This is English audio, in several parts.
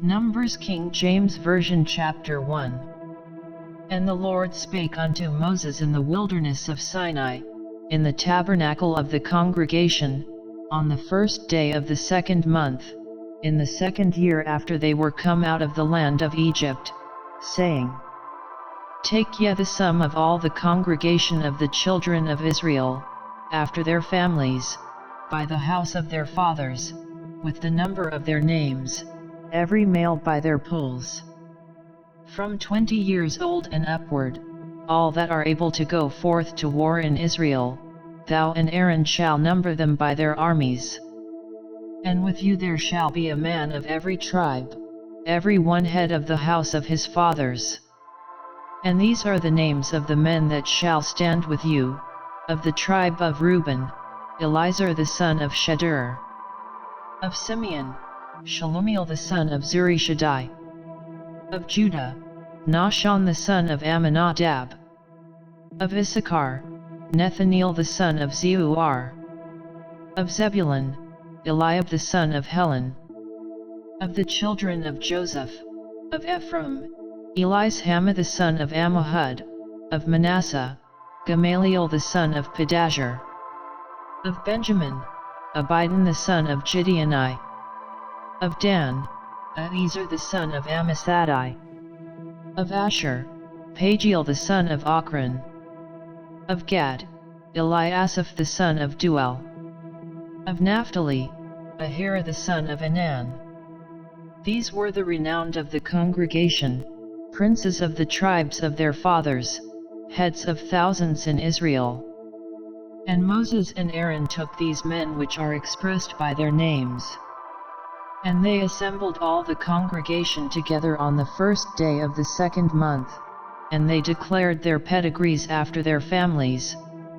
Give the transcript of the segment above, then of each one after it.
Numbers King James Version Chapter 1. And the Lord spake unto Moses in the wilderness of Sinai, in the tabernacle of the congregation, on the first day of the 2nd month, in the 2nd year after they were come out of the land of Egypt, saying, Take ye the sum of all the congregation of the children of Israel, after their families, by the house of their fathers, with the number of their names, every male by their polls. From 20 years old and upward, all that are able to go forth to war in Israel, thou and Aaron shall number them by their armies. And with you there shall be a man of every tribe, every one head of the house of his fathers. And these are the names of the men that shall stand with you, of the tribe of Reuben, Elizur the son of Shedeur. Of Simeon, Shalumiel the son of Zurishaddai. Of Judah, Nahshon the son of Amminadab. Of Issachar, Nethaneel the son of Zeuar. Of Zebulun, Eliab the son of Helon. Of the children of Joseph, of Ephraim, Elishama the son of Ammihud. Of Manasseh, Gamaliel the son of Pedahzur. Of Benjamin, Abidan the son of Gideoni. Of Dan, Ahiezer the son of Ammissaddai. Of Asher, Pagiel the son of Ochran. Of Gad, Eliasaph the son of Duel. Of Naphtali, Ahira the son of Anan. These were the renowned of the congregation, princes of the tribes of their fathers, heads of thousands in Israel. And Moses and Aaron took these men which are expressed by their names. And they assembled all the congregation together on the first day of the 2nd month, and they declared their pedigrees after their families,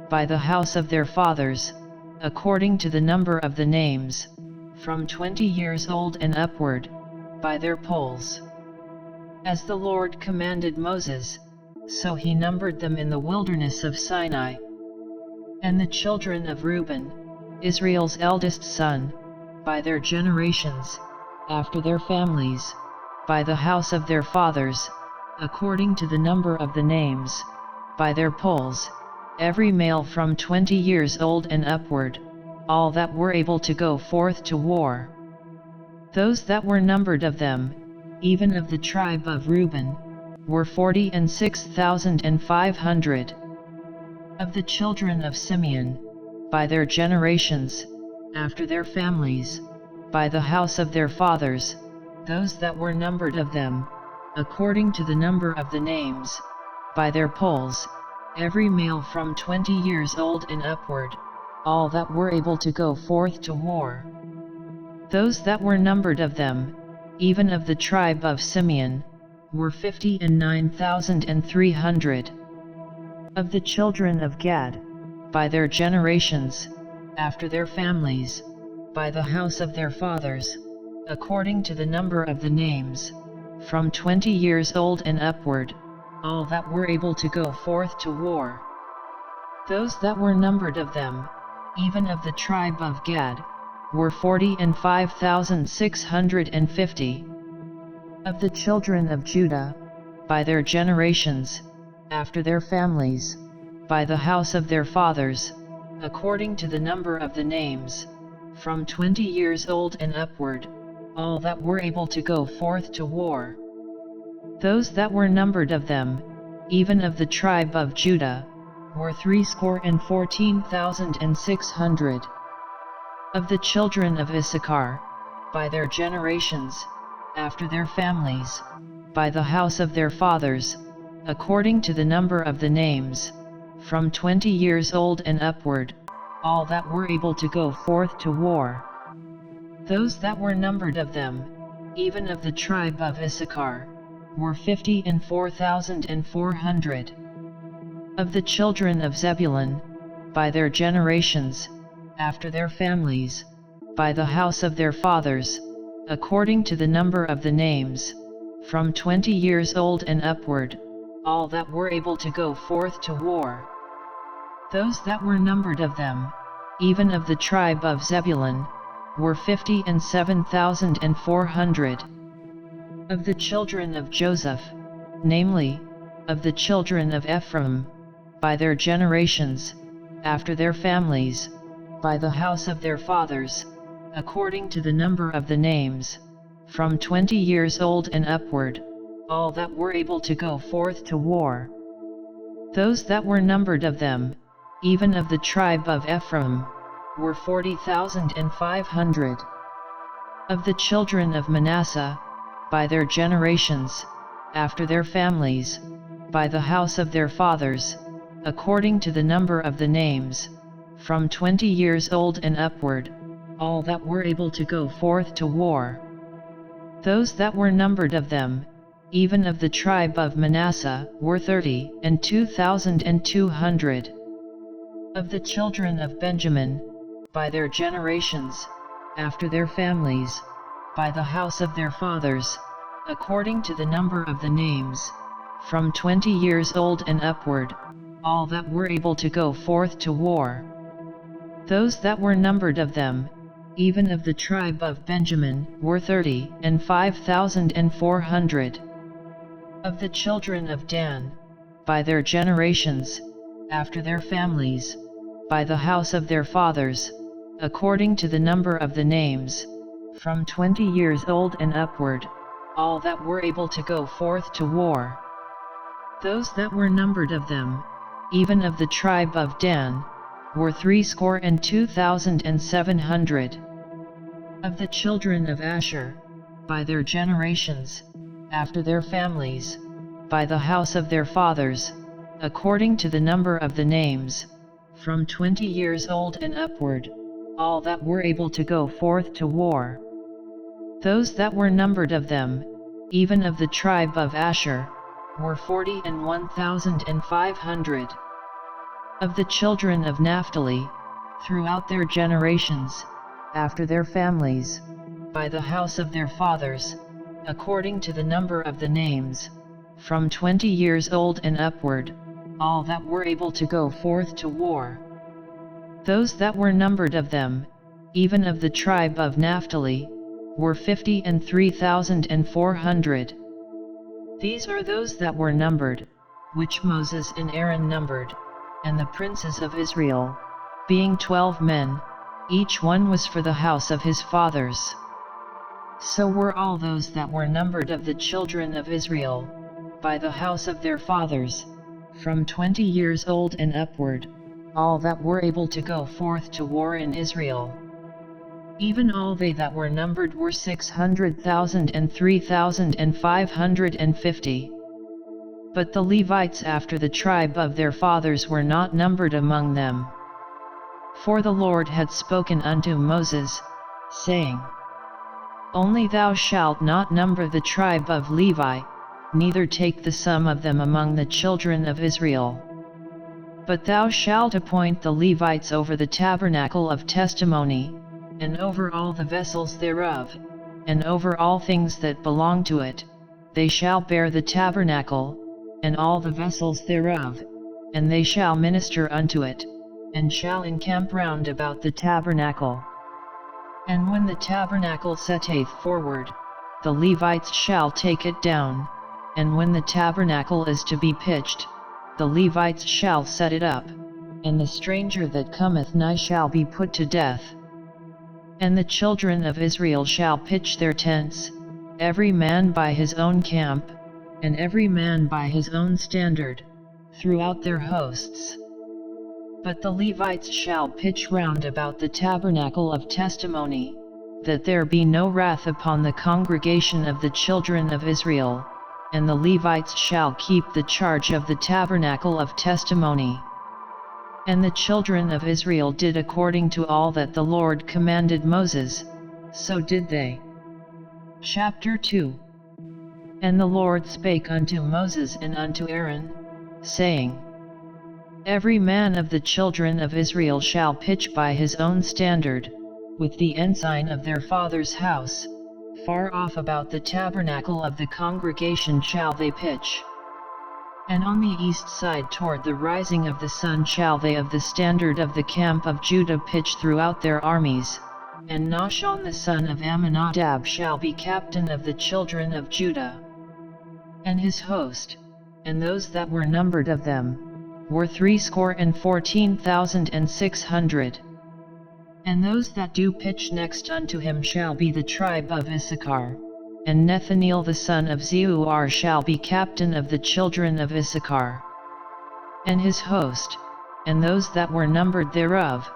by the house of their fathers, according to the number of the names, from 20 years old and upward, by their polls. As the Lord commanded Moses, so he numbered them in the wilderness of Sinai. And the children of Reuben, Israel's eldest son, by their generations, after their families, by the house of their fathers, according to the number of the names, by their polls, every male from 20 years old and upward, all that were able to go forth to war. Those that were numbered of them, even of the tribe of Reuben, were 46,500. Of the children of Simeon, by their generations, after their families, by the house of their fathers, those that were numbered of them, according to the number of the names, by their polls, every male from 20 years old and upward, all that were able to go forth to war. Those that were numbered of them, even of the tribe of Simeon, were 59,300. Of the children of Gad, by their generations, after their families, by the house of their fathers, according to the number of the names, from 20 years old and upward, all that were able to go forth to war. Those that were numbered of them, even of the tribe of Gad, were 45,650. Of the children of Judah, by their generations, after their families, by the house of their fathers, according to the number of the names, from 20 years old and upward, all that were able to go forth to war. Those that were numbered of them, even of the tribe of Judah, were 314,600. Of the children of Issachar, by their generations, after their families, by the house of their fathers, according to the number of the names, from 20 years old and upward, all that were able to go forth to war. Those that were numbered of them, even of the tribe of Issachar, were 54,400. Of the children of Zebulun, by their generations, after their families, by the house of their fathers, according to the number of the names, from 20 years old and upward, all that were able to go forth to war. Those that were numbered of them, even of the tribe of Zebulun, were 57,400. Of the children of Joseph, namely, of the children of Ephraim, by their generations, after their families, by the house of their fathers, according to the number of the names, from 20 years old and upward, all that were able to go forth to war. Those that were numbered of them, even of the tribe of Ephraim, were 40,500. Of the children of Manasseh, by their generations, after their families, by the house of their fathers, according to the number of the names, from 20 years old and upward, all that were able to go forth to war. Those that were numbered of them, even of the tribe of Manasseh, were 32,200. Of the children of Benjamin, by their generations, after their families, by the house of their fathers, according to the number of the names, from 20 years old and upward, all that were able to go forth to war. Those that were numbered of them, even of the tribe of Benjamin, were 35,400. Of the children of Dan, by their generations, after their families, by the house of their fathers, according to the number of the names, from 20 years old and upward, all that were able to go forth to war. Those that were numbered of them, even of the tribe of Dan, were 62,700. Of the children of Asher, by their generations, after their families, by the house of their fathers, according to the number of the names, from 20 years old and upward, all that were able to go forth to war. Those that were numbered of them, even of the tribe of Asher, were 41,500. Of the children of Naphtali, throughout their generations, after their families, by the house of their fathers, according to the number of the names, from 20 years old and upward, all that were able to go forth to war. Those that were numbered of them, even of the tribe of Naphtali, were 53,400. These are those that were numbered, which Moses and Aaron numbered, and the princes of Israel, being 12 men, each one was for the house of his fathers. So were all those that were numbered of the children of Israel, by the house of their fathers, from 20 years old and upward, all that were able to go forth to war in Israel. Even all they that were numbered were 600,000 and 3,550. But the Levites after the tribe of their fathers were not numbered among them. For the Lord had spoken unto Moses, saying, Only thou shalt not number the tribe of Levi, neither take the sum of them among the children of Israel. But thou shalt appoint the Levites over the tabernacle of testimony, and over all the vessels thereof, and over all things that belong to it. They shall bear the tabernacle, and all the vessels thereof, and they shall minister unto it, and shall encamp round about the tabernacle. And when the tabernacle setteth forward, the Levites shall take it down, and when the tabernacle is to be pitched, the Levites shall set it up, and the stranger that cometh nigh shall be put to death. And the children of Israel shall pitch their tents, every man by his own camp, and every man by his own standard, throughout their hosts. But the Levites shall pitch round about the tabernacle of testimony, that there be no wrath upon the congregation of the children of Israel, and the Levites shall keep the charge of the tabernacle of testimony. And the children of Israel did according to all that the Lord commanded Moses, so did they. Chapter 2. And the Lord spake unto Moses and unto Aaron, saying, Every man of the children of Israel shall pitch by his own standard, with the ensign of their father's house, far off about the tabernacle of the congregation shall they pitch. And on the east side toward the rising of the sun shall they of the standard of the camp of Judah pitch throughout their armies, And Nahshon the son of Amminadab shall be captain of the children of Judah. And his host, and those that were numbered of them, were 614,600. And those that do pitch next unto him shall be the tribe of Issachar. And Nethaneel the son of Zeuar shall be captain of the children of Issachar. And his host, and those that were numbered thereof,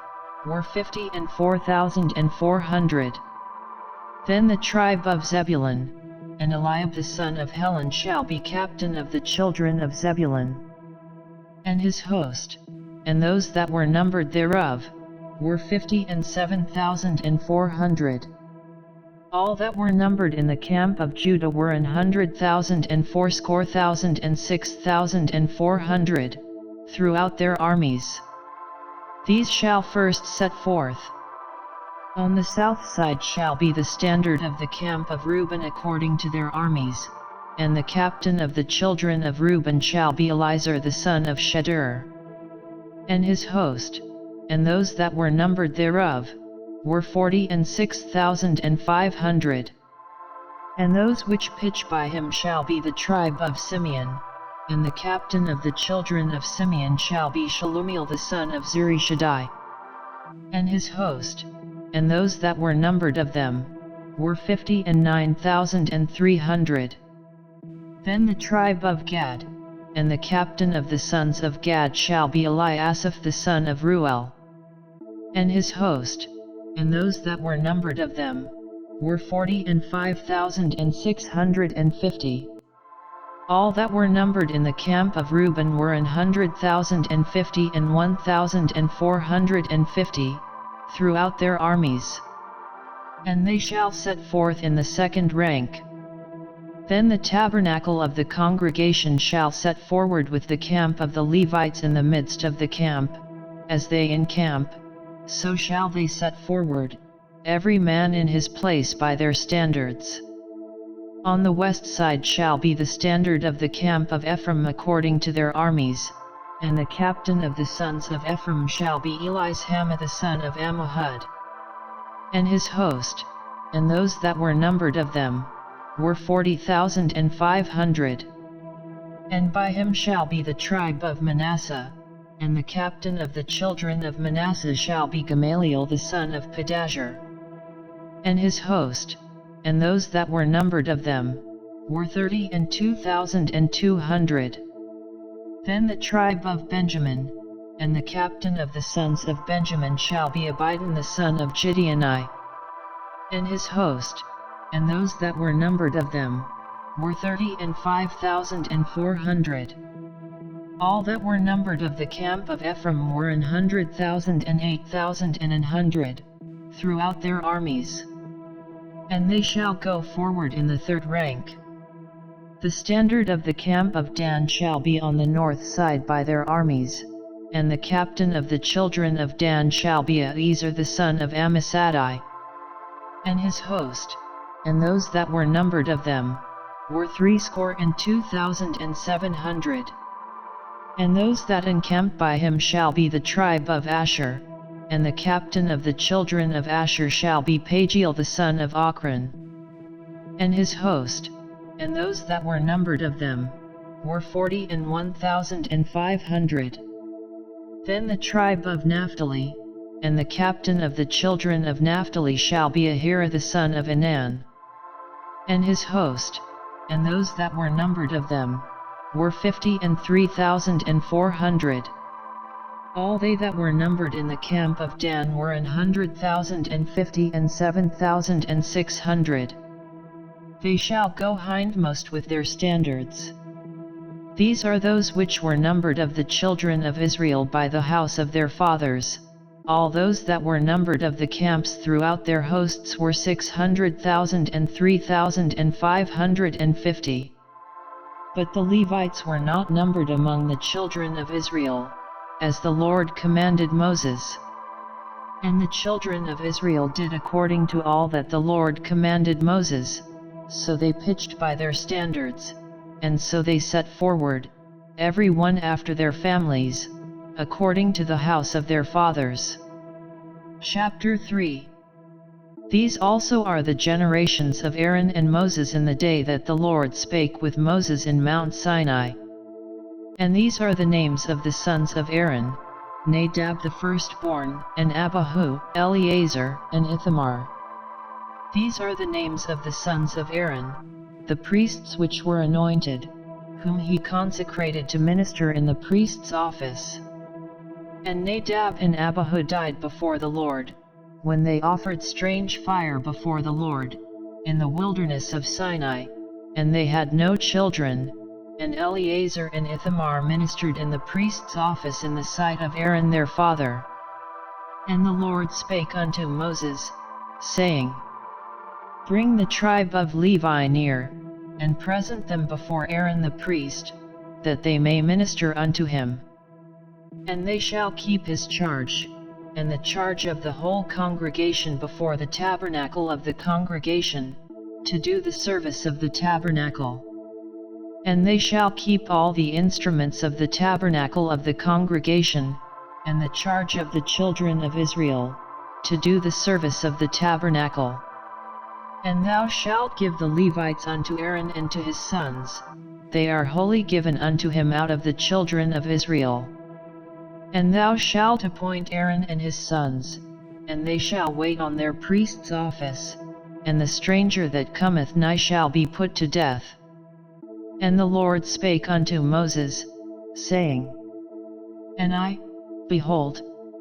were 54,400. Then the tribe of Zebulun, and Eliab the son of Helon shall be captain of the children of Zebulun. And his host, and those that were numbered thereof, were 57,400. All that were numbered in the camp of Judah were 100,000 and fourscore thousand and 6,400, throughout their armies. These shall first set forth. On the south side shall be the standard of the camp of Reuben according to their armies, and the captain of the children of Reuben shall be Elizur the son of Shedeur. And his host, and those that were numbered thereof, were 46,500. And those which pitch by him shall be the tribe of Simeon, and the captain of the children of Simeon shall be Shalumiel the son of Zurishaddai. And his host, and those that were numbered of them, were 59,300. Then the tribe of Gad, and the captain of the sons of Gad shall be Eliasaph the son of Ruel. And his host, and those that were numbered of them, were 45,650. All that were numbered in the camp of Reuben were 100,050 and 1,450, throughout their armies. And they shall set forth in the second rank. Then the tabernacle of the congregation shall set forward with the camp of the Levites in the midst of the camp, as they encamp, so shall they set forward, every man in his place by their standards. On the west side shall be the standard of the camp of Ephraim according to their armies, and the captain of the sons of Ephraim shall be Elishama the son of Ammihud. And his host, and those that were numbered of them, were 40,500. And by him shall be the tribe of Manasseh, and the captain of the children of Manasseh shall be Gamaliel the son of Pedahzur. And his host, and those that were numbered of them, were 32,200. Then the tribe of Benjamin, and the captain of the sons of Benjamin shall be Abidan the son of Gideoni. And his host, and those that were numbered of them, were 35,400. All that were numbered of the camp of Ephraim were 100,000 and 8,100, throughout their armies. And they shall go forward in the third rank. The standard of the camp of Dan shall be on the north side by their armies, and the captain of the children of Dan shall be Ahiezer the son of Ammishaddai. And his host, and those that were numbered of them, were 62,700. And those that encamp by him shall be the tribe of Asher, and the captain of the children of Asher shall be Pagiel the son of Ochran. And his host, and those that were numbered of them, were 41,500. Then the tribe of Naphtali, and the captain of the children of Naphtali shall be Ahira the son of Enan. And his host, and those that were numbered of them, were 53,400. All they that were numbered in the camp of Dan were 100,050 and 7,600. They shall go hindmost with their standards. These are those which were numbered of the children of Israel by the house of their fathers. All those that were numbered of the camps throughout their hosts were 600,000 and 3,550. But the Levites were not numbered among the children of Israel, as the Lord commanded Moses. And the children of Israel did according to all that the Lord commanded Moses, so they pitched by their standards, and so they set forward, every one after their families, according to the house of their fathers. Chapter 3. These also are the generations of Aaron and Moses in the day that the Lord spake with Moses in Mount Sinai. And these are the names of the sons of Aaron: Nadab the firstborn, and Abihu, Eleazar, and Ithamar. These are the names of the sons of Aaron, the priests which were anointed, whom he consecrated to minister in the priest's office. And Nadab and Abihu died before the Lord, when they offered strange fire before the Lord, in the wilderness of Sinai, and they had no children. And Eleazar and Ithamar ministered in the priest's office in the sight of Aaron their father. And the Lord spake unto Moses, saying, Bring the tribe of Levi near, and present them before Aaron the priest, that they may minister unto him. And they shall keep his charge, and the charge of the whole congregation before the tabernacle of the congregation, to do the service of the tabernacle. And they shall keep all the instruments of the tabernacle of the congregation, and the charge of the children of Israel, to do the service of the tabernacle. And thou shalt give the Levites unto Aaron and to his sons; they are wholly given unto him out of the children of Israel. And thou shalt appoint Aaron and his sons, and they shall wait on their priest's office, and the stranger that cometh nigh shall be put to death. And the Lord spake unto Moses, saying, And I, behold,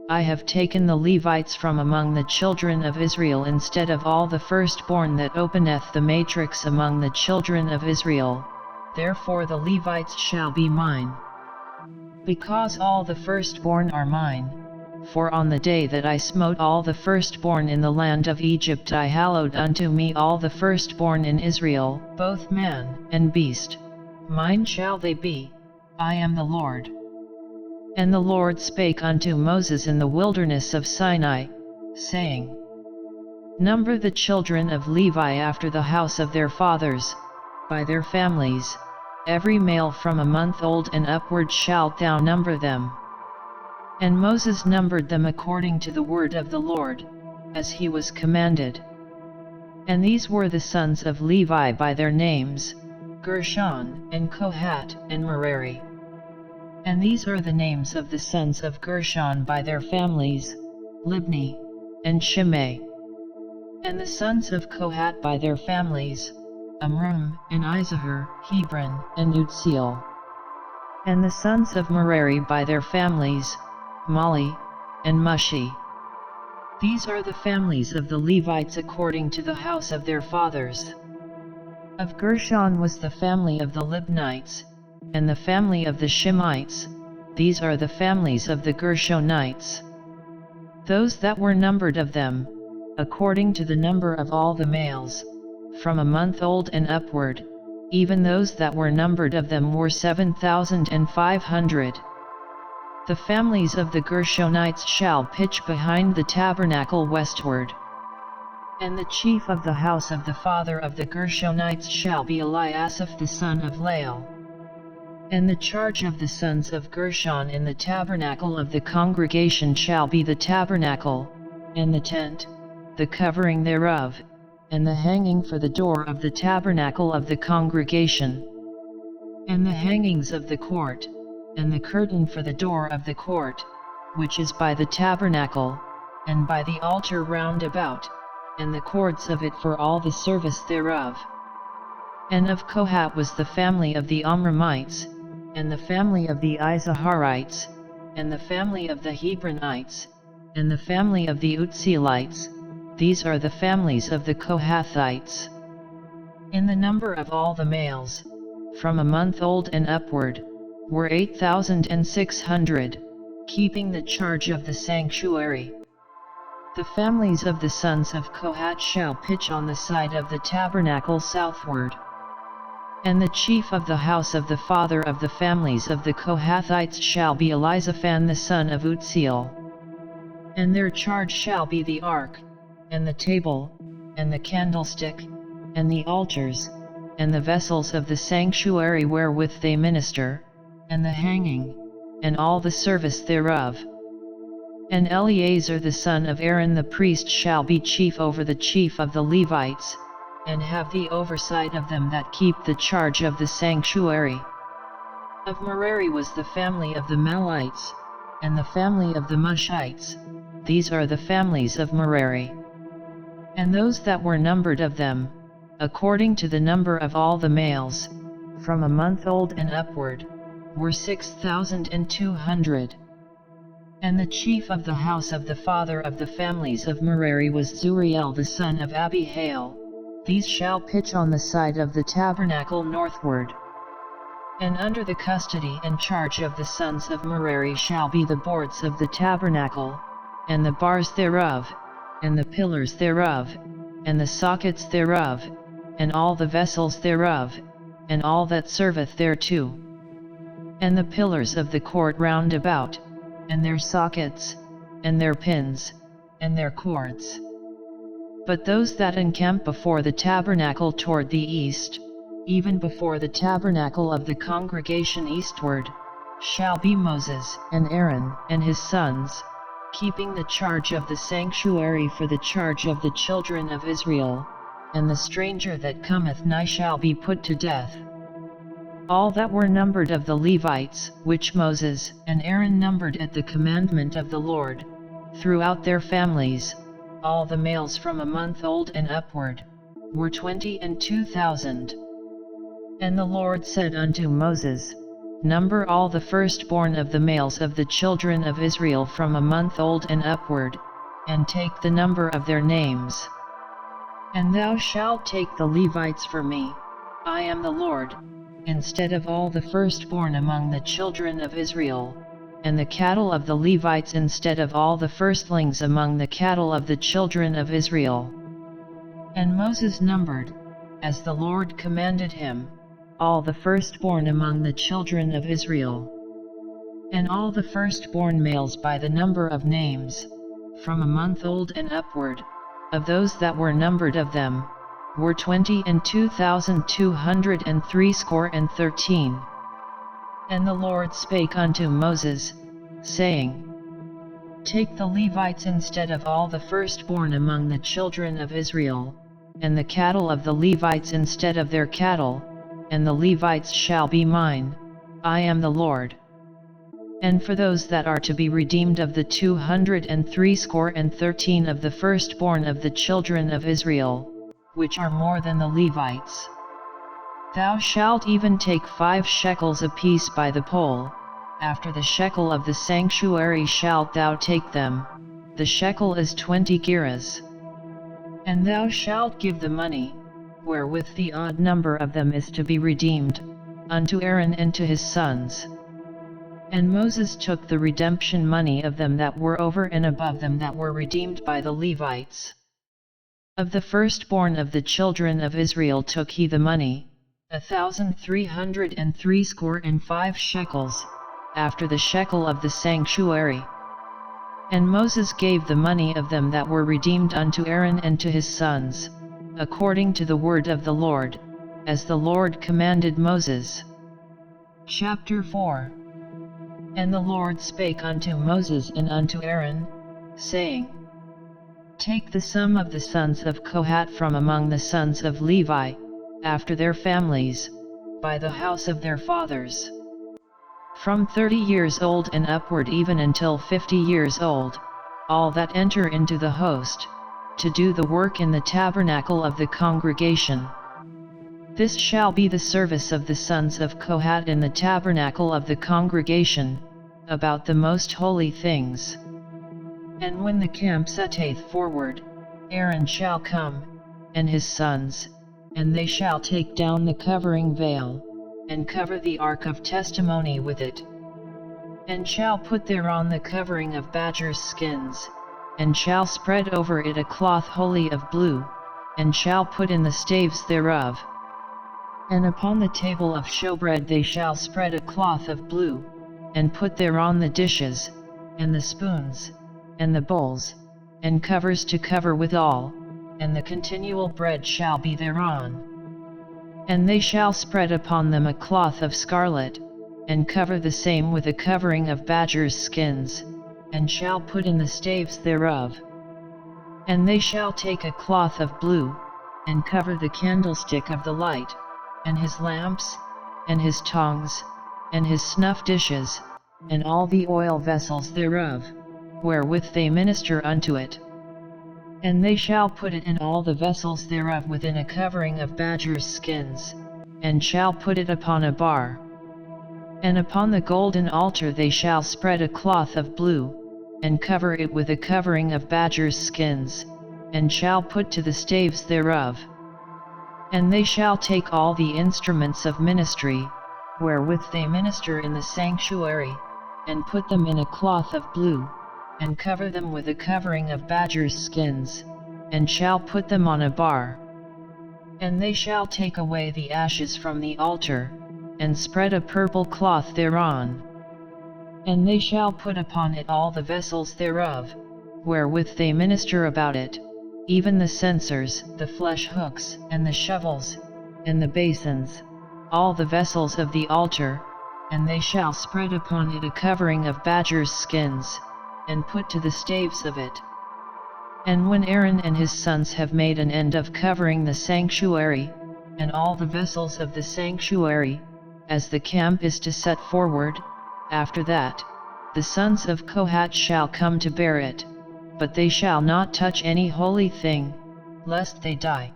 I have taken the Levites from among the children of Israel instead of all the firstborn that openeth the matrix among the children of Israel, therefore the Levites shall be mine. Because all the firstborn are mine, for on the day that I smote all the firstborn in the land of Egypt I hallowed unto me all the firstborn in Israel, both man and beast. Mine shall they be, I am the Lord. And the Lord spake unto Moses in the wilderness of Sinai, saying, Number the children of Levi after the house of their fathers, by their families, every male from a month old and upward shalt thou number them. And Moses numbered them according to the word of the Lord, as he was commanded. And these were the sons of Levi by their names, Gershon, and Kohat, and Merari. And these are the names of the sons of Gershon by their families, Libni, and Shimei. And the sons of Kohat by their families, Amram, and Izahar, Hebron, and Uzziel. And the sons of Merari by their families, Mali, and Mushi. These are the families of the Levites according to the house of their fathers. Of Gershon was the family of the Libnites, and the family of the Shimeites; these are the families of the Gershonites. Those that were numbered of them, according to the number of all the males, from a month old and upward, even those that were numbered of them were 7,500. The families of the Gershonites shall pitch behind the tabernacle westward. And the chief of the house of the father of the Gershonites shall be Eliasaph the son of Lael. And the charge of the sons of Gershon in the tabernacle of the congregation shall be the tabernacle, and the tent, the covering thereof, and the hanging for the door of the tabernacle of the congregation, and the hangings of the court, and the curtain for the door of the court, which is by the tabernacle, and by the altar round about, and the cords of it for all the service thereof. And of Kohat was the family of the Amramites, and the family of the Izaharites, and the family of the Hebronites, and the family of the Uzzielites; these are the families of the Kohathites. In the number of all the males, from a month old and upward, were 8,600, keeping the charge of the sanctuary. The families of the sons of Kohat shall pitch on the side of the tabernacle southward. And the chief of the house of the father of the families of the Kohathites shall be Elizaphan the son of Uzziel. And their charge shall be the ark, and the table, and the candlestick, and the altars, and the vessels of the sanctuary wherewith they minister, and the hanging, and all the service thereof. And Eleazar the son of Aaron the priest shall be chief over the chief of the Levites, and have the oversight of them that keep the charge of the sanctuary. Of Merari was the family of the Malites, and the family of the Mushites. These are the families of Merari. And those that were numbered of them, according to the number of all the males, from a month old and upward, were 6,200. And the chief of the house of the father of the families of Merari was Zuriel the son of Abihail. These shall pitch on the side of the tabernacle northward. And under the custody and charge of the sons of Merari shall be the boards of the tabernacle, and the bars thereof, and the pillars thereof, and the sockets thereof, and all the vessels thereof, and all that serveth thereto. And the pillars of the court round about, and their sockets, and their pins, and their cords. But those that encamp before the tabernacle toward the east, even before the tabernacle of the congregation eastward, shall be Moses and Aaron and his sons, keeping the charge of the sanctuary for the charge of the children of Israel, and the stranger that cometh nigh shall be put to death. All that were numbered of the Levites, which Moses and Aaron numbered at the commandment of the Lord, throughout their families, all the males from a month old and upward, were 22,000. And the Lord said unto Moses, Number all the firstborn of the males of the children of Israel from a month old and upward, and take the number of their names. And thou shalt take the Levites for me, I am the Lord, instead of all the firstborn among the children of Israel, and the cattle of the Levites instead of all the firstlings among the cattle of the children of Israel. And Moses numbered, as the Lord commanded him, all the firstborn among the children of Israel. And all the firstborn males by the number of names, from a month old and upward, of those that were numbered of them, were 22,213. And the Lord spake unto Moses, saying, Take the Levites instead of all the firstborn among the children of Israel, and the cattle of the Levites instead of their cattle, and the Levites shall be mine, I am the Lord. And for those that are to be redeemed of the 213 of the firstborn of the children of Israel, which are more than the Levites, thou shalt even take 5 shekels apiece by the poll, after the shekel of the sanctuary shalt thou take them, the shekel is 20 gerahs. And thou shalt give the money, wherewith the odd number of them is to be redeemed, unto Aaron and to his sons. And Moses took the redemption money of them that were over and above them that were redeemed by the Levites. Of the firstborn of the children of Israel took he the money, 1,365 shekels, after the shekel of the sanctuary. And Moses gave the money of them that were redeemed unto Aaron and to his sons, according to the word of the Lord, as the Lord commanded Moses. Chapter 4. And the Lord spake unto Moses and unto Aaron, saying, Take the sum of the sons of Kohath from among the sons of Levi, after their families, by the house of their fathers. From 30 years old and upward even until 50 years old, all that enter into the host, to do the work in the tabernacle of the congregation. This shall be the service of the sons of Kohath in the tabernacle of the congregation, about the most holy things. And when the camp setteth forward, Aaron shall come, and his sons, and they shall take down the covering veil, and cover the ark of testimony with it, and shall put thereon the covering of badgers' skins, and shall spread over it a cloth wholly of blue, and shall put in the staves thereof. And upon the table of showbread they shall spread a cloth of blue, and put thereon the dishes, and the spoons, and the bowls, and covers to cover withal, and the continual bread shall be thereon. And they shall spread upon them a cloth of scarlet, and cover the same with a covering of badgers' skins, and shall put in the staves thereof. And they shall take a cloth of blue, and cover the candlestick of the light, and his lamps, and his tongs, and his snuff dishes, and all the oil vessels thereof, wherewith they minister unto it. And they shall put it in all the vessels thereof within a covering of badgers' skins, and shall put it upon a bar. And upon the golden altar they shall spread a cloth of blue, and cover it with a covering of badgers' skins, and shall put to the staves thereof. And they shall take all the instruments of ministry, wherewith they minister in the sanctuary, and put them in a cloth of blue, and cover them with a covering of badgers' skins, and shall put them on a bar. And they shall take away the ashes from the altar, and spread a purple cloth thereon. And they shall put upon it all the vessels thereof, wherewith they minister about it, even the censers, the flesh hooks, and the shovels, and the basins, all the vessels of the altar, and they shall spread upon it a covering of badgers' skins, and put to the staves of it. And when Aaron and his sons have made an end of covering the sanctuary, and all the vessels of the sanctuary, as the camp is to set forward, after that, the sons of Kohath shall come to bear it, but they shall not touch any holy thing, lest they die.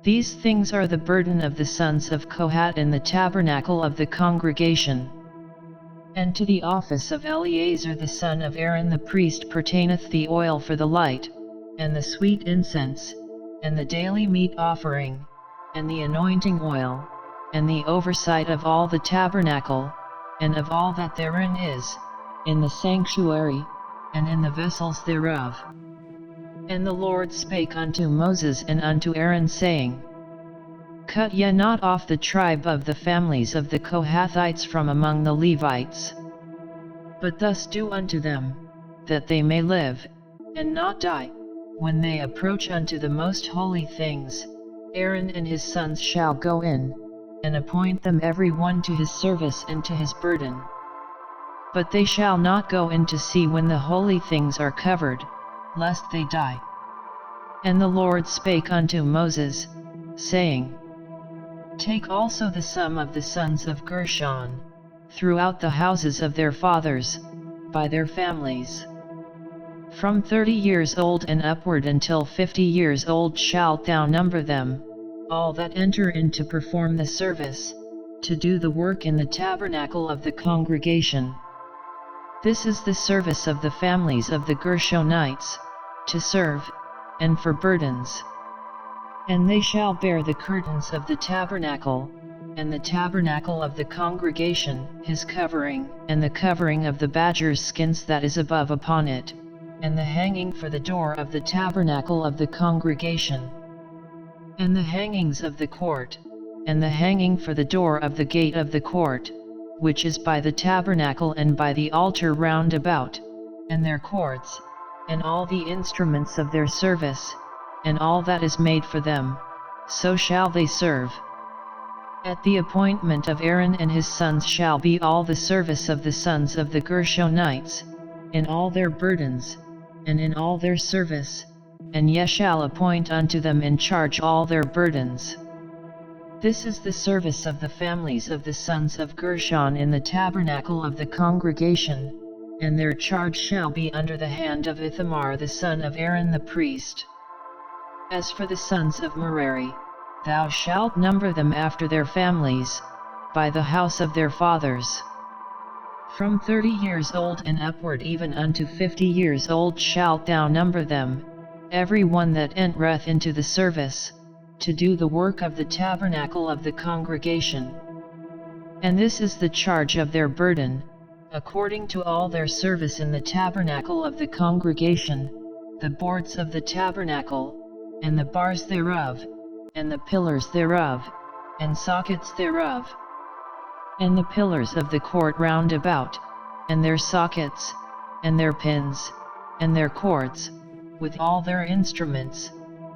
These things are the burden of the sons of Kohath in the tabernacle of the congregation. And to the office of Eleazar the son of Aaron the priest pertaineth the oil for the light, and the sweet incense, and the daily meat offering, and the anointing oil, and the oversight of all the tabernacle, and of all that therein is, in the sanctuary, and in the vessels thereof. And the Lord spake unto Moses and unto Aaron, saying, Cut ye not off the tribe of the families of the Kohathites from among the Levites. But thus do unto them, that they may live, and not die. When they approach unto the most holy things, Aaron and his sons shall go in, and appoint them every one to his service and to his burden. But they shall not go in to see when the holy things are covered, lest they die. And the Lord spake unto Moses, saying, Take also the sum of the sons of Gershon, throughout the houses of their fathers, by their families. From 30 years old and upward until 50 years old shalt thou number them, all that enter in to perform the service, to do the work in the tabernacle of the congregation. This is the service of the families of the Gershonites, to serve, and for burdens. And they shall bear the curtains of the tabernacle, and the tabernacle of the congregation, his covering, and the covering of the badgers' skins that is above upon it, and the hanging for the door of the tabernacle of the congregation, and the hangings of the court, and the hanging for the door of the gate of the court, which is by the tabernacle and by the altar round about, and their cords, and all the instruments of their service, and all that is made for them, so shall they serve. At the appointment of Aaron and his sons shall be all the service of the sons of the Gershonites, in all their burdens, and in all their service, and ye shall appoint unto them in charge all their burdens. This is the service of the families of the sons of Gershon in the tabernacle of the congregation, and their charge shall be under the hand of Ithamar the son of Aaron the priest. As for the sons of Merari, thou shalt number them after their families, by the house of their fathers. From 30 years old and upward even unto 50 years old shalt thou number them, every one that entereth into the service, to do the work of the tabernacle of the congregation. And this is the charge of their burden, according to all their service in the tabernacle of the congregation, the boards of the tabernacle, and the bars thereof, and the pillars thereof, and sockets thereof, and the pillars of the court round about, and their sockets, and their pins, and their cords, with all their instruments,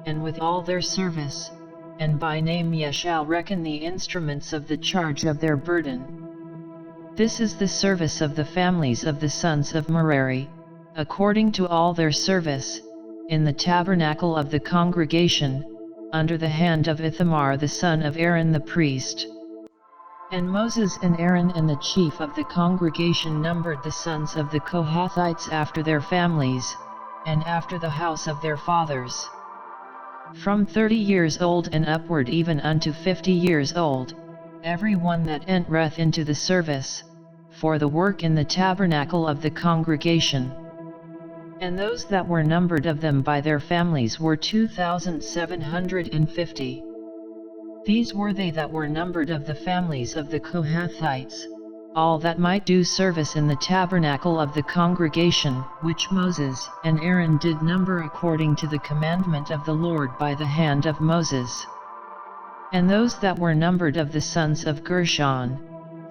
and with all their service, and by name ye shall reckon the instruments of the charge of their burden. This is the service of the families of the sons of Merari, according to all their service, in the tabernacle of the congregation, under the hand of Ithamar the son of Aaron the priest. And Moses and Aaron and the chief of the congregation numbered the sons of the Kohathites after their families, and after the house of their fathers. From 30 years old and upward even unto 50 years old, every one that entereth into the service, for the work in the tabernacle of the congregation. And those that were numbered of them by their families were 2,750. These were they that were numbered of the families of the Kohathites, all that might do service in the tabernacle of the congregation, which Moses and Aaron did number according to the commandment of the Lord by the hand of Moses. And those that were numbered of the sons of Gershon,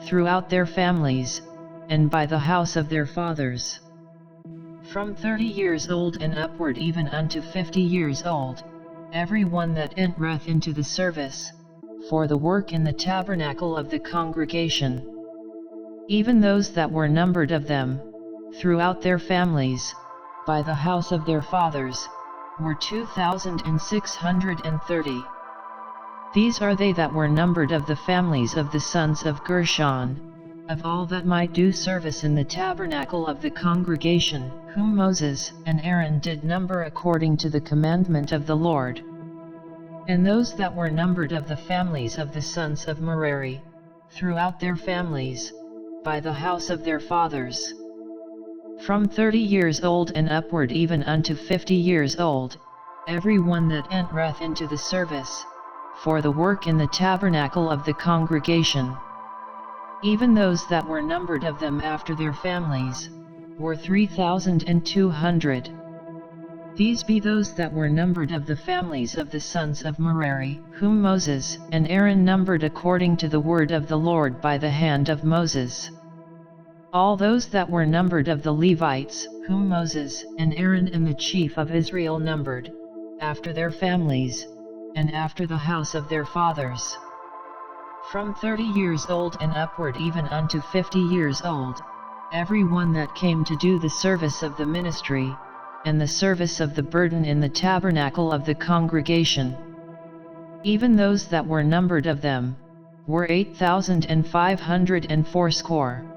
throughout their families, and by the house of their fathers. From 30 years old and upward even unto 50 years old, every one that entereth into the service, for the work in the tabernacle of the congregation. Even those that were numbered of them, throughout their families, by the house of their fathers, were 2,630. These are they that were numbered of the families of the sons of Gershon, of all that might do service in the tabernacle of the congregation, whom Moses and Aaron did number according to the commandment of the Lord. And those that were numbered of the families of the sons of Merari, throughout their families, by the house of their fathers. From 30 years old and upward even unto 50 years old, every one that entereth into the service, for the work in the tabernacle of the congregation. Even those that were numbered of them after their families, were 3,200. These be those that were numbered of the families of the sons of Merari, whom Moses and Aaron numbered according to the word of the Lord by the hand of Moses. All those that were numbered of the Levites, whom Moses and Aaron and the chief of Israel numbered, after their families, and after the house of their fathers. From 30 years old and upward even unto 50 years old, every one that came to do the service of the ministry, and the service of the burden in the tabernacle of the congregation. Even those that were numbered of them, were 8,580.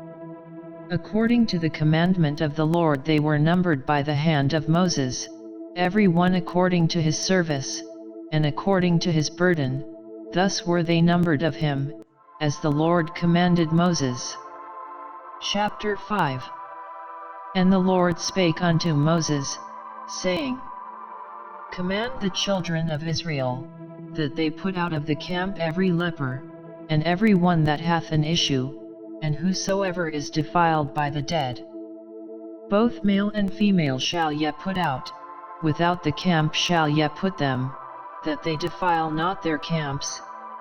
According to the commandment of the Lord they were numbered by the hand of Moses, every one according to his service, and according to his burden, thus were they numbered of him, as the Lord commanded Moses. Chapter 5. And the Lord spake unto Moses, saying, Command the children of Israel, that they put out of the camp every leper, and every one that hath an issue, and whosoever is defiled by the dead. Both male and female shall ye put out, without the camp shall ye put them, that they defile not their camps,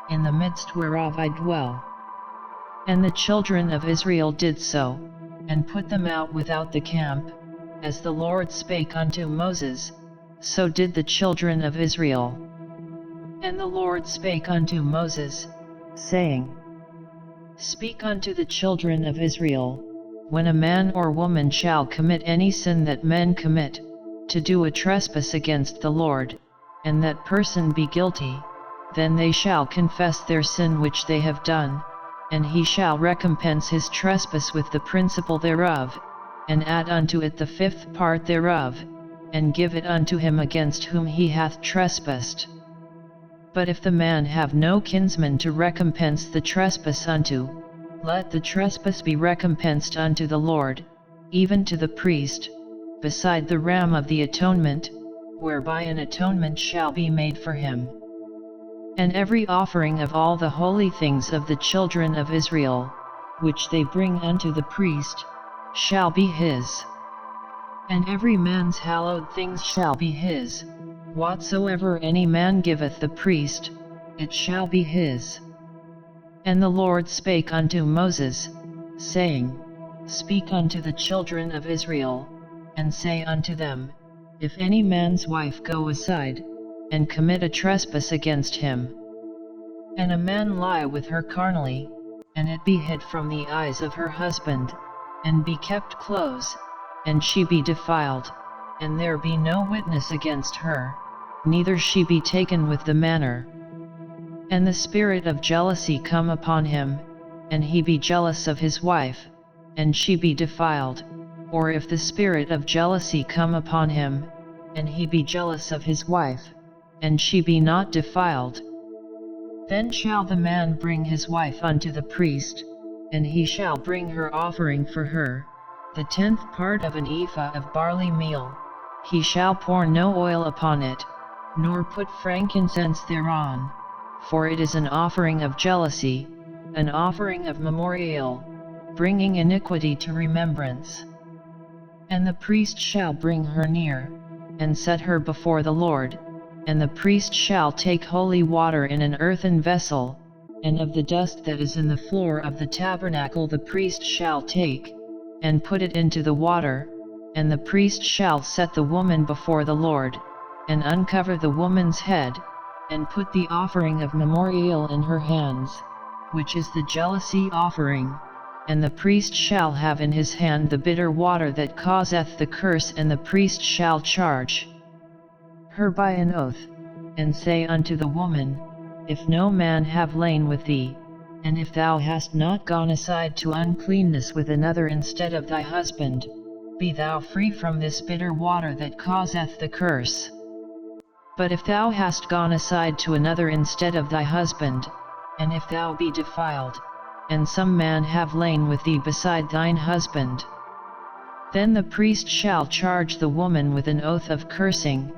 in the midst whereof I dwell. And the children of Israel did so, and put them out without the camp, as the Lord spake unto Moses, so did the children of Israel. And the Lord spake unto Moses, saying, Speak unto the children of Israel, when a man or woman shall commit any sin that men commit, to do a trespass against the Lord, and that person be guilty, then they shall confess their sin which they have done, and he shall recompense his trespass with the principal thereof, and add unto it the fifth part thereof, and give it unto him against whom he hath trespassed. But if the man have no kinsman to recompense the trespass unto, let the trespass be recompensed unto the Lord, even to the priest, beside the ram of the atonement, whereby an atonement shall be made for him. And every offering of all the holy things of the children of Israel, which they bring unto the priest, shall be his. And every man's hallowed things shall be his, whatsoever any man giveth the priest, it shall be his. And the Lord spake unto Moses, saying, Speak unto the children of Israel, and say unto them, If any man's wife go aside, and commit a trespass against him, and a man lie with her carnally, and it be hid from the eyes of her husband, and be kept close, and she be defiled, and there be no witness against her, neither she be taken with the manner. And the spirit of jealousy come upon him, and he be jealous of his wife, and she be defiled, or if the spirit of jealousy come upon him, and he be jealous of his wife, and she be not defiled, then shall the man bring his wife unto the priest, and he shall bring her offering for her, the 10th part of an ephah of barley meal. He shall pour no oil upon it, nor put frankincense thereon, for it is an offering of jealousy, an offering of memorial, bringing iniquity to remembrance. And the priest shall bring her near, and set her before the Lord, and the priest shall take holy water in an earthen vessel, and of the dust that is in the floor of the tabernacle the priest shall take, and put it into the water, and the priest shall set the woman before the Lord, and uncover the woman's head, and put the offering of memorial in her hands, which is the jealousy offering, and the priest shall have in his hand the bitter water that causeth the curse, and the priest shall charge her by an oath, and say unto the woman, If no man have lain with thee, and if thou hast not gone aside to uncleanness with another instead of thy husband, be thou free from this bitter water that causeth the curse. But if thou hast gone aside to another instead of thy husband, and if thou be defiled, and some man have lain with thee beside thine husband, then the priest shall charge the woman with an oath of cursing,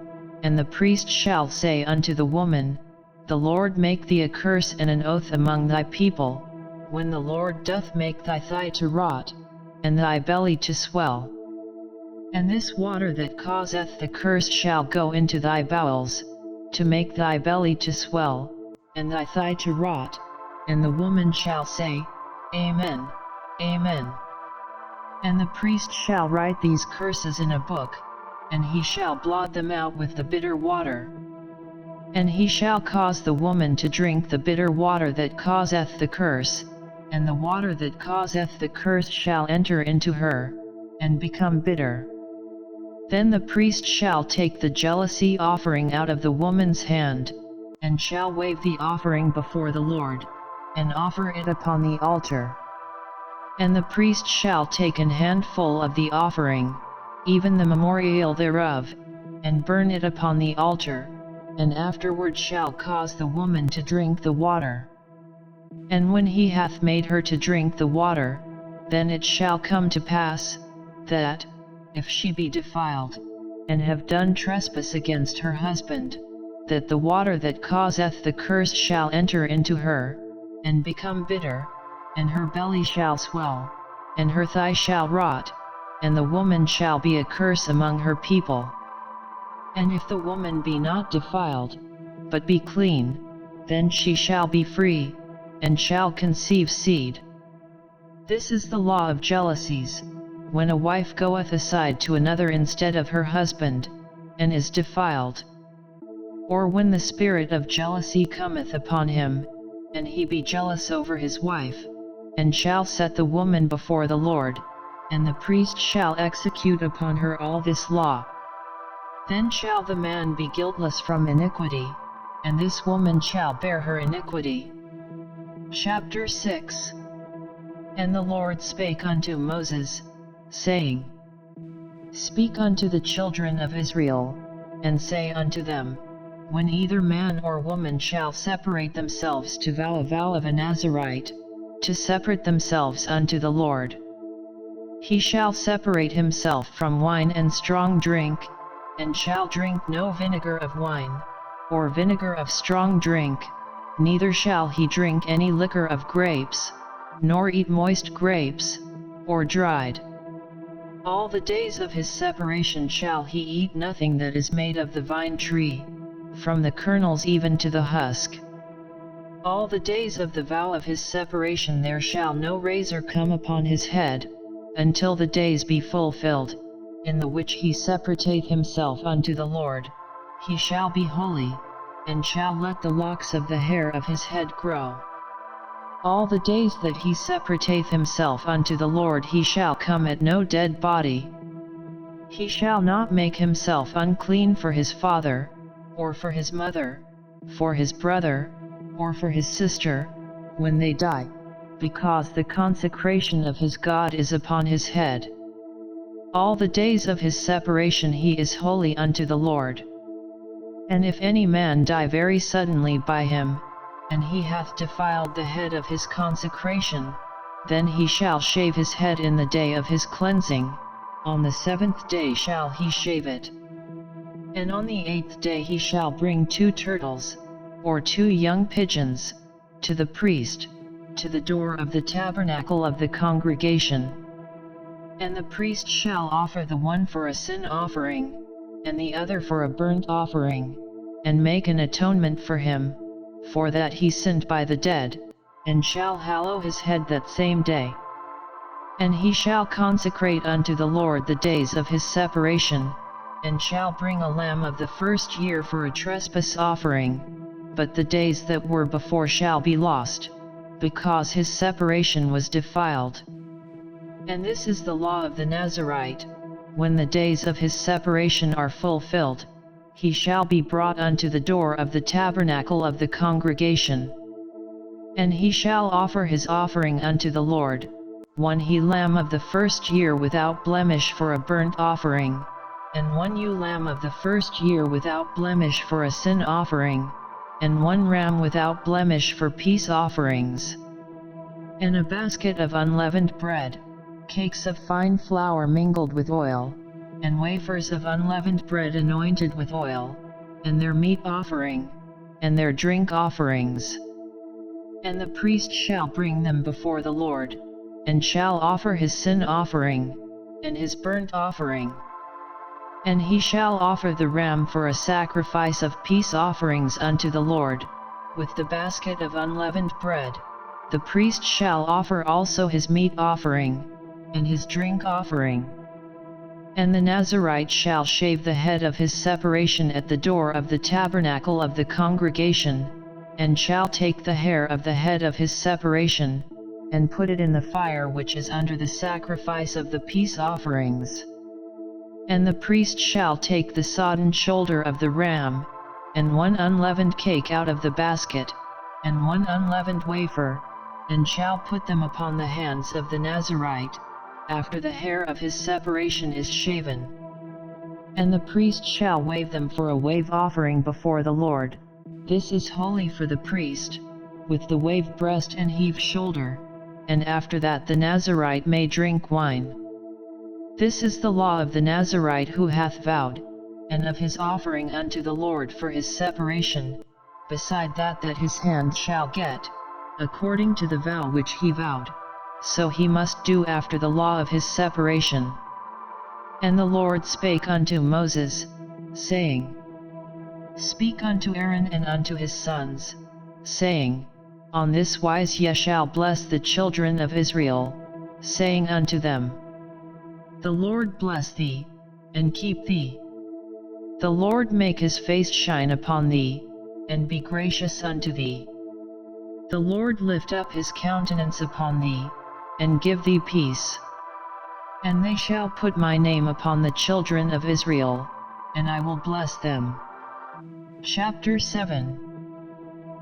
and the priest shall say unto the woman, The Lord make thee a curse and an oath among thy people, when the Lord doth make thy thigh to rot, and thy belly to swell. And this water that causeth the curse shall go into thy bowels, to make thy belly to swell, and thy thigh to rot, and the woman shall say, Amen, Amen. And the priest shall write these curses in a book, and he shall blot them out with the bitter water. And he shall cause the woman to drink the bitter water that causeth the curse, and the water that causeth the curse shall enter into her, and become bitter. Then the priest shall take the jealousy offering out of the woman's hand, and shall wave the offering before the Lord, and offer it upon the altar. And the priest shall take an handful of the offering, even the memorial thereof, and burn it upon the altar, and afterward shall cause the woman to drink the water. And when he hath made her to drink the water, then it shall come to pass, that, if she be defiled, and have done trespass against her husband, that the water that causeth the curse shall enter into her, and become bitter, and her belly shall swell, and her thigh shall rot, and the woman shall be a curse among her people. And if the woman be not defiled, but be clean, then she shall be free, and shall conceive seed. This is the law of jealousies, when a wife goeth aside to another instead of her husband, and is defiled. Or when the spirit of jealousy cometh upon him, and he be jealous over his wife, and shall set the woman before the Lord, and the priest shall execute upon her all this law. Then shall the man be guiltless from iniquity, and this woman shall bear her iniquity. Chapter 6. And the Lord spake unto Moses, saying, Speak unto the children of Israel, and say unto them, When either man or woman shall separate themselves to vow a vow of a Nazirite, to separate themselves unto the Lord, he shall separate himself from wine and strong drink, and shall drink no vinegar of wine, or vinegar of strong drink, neither shall he drink any liquor of grapes, nor eat moist grapes, or dried. All the days of his separation shall he eat nothing that is made of the vine tree, from the kernels even to the husk. All the days of the vow of his separation there shall no razor come upon his head, until the days be fulfilled, in the which he separateth himself unto the Lord. He shall be holy, and shall let the locks of the hair of his head grow. All the days that he separateth himself unto the Lord he shall come at no dead body. He shall not make himself unclean for his father, or for his mother, for his brother, or for his sister, when they die, because the consecration of his God is upon his head. All the days of his separation he is holy unto the Lord. And if any man die very suddenly by him, and he hath defiled the head of his consecration, then he shall shave his head in the day of his cleansing, on the 7th day shall he shave it. And on the 8th day he shall bring 2 turtles, or 2 young pigeons, to the priest, to the door of the tabernacle of the congregation. And the priest shall offer the one for a sin offering, and the other for a burnt offering, and make an atonement for him, for that he sinned by the dead, and shall hallow his head that same day. And he shall consecrate unto the Lord the days of his separation, and shall bring a lamb of the 1st year for a trespass offering, but the days that were before shall be lost, because his separation was defiled. And this is the law of the Nazarite: when the days of his separation are fulfilled, he shall be brought unto the door of the tabernacle of the congregation. And he shall offer his offering unto the Lord, 1 he-lamb of the 1st year without blemish for a burnt offering, and 1 ewe-lamb of the 1st year without blemish for a sin offering, and 1 ram without blemish for peace offerings. And a basket of unleavened bread, cakes of fine flour mingled with oil, and wafers of unleavened bread anointed with oil, and their meat offering, and their drink offerings. And the priest shall bring them before the Lord, and shall offer his sin offering, and his burnt offering. And he shall offer the ram for a sacrifice of peace offerings unto the Lord, with the basket of unleavened bread. The priest shall offer also his meat offering, and his drink offering. And the Nazarite shall shave the head of his separation at the door of the tabernacle of the congregation, and shall take the hair of the head of his separation, and put it in the fire which is under the sacrifice of the peace offerings. And the priest shall take the sodden shoulder of the ram, and 1 unleavened cake out of the basket, and 1 unleavened wafer, and shall put them upon the hands of the Nazarite, after the hair of his separation is shaven. And the priest shall wave them for a wave offering before the Lord. This is holy for the priest, with the wave breast and heave shoulder, and after that the Nazarite may drink wine. This is the law of the Nazarite who hath vowed, and of his offering unto the Lord for his separation, beside that his hand shall get, according to the vow which he vowed, so he must do after the law of his separation. And the Lord spake unto Moses, saying, Speak unto Aaron and unto his sons, saying, On this wise ye shall bless the children of Israel, saying unto them, The Lord bless thee, and keep thee. The Lord make his face shine upon thee, and be gracious unto thee. The Lord lift up his countenance upon thee, and give thee peace. And they shall put my name upon the children of Israel, and I will bless them. Chapter 7.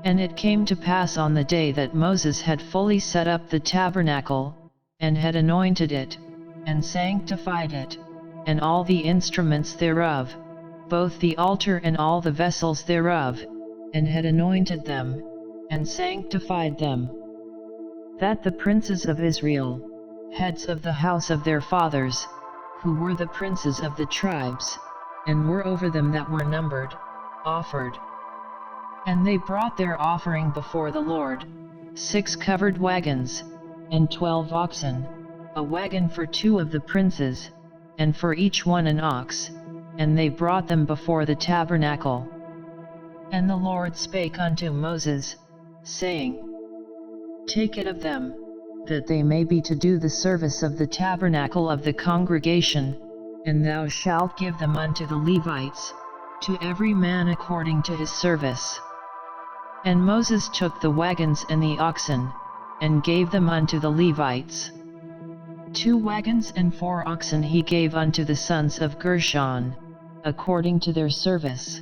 And it came to pass on the day that Moses had fully set up the tabernacle, and had anointed it, and sanctified it, and all the instruments thereof, both the altar and all the vessels thereof, and had anointed them, and sanctified them, that the princes of Israel, heads of the house of their fathers, who were the princes of the tribes, and were over them that were numbered, offered. And they brought their offering before the Lord, 6 covered wagons, and 12 oxen, a wagon for 2 of the princes, and for each one an ox, and they brought them before the tabernacle. And the Lord spake unto Moses, saying, Take it of them, that they may be to do the service of the tabernacle of the congregation, and thou shalt give them unto the Levites, to every man according to his service. And Moses took the wagons and the oxen, and gave them unto the Levites. 2 wagons and 4 oxen he gave unto the sons of Gershon, according to their service.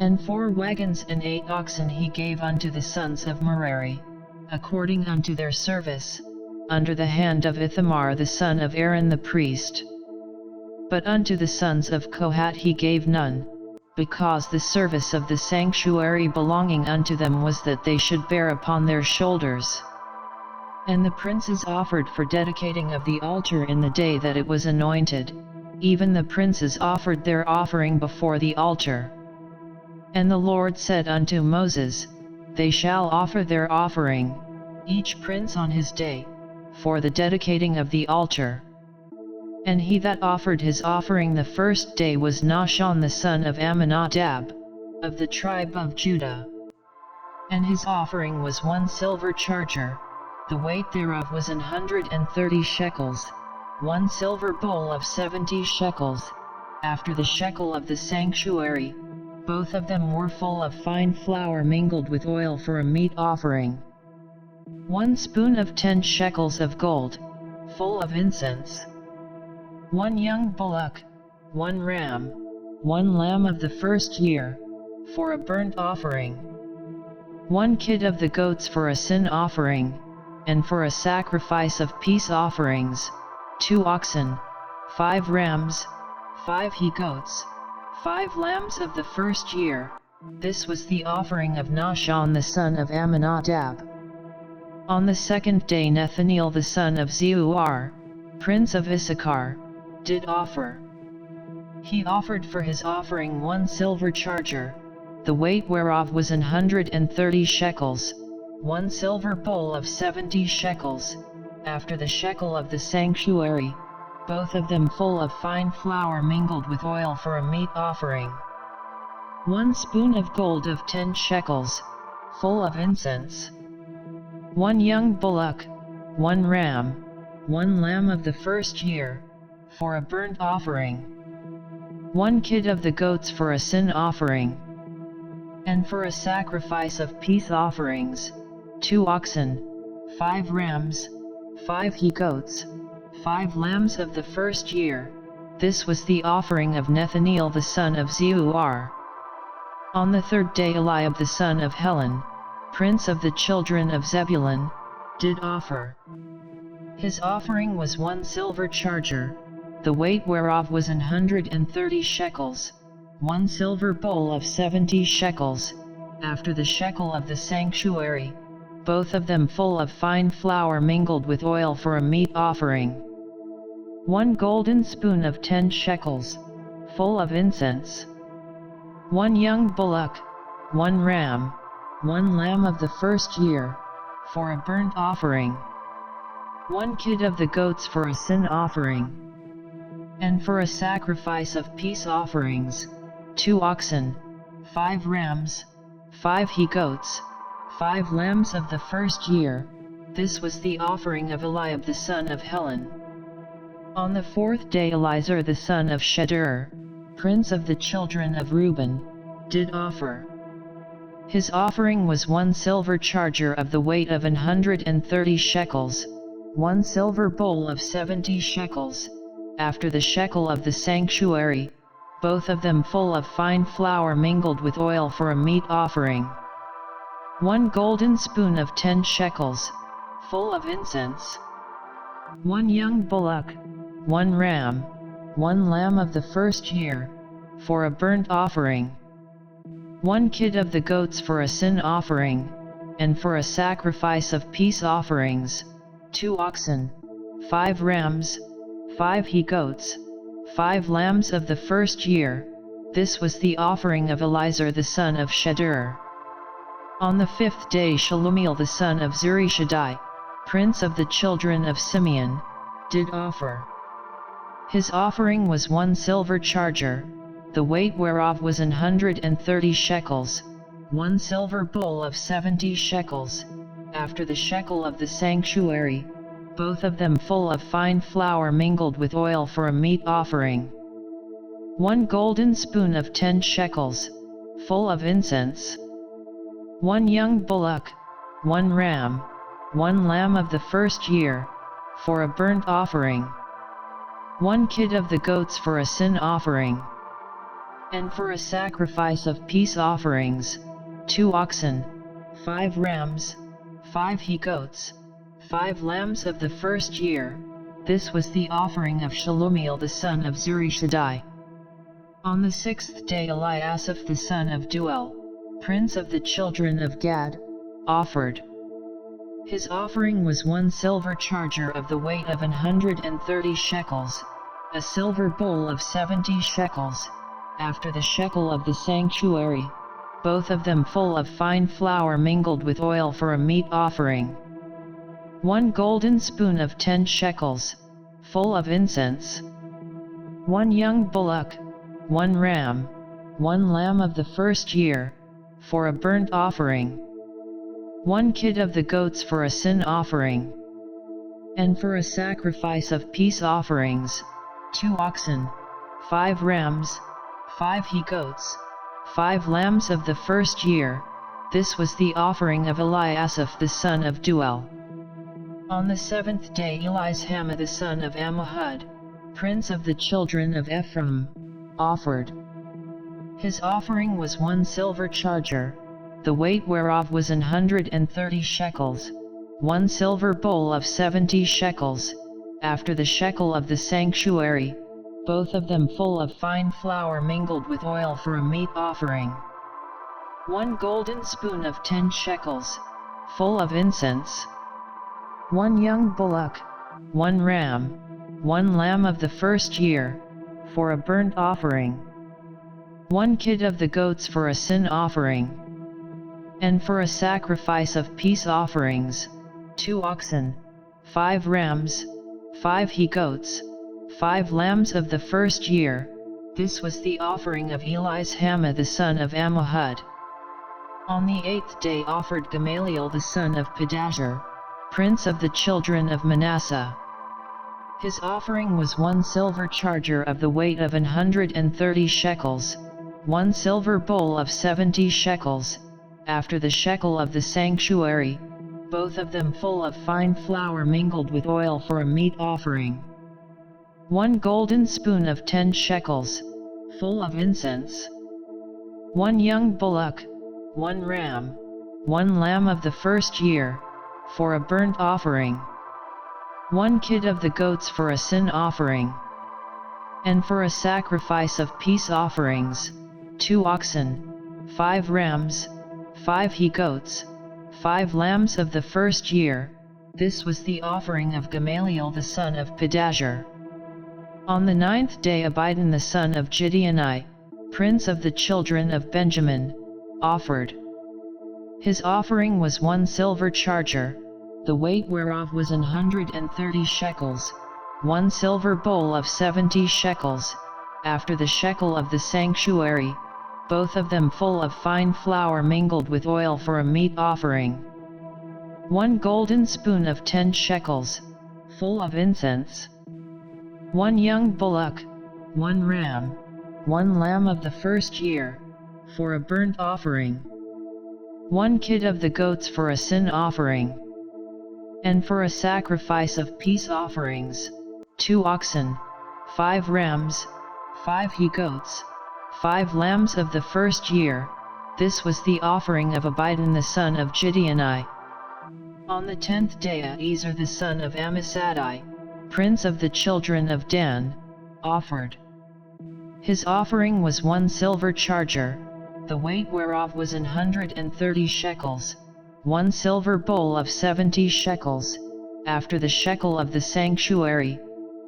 And 4 wagons and 8 oxen he gave unto the sons of Merari, according unto their service, under the hand of Ithamar the son of Aaron the priest. But unto the sons of Kohath he gave none, because the service of the sanctuary belonging unto them was that they should bear upon their shoulders. And the princes offered for dedicating of the altar in the day that it was anointed, even the princes offered their offering before the altar. And the Lord said unto Moses, They shall offer their offering, each prince on his day, for the dedicating of the altar. And he that offered his offering the first day was Nahshon the son of Amminadab, of the tribe of Judah. And his offering was 1 silver charger, the weight thereof was 130 shekels, 1 silver bowl of 70 shekels, after the shekel of the sanctuary, both of them were full of fine flour mingled with oil for a meat offering. 1 spoon of 10 shekels of gold, full of incense. 1 young bullock, 1 ram, 1 lamb of the first year, for a burnt offering. 1 kid of the goats for a sin offering, and for a sacrifice of peace offerings, 2 oxen, 5 rams, 5 he-goats, 5 lambs of the first year. This was the offering of Nahshon the son of Amminadab. On the 2nd day Nethaneel the son of Zeuar, prince of Issachar, did offer. He offered for his offering 1 silver charger, the weight whereof was 130 shekels, 1 silver bowl of 70 shekels, after the shekel of the sanctuary, both of them full of fine flour mingled with oil for a meat offering. 1 spoon of gold of 10 shekels, full of incense. 1 young bullock, 1 ram, 1 lamb of the first year, for a burnt offering. 1 kid of the goats for a sin offering. And for a sacrifice of peace offerings, 2 oxen, 5 rams, 5 he-goats, 5 lambs of the first year. This was the offering of Nethaneel the son of Zeuar. On the 3rd day Eliab the son of Helon, prince of the children of Zebulun, did offer. His offering was 1 silver charger, the weight whereof was 130 shekels, 1 silver bowl of 70 shekels, after the shekel of the sanctuary, both of them full of fine flour mingled with oil for a meat offering. 1 golden spoon of 10 shekels, full of incense. 1 young bullock, 1 ram, 1 lamb of the first year, for a burnt offering. 1 kid of the goats for a sin offering. And for a sacrifice of peace offerings, 2 oxen, 5 rams, 5 he-goats, 5 lambs of the first year. This was the offering of Eliab the son of Helon. On the 4th day Elizur the son of Shedeur, prince of the children of Reuben, did offer. His offering was 1 silver charger of the weight of 130 shekels, 1 silver bowl of 70 shekels, after the shekel of the sanctuary, both of them full of fine flour mingled with oil for a meat offering. 1 golden spoon of 10 shekels, full of incense. 1 young bullock, 1 ram, 1 lamb of the first year, for a burnt offering. 1 kid of the goats for a sin offering, and for a sacrifice of peace offerings, 2 oxen, 5 rams, 5 he-goats, 5 lambs of the first year. This was the offering of Elizur the son of Shedeur. On the 5th day Shalumiel the son of Zurishaddai, prince of the children of Simeon, did offer. His offering was 1 silver charger, the weight whereof was 130 shekels, 1 silver bowl of 70 shekels, after the shekel of the sanctuary, both of them full of fine flour mingled with oil for a meat offering. 1 golden spoon of 10 shekels, full of incense. 1 young bullock, 1 ram, 1 lamb of the first year, for a burnt offering. 1 kid of the goats for a sin offering. And for a sacrifice of peace offerings, 2 oxen, 5 rams, 5 he-goats, 5 lambs of the first year. This was the offering of Shelumiel the son of Zurishaddai. On the 6th day Eliasaph the son of Duel, prince of the children of Gad, offered. His offering was 1 silver charger of the weight of 130 shekels, a silver bowl of 70 shekels, after the shekel of the sanctuary, both of them full of fine flour mingled with oil for a meat offering. 1 golden spoon of 10 shekels, full of incense. 1 young bullock, 1 ram, 1 lamb of the first year, for a burnt offering. 1 kid of the goats for a sin offering. And for a sacrifice of peace offerings, 2 oxen, 5 rams, 5 he-goats, 5 lambs of the first year. This was the offering of Eliasaph the son of Duel. On the 7th day Elishama the son of Ammihud, prince of the children of Ephraim, offered. His offering was 1 silver charger, the weight whereof was 130 shekels, 1 silver bowl of 70 shekels, after the shekel of the sanctuary, both of them full of fine flour mingled with oil for a meat offering. 1 golden spoon of 10 shekels, full of incense. 1 young bullock, 1 ram, 1 lamb of the first year, for a burnt offering. 1 kid of the goats for a sin offering. And for a sacrifice of peace offerings, 2 oxen, 5 rams, 5 he-goats, 5 lambs of the first year. This was the offering of Elishama the son of Ammihud. On the 8th day offered Gamaliel the son of Pedahzur, prince of the children of Manasseh. His offering was 1 silver charger of the weight of 130 shekels, 1 silver bowl of 70 shekels, after the shekel of the sanctuary, both of them full of fine flour mingled with oil for a meat offering. 1 golden spoon of 10 shekels, full of incense. 1 young bullock, 1 ram, 1 lamb of the first year, for a burnt offering. 1 kid of the goats for a sin offering. And for a sacrifice of peace offerings, 2 oxen, 5 rams, 5 he-goats, 5 lambs of the first year. This was the offering of Gamaliel the son of Pedahzur. On the 9th day Abidan the son of Gideoni, prince of the children of Benjamin, offered. His offering was 1 silver charger, the weight whereof was 130 shekels, 1 silver bowl of 70 shekels, after the shekel of the sanctuary, both of them full of fine flour mingled with oil for a meat offering. 1 golden spoon of 10 shekels, full of incense. 1 young bullock, 1 ram, 1 lamb of the first year, for a burnt offering. 1 kid of the goats for a sin offering. And for a sacrifice of peace offerings, 2 oxen, 5 rams, 5 he-goats, 5 lambs of the first year. This was the offering of Abidan the son of Gideoni. On the 10th day Ezer the son of Ammissaddai, prince of the children of Dan, offered. His offering was 1 silver charger, the weight whereof was 130 shekels, 1 silver bowl of 70 shekels, after the shekel of the sanctuary,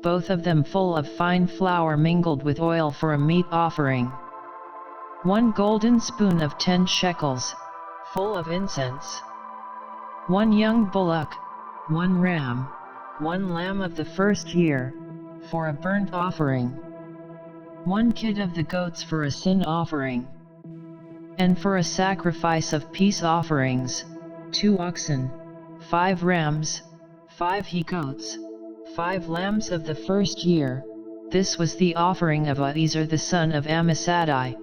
both of them full of fine flour mingled with oil for a meat offering. 1 golden spoon of 10 shekels, full of incense. 1 young bullock, 1 ram, 1 lamb of the first year, for a burnt offering. 1 kid of the goats for a sin offering. And for a sacrifice of peace offerings, 2 oxen, 5 rams, 5 he-goats, 5 lambs of the first year. This was the offering of Ezer the son of Ammissaddai.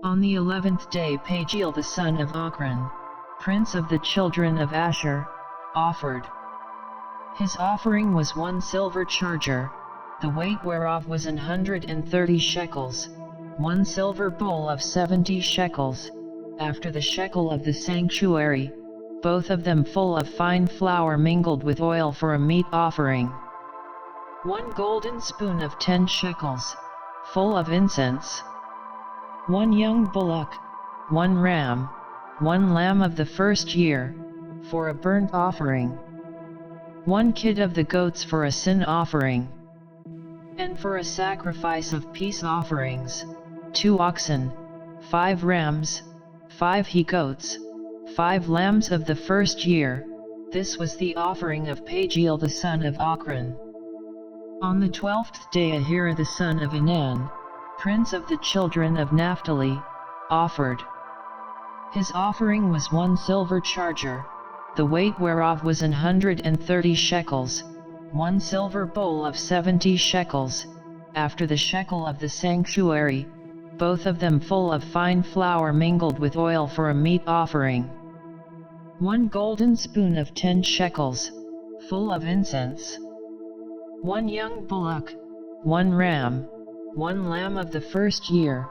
On the 11th day Pagiel the son of Ochran, prince of the children of Asher, offered. His offering was 1 silver charger, the weight whereof was 130 shekels, 1 silver bowl of 70 shekels, after the shekel of the sanctuary, both of them full of fine flour mingled with oil for a meat offering. 1 golden spoon of 10 shekels, full of incense. 1 young bullock, 1 ram, 1 lamb of the first year, for a burnt offering. 1 kid of the goats for a sin offering. And for a sacrifice of peace offerings, 2 oxen, 5 rams, 5 he-goats, 5 lambs of the first year. This was the offering of Pagiel the son of Ochran. On the 12th day Ahira the son of Enan, prince of the children of Naphtali, offered. His offering was 1 silver charger, the weight whereof was 130 shekels, 1 silver bowl of 70 shekels, after the shekel of the sanctuary, both of them full of fine flour mingled with oil for a meat offering. 1 golden spoon of 10 shekels, full of incense. 1 young bullock, 1 ram, 1 lamb of the first year,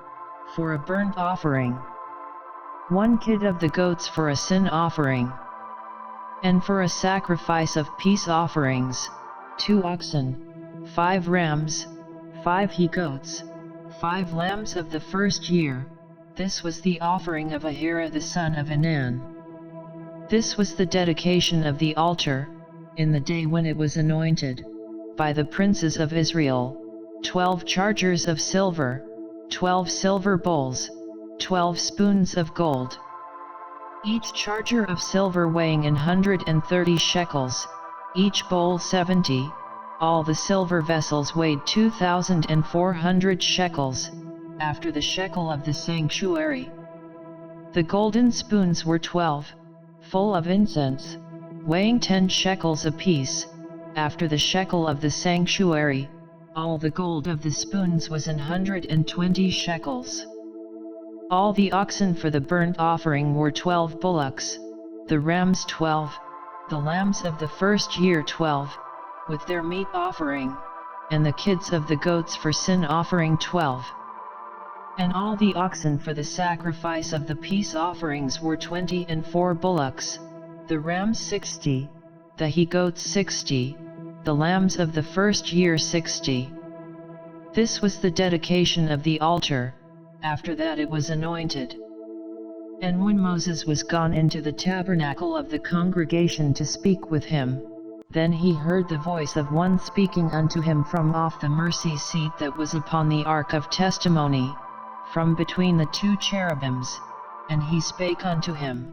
for a burnt offering. 1 kid of the goats for a sin offering. And for a sacrifice of peace offerings, 2 oxen, 5 rams, 5 he-goats, 5 lambs of the first year. This was the offering of Ahira the son of Enan. This was the dedication of the altar, in the day when it was anointed, by the princes of Israel, 12 chargers of silver, 12 silver bowls, 12 spoons of gold. Each charger of silver weighing 130 shekels, each bowl 70, all the silver vessels weighed 2,400 shekels, after the shekel of the sanctuary. The golden spoons were 12, full of incense, weighing 10 shekels apiece, after the shekel of the sanctuary. All the gold of the spoons was 120 shekels. All the oxen for the burnt offering were 12 bullocks, the rams 12, the lambs of the first year 12, with their meat offering, and the kids of the goats for sin offering 12. And all the oxen for the sacrifice of the peace offerings were 24 bullocks, the rams 60, the he-goats 60, the lambs of the first year 60. This was the dedication of the altar. After that it was anointed. And when Moses was gone into the tabernacle of the congregation to speak with him, then he heard the voice of one speaking unto him from off the mercy seat that was upon the ark of testimony, from between the 2 cherubims, and he spake unto him.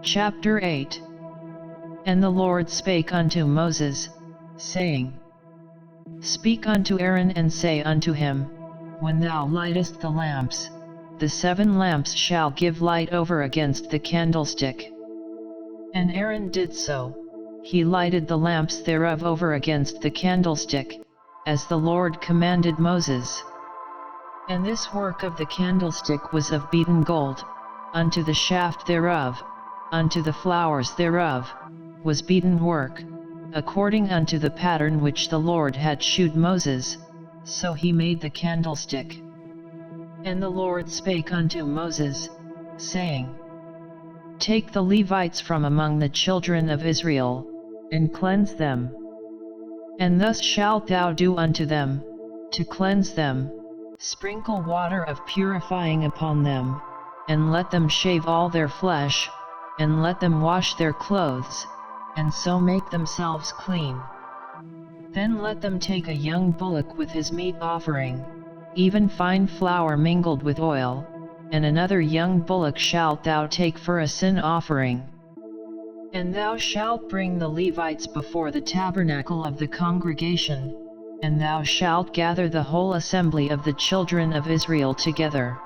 Chapter 8. And the Lord spake unto Moses, saying, Speak unto Aaron and say unto him, When thou lightest the lamps, the 7 lamps shall give light over against the candlestick. And Aaron did so. He lighted the lamps thereof over against the candlestick, as the Lord commanded Moses. And this work of the candlestick was of beaten gold, unto the shaft thereof, unto the flowers thereof, was beaten work, according unto the pattern which the Lord had shewed Moses, so he made the candlestick. And the Lord spake unto Moses, saying, Take the Levites from among the children of Israel, and cleanse them. And thus shalt thou do unto them, to cleanse them, sprinkle water of purifying upon them, and let them shave all their flesh, and let them wash their clothes, and so make themselves clean. Then let them take a young bullock with his meat offering, even fine flour mingled with oil, and another young bullock shalt thou take for a sin offering. And thou shalt bring the Levites before the tabernacle of the congregation, and thou shalt gather the whole assembly of the children of Israel together.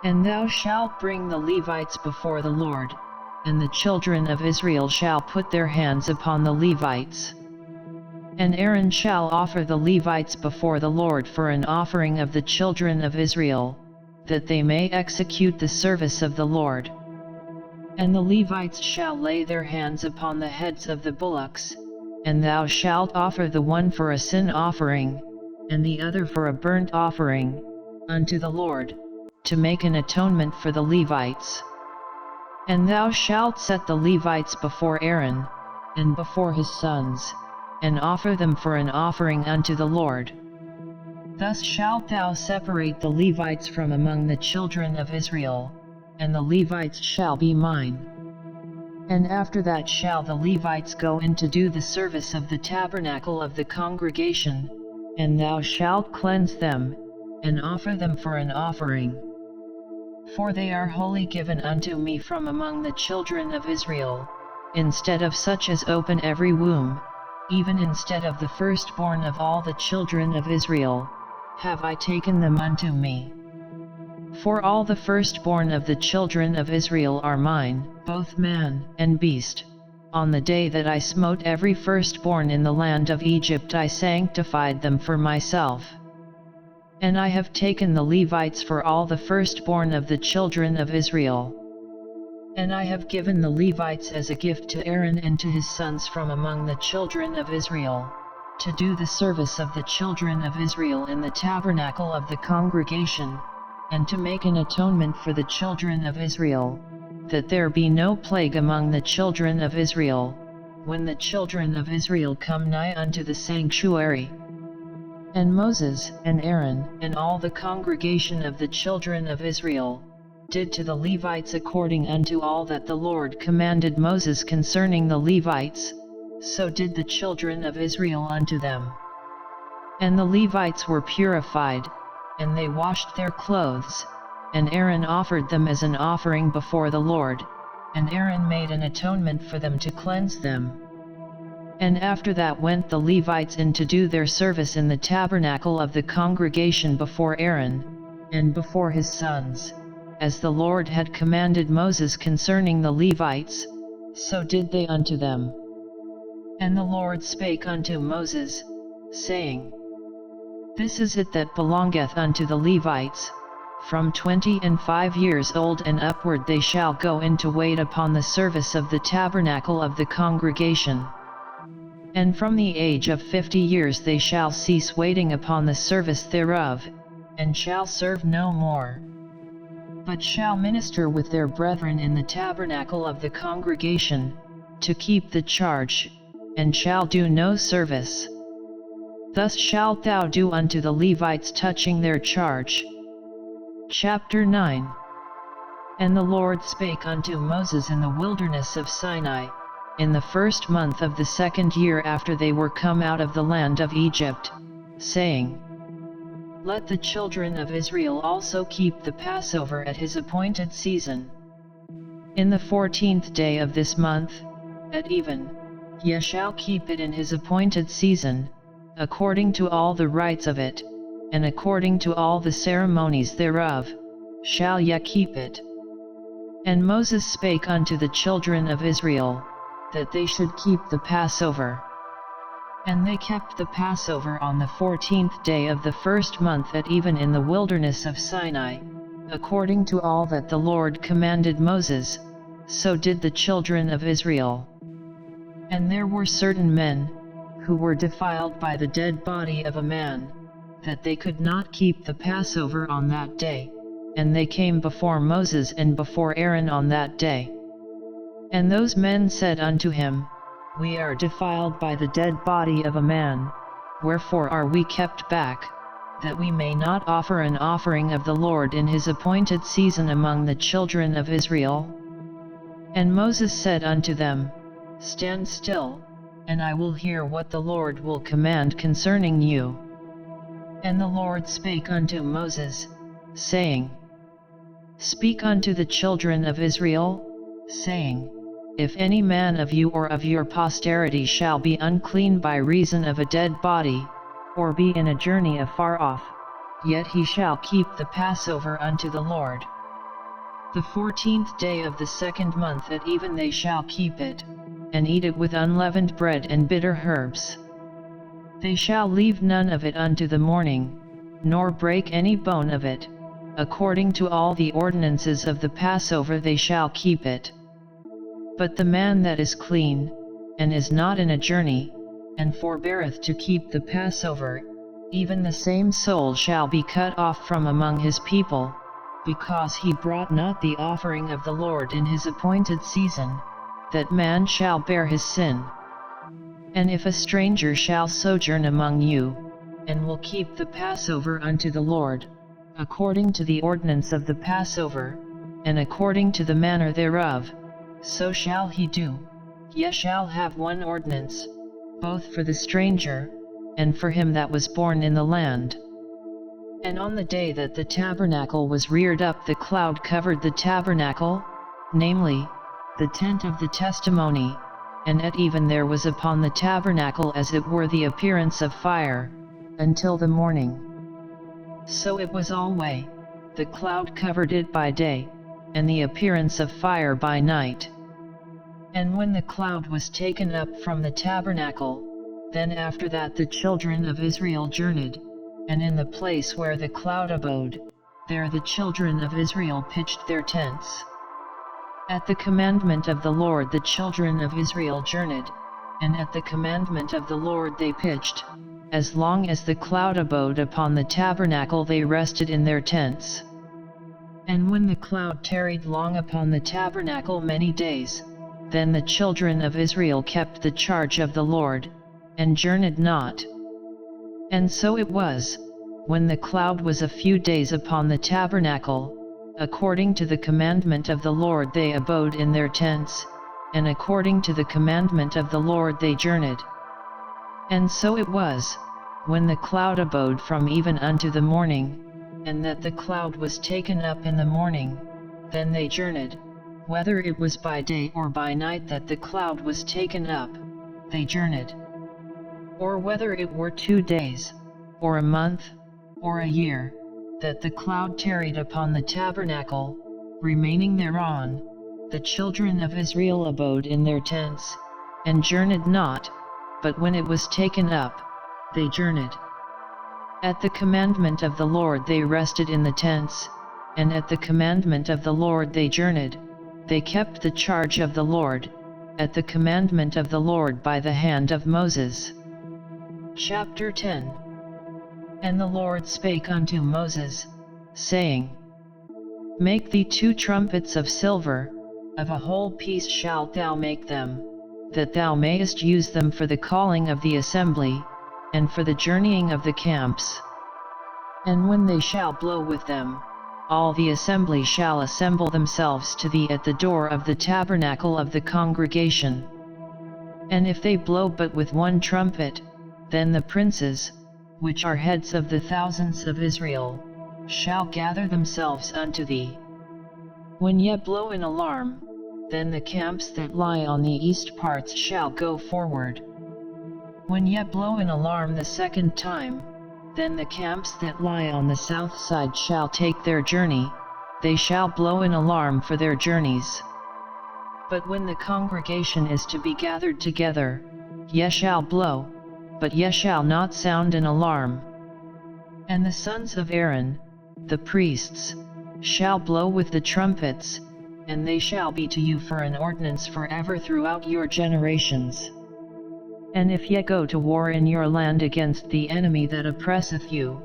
And thou shalt bring the Levites before the Lord, and the children of Israel shall put their hands upon the Levites. And Aaron shall offer the Levites before the Lord for an offering of the children of Israel, that they may execute the service of the Lord. And the Levites shall lay their hands upon the heads of the bullocks, and thou shalt offer the one for a sin offering, and the other for a burnt offering, unto the Lord, to make an atonement for the Levites. And thou shalt set the Levites before Aaron, and before his sons, and offer them for an offering unto the Lord. Thus shalt thou separate the Levites from among the children of Israel, and the Levites shall be mine. And after that shall the Levites go in to do the service of the tabernacle of the congregation, and thou shalt cleanse them, and offer them for an offering. For they are wholly given unto me from among the children of Israel, instead of such as open every womb, even instead of the firstborn of all the children of Israel, have I taken them unto me. For all the firstborn of the children of Israel are mine, both man and beast. On the day that I smote every firstborn in the land of Egypt I sanctified them for myself. And I have taken the Levites for all the firstborn of the children of Israel. And I have given the Levites as a gift to Aaron and to his sons from among the children of Israel, to do the service of the children of Israel in the tabernacle of the congregation, and to make an atonement for the children of Israel, that there be no plague among the children of Israel, when the children of Israel come nigh unto the sanctuary. And Moses and Aaron and all the congregation of the children of Israel did to the Levites according unto all that the Lord commanded Moses concerning the Levites, so did the children of Israel unto them. And the Levites were purified, and they washed their clothes, and Aaron offered them as an offering before the Lord, and Aaron made an atonement for them to cleanse them. And after that went the Levites in to do their service in the tabernacle of the congregation before Aaron, and before his sons, as the Lord had commanded Moses concerning the Levites, so did they unto them. And the Lord spake unto Moses, saying, This is it that belongeth unto the Levites, from 25 years old and upward they shall go in to wait upon the service of the tabernacle of the congregation. And from the age of 50 years they shall cease waiting upon the service thereof, and shall serve no more, but shall minister with their brethren in the tabernacle of the congregation, to keep the charge, and shall do no service. Thus shalt thou do unto the Levites touching their charge. Chapter 9. And the Lord spake unto Moses in the wilderness of Sinai, in the first month of the 2nd year after they were come out of the land of Egypt, saying, Let the children of Israel also keep the Passover at his appointed season. In the 14th day of this month, at even, ye shall keep it in his appointed season, according to all the rites of it, and according to all the ceremonies thereof, shall ye keep it. And Moses spake unto the children of Israel, that they should keep the Passover. And they kept the Passover on the 14th day of the first month at even in the wilderness of Sinai, according to all that the Lord commanded Moses, so did the children of Israel. And there were certain men, who were defiled by the dead body of a man, that they could not keep the Passover on that day, and they came before Moses and before Aaron on that day. And those men said unto him, We are defiled by the dead body of a man, wherefore are we kept back, that we may not offer an offering of the Lord in his appointed season among the children of Israel? And Moses said unto them, Stand still, and I will hear what the Lord will command concerning you. And the Lord spake unto Moses, saying, Speak unto the children of Israel, saying, If any man of you or of your posterity shall be unclean by reason of a dead body, or be in a journey afar off, yet he shall keep the Passover unto the Lord. The 14th day of the 2nd month at even they shall keep it, and eat it with unleavened bread and bitter herbs. They shall leave none of it unto the morning, nor break any bone of it. According to all the ordinances of the Passover they shall keep it. But the man that is clean, and is not in a journey, and forbeareth to keep the Passover, even the same soul shall be cut off from among his people, because he brought not the offering of the Lord in his appointed season, that man shall bear his sin. And if a stranger shall sojourn among you, and will keep the Passover unto the Lord, according to the ordinance of the Passover, and according to the manner thereof, so shall he do. Ye shall have one ordinance, both for the stranger, and for him that was born in the land. And on the day that the tabernacle was reared up, the cloud covered the tabernacle, namely, the tent of the testimony, and at even there was upon the tabernacle as it were the appearance of fire, until the morning. So it was alway, the cloud covered it by day, and the appearance of fire by night. And when the cloud was taken up from the tabernacle, then after that the children of Israel journeyed, and in the place where the cloud abode, there the children of Israel pitched their tents. At the commandment of the Lord the children of Israel journeyed, and at the commandment of the Lord they pitched. As long as the cloud abode upon the tabernacle they rested in their tents. And when the cloud tarried long upon the tabernacle many days, then the children of Israel kept the charge of the Lord, and journeyed not. And so it was, when the cloud was a few days upon the tabernacle, according to the commandment of the Lord they abode in their tents, and according to the commandment of the Lord they journeyed. And so it was, when the cloud abode from even unto the morning, and that the cloud was taken up in the morning, then they journeyed, whether it was by day or by night that the cloud was taken up, they journeyed. Or whether it were 2 days, or a month, or a year, that the cloud tarried upon the tabernacle, remaining thereon, the children of Israel abode in their tents, and journeyed not, but when it was taken up, they journeyed. At the commandment of the Lord they rested in the tents, and at the commandment of the Lord they journeyed. They kept the charge of the Lord, at the commandment of the Lord by the hand of Moses. Chapter 10. And the Lord spake unto Moses, saying, Make thee 2 trumpets of silver, of a whole piece shalt thou make them, that thou mayest use them for the calling of the assembly, and for the journeying of the camps. And when they shall blow with them, all the assembly shall assemble themselves to thee at the door of the tabernacle of the congregation. And if they blow but with 1 trumpet, then the princes, which are heads of the thousands of Israel, shall gather themselves unto thee. When ye blow an alarm, then the camps that lie on the east parts shall go forward. When ye blow an alarm the 2nd time, then the camps that lie on the south side shall take their journey, they shall blow an alarm for their journeys. But when the congregation is to be gathered together, ye shall blow, but ye shall not sound an alarm. And the sons of Aaron, the priests, shall blow with the trumpets, and they shall be to you for an ordinance forever throughout your generations. And if ye go to war in your land against the enemy that oppresseth you,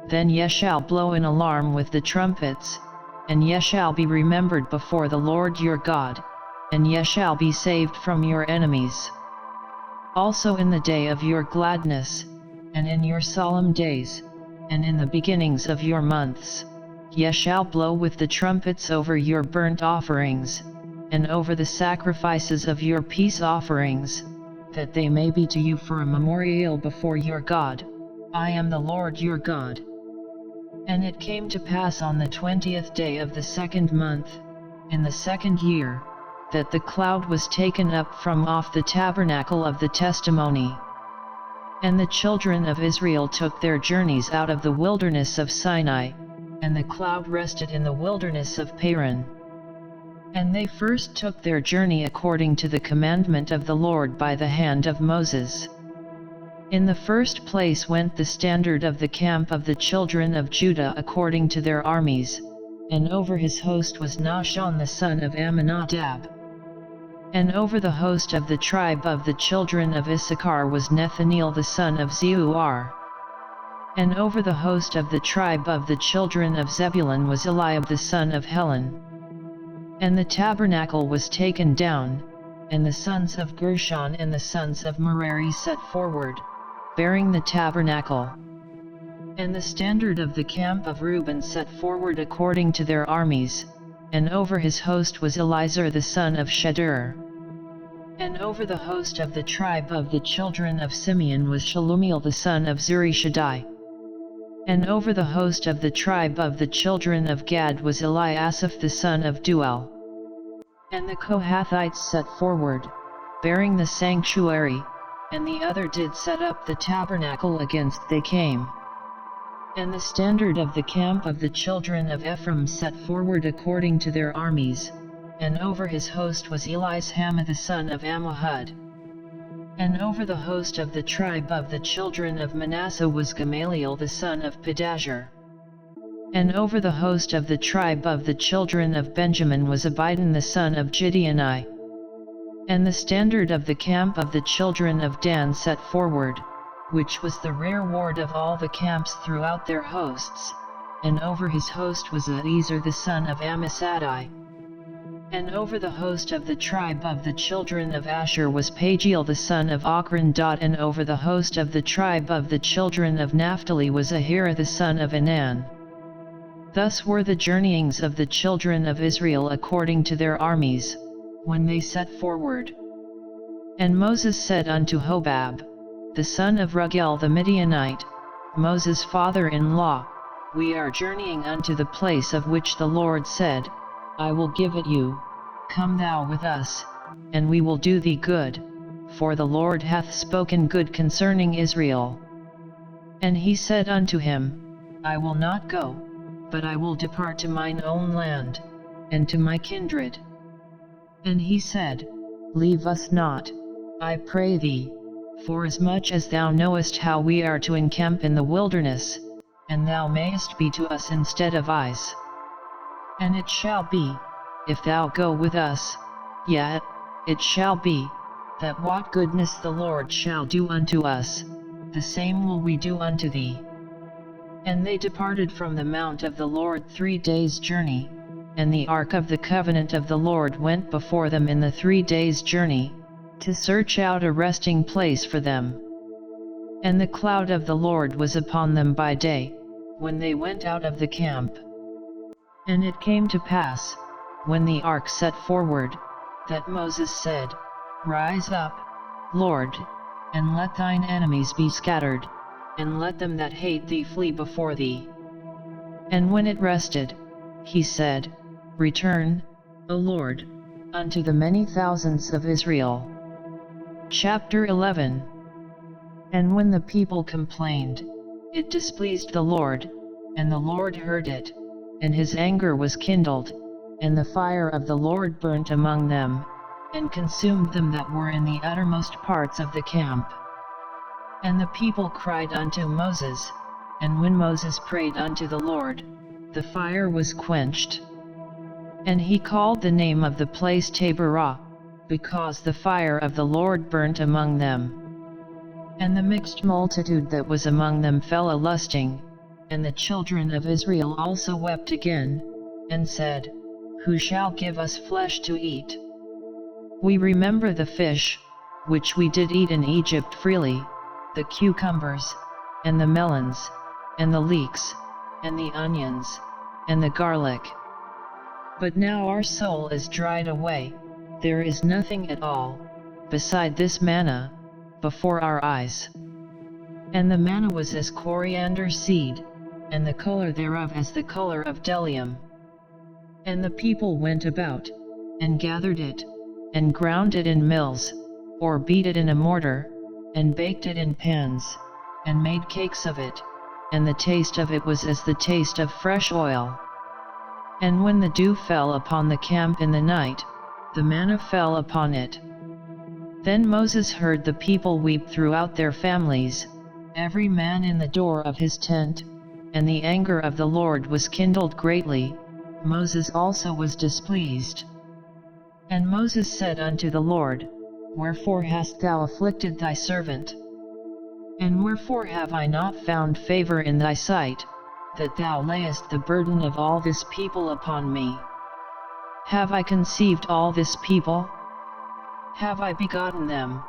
then ye shall blow an alarm with the trumpets, and ye shall be remembered before the Lord your God, and ye shall be saved from your enemies. Also in the day of your gladness, and in your solemn days, and in the beginnings of your months, ye shall blow with the trumpets over your burnt offerings, and over the sacrifices of your peace offerings, that they may be to you for a memorial before your God. I am the Lord your God. And it came to pass on the 20th day of the 2nd month, in the 2nd year, that the cloud was taken up from off the tabernacle of the testimony. And the children of Israel took their journeys out of the wilderness of Sinai, and the cloud rested in the wilderness of Paran. And they first took their journey according to the commandment of the Lord by the hand of Moses. In the first place went the standard of the camp of the children of Judah according to their armies, and over his host was Nahshon the son of Amminadab. And over the host of the tribe of the children of Issachar was Nethaneel the son of Zeuar. And over the host of the tribe of the children of Zebulun was Eliab the son of Helon. And the tabernacle was taken down, and the sons of Gershon and the sons of Merari set forward, bearing the tabernacle. And the standard of the camp of Reuben set forward according to their armies, and over his host was Elizur the son of Shedeur. And over the host of the tribe of the children of Simeon was Shelumiel the son of Zurishaddai. And over the host of the tribe of the children of Gad was Eliasaph the son of Duel. And the Kohathites set forward, bearing the sanctuary, and the other did set up the tabernacle against they came. And the standard of the camp of the children of Ephraim set forward according to their armies, and over his host was Elishama the son of Ammihud. And over the host of the tribe of the children of Manasseh was Gamaliel the son of Pedahzur. And over the host of the tribe of the children of Benjamin was Abidan the son of Gideoni. And the standard of the camp of the children of Dan set forward, which was the rearward of all the camps throughout their hosts, and over his host was Eliezer the son of Ammissaddai. And over the host of the tribe of the children of Asher was Pagiel the son of Ochran. And over the host of the tribe of the children of Naphtali was Ahira the son of Anan. Thus were the journeyings of the children of Israel according to their armies, when they set forward. And Moses said unto Hobab, the son of Rugel the Midianite, Moses' father-in-law, We are journeying unto the place of which the Lord said, I will give it you, come thou with us, and we will do thee good, for the Lord hath spoken good concerning Israel. And he said unto him, I will not go, but I will depart to mine own land, and to my kindred. And he said, Leave us not, I pray thee, forasmuch as thou knowest how we are to encamp in the wilderness, and thou mayest be to us instead of eyes. And it shall be, if thou go with us, yet, it shall be, that what goodness the Lord shall do unto us, the same will we do unto thee. And they departed from the mount of the Lord 3 days' journey, and the ark of the covenant of the Lord went before them in the 3 days' journey, to search out a resting place for them. And the cloud of the Lord was upon them by day, when they went out of the camp. And it came to pass, when the ark set forward, that Moses said, Rise up, Lord, and let thine enemies be scattered, and let them that hate thee flee before thee. And when it rested, he said, Return, O Lord, unto the many thousands of Israel. Chapter 11. And when the people complained, it displeased the Lord, and the Lord heard it, and his anger was kindled, and the fire of the Lord burnt among them, and consumed them that were in the uttermost parts of the camp. And the people cried unto Moses, and when Moses prayed unto the Lord, the fire was quenched. And he called the name of the place Taberah, because the fire of the Lord burnt among them. And the mixed multitude that was among them fell a-lusting, and the children of Israel also wept again, and said, Who shall give us flesh to eat? We remember the fish, which we did eat in Egypt freely, the cucumbers, and the melons, and the leeks, and the onions, and the garlic. But now our soul is dried away, there is nothing at all, beside this manna, before our eyes. And the manna was as coriander seed, and the color thereof as the color of bdellium. And the people went about, and gathered it, and ground it in mills, or beat it in a mortar, and baked it in pans, and made cakes of it, and the taste of it was as the taste of fresh oil. And when the dew fell upon the camp in the night, the manna fell upon it. Then Moses heard the people weep throughout their families, every man in the door of his tent, and the anger of the Lord was kindled greatly, Moses also was displeased. And Moses said unto the Lord, Wherefore hast thou afflicted thy servant? And wherefore have I not found favor in thy sight, that thou layest the burden of all this people upon me? Have I conceived all this people? Have I begotten them,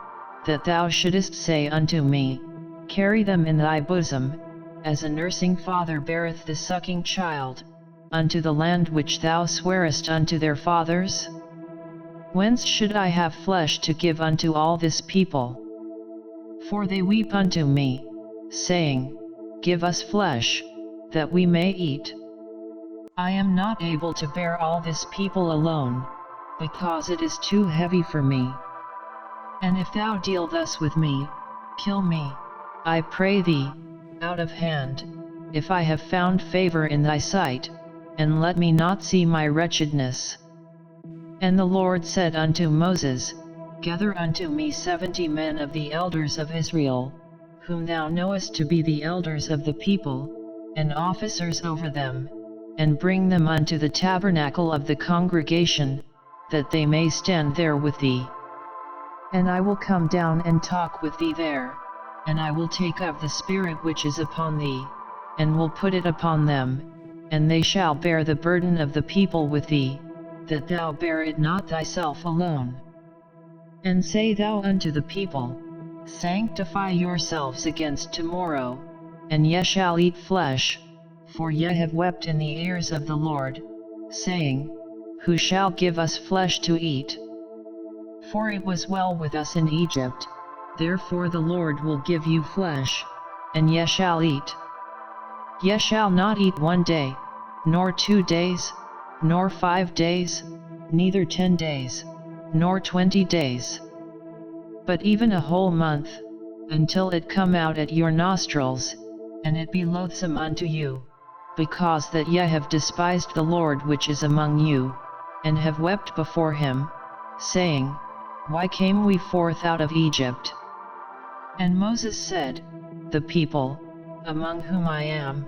that thou shouldest say unto me, Carry them in thy bosom, as a nursing father beareth the sucking child, unto the land which thou swarest unto their fathers? Whence should I have flesh to give unto all this people? For they weep unto me, saying, Give us flesh, that we may eat. I am not able to bear all this people alone, because it is too heavy for me. And if thou deal thus with me, kill me, I pray thee, out of hand, if I have found favor in thy sight, and let me not see my wretchedness. And the Lord said unto Moses, Gather unto me 70 men of the elders of Israel, whom thou knowest to be the elders of the people, and officers over them, and bring them unto the tabernacle of the congregation, that they may stand there with thee. And I will come down and talk with thee there, and I will take of the Spirit which is upon thee, and will put it upon them, and they shall bear the burden of the people with thee, that thou bear it not thyself alone. And say thou unto the people, Sanctify yourselves against tomorrow, and ye shall eat flesh, for ye have wept in the ears of the Lord, saying, Who shall give us flesh to eat? For it was well with us in Egypt, therefore the Lord will give you flesh, and ye shall eat. Ye shall not eat 1 day, nor 2 days, nor 5 days, neither 10 days, nor 20 days, but even a whole month, until it come out at your nostrils, and it be loathsome unto you, because that ye have despised the Lord which is among you, and have wept before him, saying, Why came we forth out of Egypt? And Moses said, The people, among whom I am,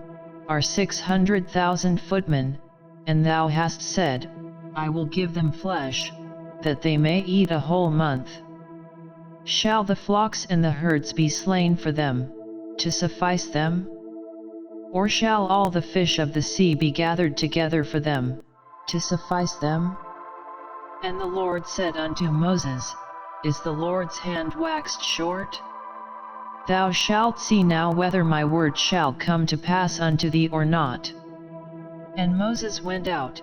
are 600,000 footmen, and thou hast said, I will give them flesh, that they may eat a whole month. Shall the flocks and the herds be slain for them, to suffice them? Or shall all the fish of the sea be gathered together for them, to suffice them? And the Lord said unto Moses, Is the Lord's hand waxed short? Thou shalt see now whether my word shall come to pass unto thee or not. And Moses went out,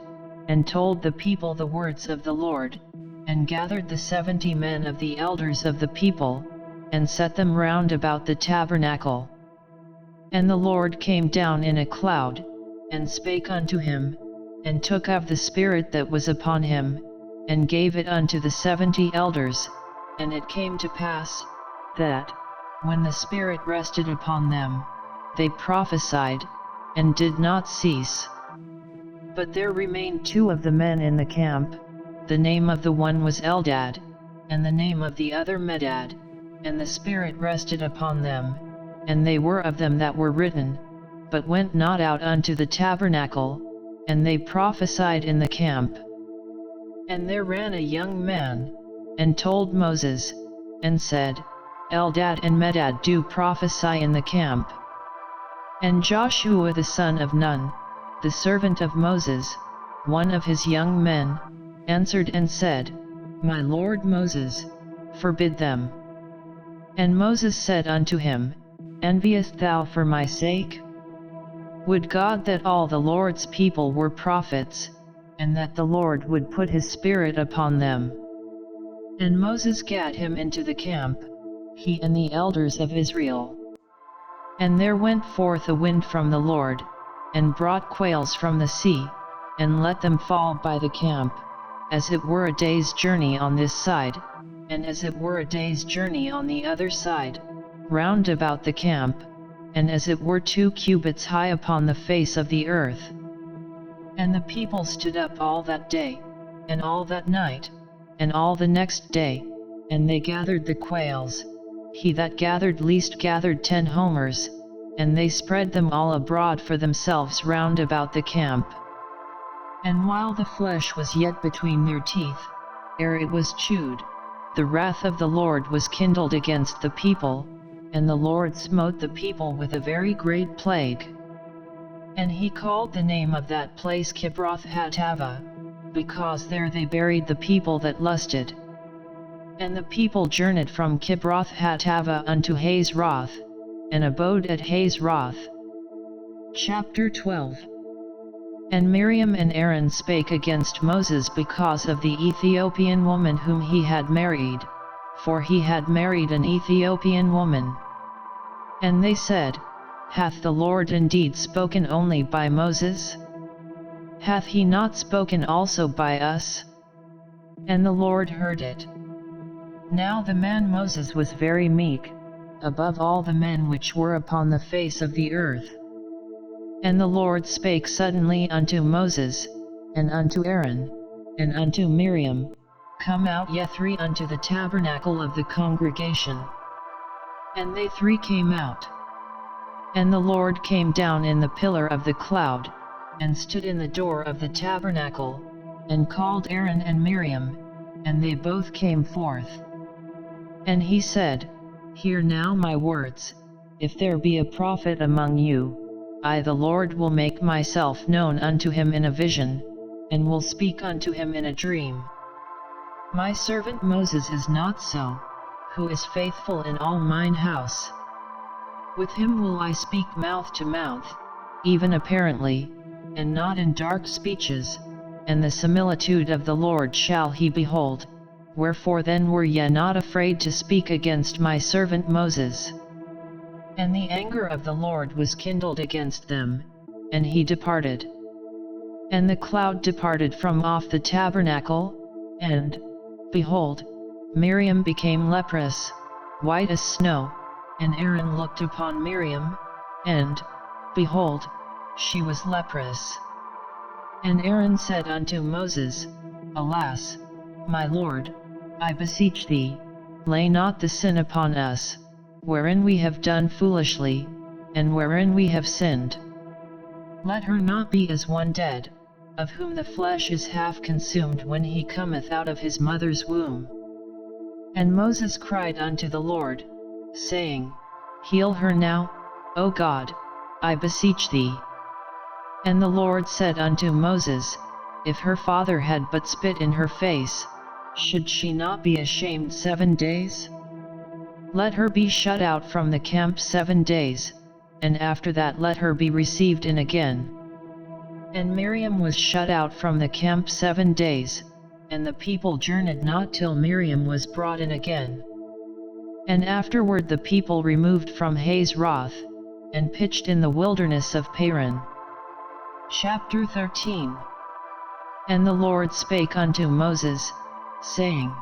and told the people the words of the Lord, and gathered the 70 men of the elders of the people, and set them round about the tabernacle. And the Lord came down in a cloud, and spake unto him, and took of the Spirit that was upon him, and gave it unto the 70 elders, and it came to pass, that, when the Spirit rested upon them, they prophesied, and did not cease. But there remained 2 of the men in the camp, the name of the one was Eldad, and the name of the other Medad, and the Spirit rested upon them, and they were of them that were written, but went not out unto the tabernacle, and they prophesied in the camp. And there ran a young man, and told Moses, and said, Eldad and Medad do prophesy in the camp. And Joshua the son of Nun, the servant of Moses, one of his young men, answered and said, My lord Moses, forbid them. And Moses said unto him, Enviest thou for my sake? Would God that all the Lord's people were prophets, and that the Lord would put his Spirit upon them. And Moses gat him into the camp, he and the elders of Israel. And there went forth a wind from the Lord, and brought quails from the sea, and let them fall by the camp, as it were a day's journey on this side, and as it were a day's journey on the other side, round about the camp, and as it were 2 cubits high upon the face of the earth. And the people stood up all that day, and all that night, and all the next day, and they gathered the quails. He that gathered least gathered 10 homers, and they spread them all abroad for themselves round about the camp. And while the flesh was yet between their teeth, ere it was chewed, the wrath of the Lord was kindled against the people, and the Lord smote the people with a very great plague. And he called the name of that place Kibroth-Hattaavah, because there they buried the people that lusted. And the people journeyed from Kibroth-Hattaavah unto Hazeroth, and abode at Hazeroth. Chapter 12. And Miriam and Aaron spake against Moses because of the Ethiopian woman whom he had married, for he had married an Ethiopian woman. And they said, Hath the Lord indeed spoken only by Moses? Hath he not spoken also by us? And the Lord heard it. Now the man Moses was very meek, above all the men which were upon the face of the earth. And the Lord spake suddenly unto Moses, and unto Aaron, and unto Miriam, Come out ye three unto the tabernacle of the congregation. And they three came out. And the Lord came down in the pillar of the cloud, and stood in the door of the tabernacle, and called Aaron and Miriam, and they both came forth. And he said, Hear now my words, if there be a prophet among you, I the Lord will make myself known unto him in a vision, and will speak unto him in a dream. My servant Moses is not so, who is faithful in all mine house. With him will I speak mouth to mouth, even apparently, and not in dark speeches, and the similitude of the Lord shall he behold. Wherefore then were ye not afraid to speak against my servant Moses? And the anger of the Lord was kindled against them, and he departed. And the cloud departed from off the tabernacle, and, behold, Miriam became leprous, white as snow, and Aaron looked upon Miriam, and, behold, she was leprous. And Aaron said unto Moses, Alas, my Lord, I beseech thee, lay not the sin upon us, wherein we have done foolishly, and wherein we have sinned. Let her not be as one dead, of whom the flesh is half consumed when he cometh out of his mother's womb. And Moses cried unto the Lord, saying, Heal her now, O God, I beseech thee. And the Lord said unto Moses, If her father had but spit in her face, should she not be ashamed 7 days? Let her be shut out from the camp 7 days, and after that let her be received in again. And Miriam was shut out from the camp 7 days, and the people journeyed not till Miriam was brought in again. And afterward the people removed from Hazeroth, and pitched in the wilderness of Paran. Chapter 13. And the Lord spake unto Moses, saying,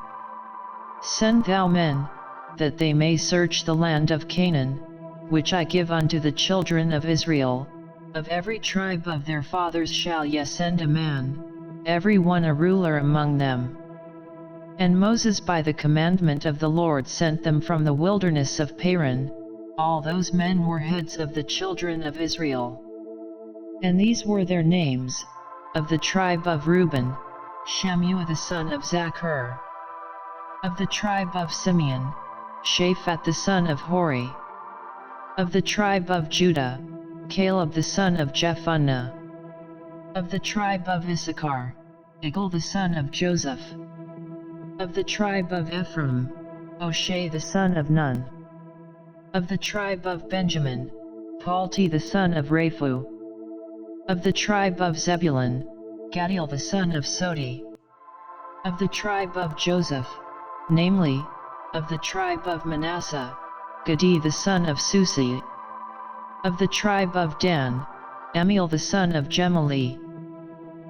Send thou men, that they may search the land of Canaan, which I give unto the children of Israel. Of every tribe of their fathers shall ye send a man, every one a ruler among them. And Moses by the commandment of the Lord sent them from the wilderness of Paran. All those men were heads of the children of Israel. And these were their names: of the tribe of Reuben, Shammua the son of Zachar. Of the tribe of Simeon, Shaphat the son of Hori. Of the tribe of Judah, Caleb the son of Jephunneh. Of the tribe of Issachar, Igal the son of Joseph. Of the tribe of Ephraim, Oshai the son of Nun. Of the tribe of Benjamin, Palti the son of Raphu. Of the tribe of Zebulun, Gadiel the son of Sodi. Of the tribe of Joseph, namely, of the tribe of Manasseh, Gadi the son of Susi. Of the tribe of Dan, Amiel the son of Gemali.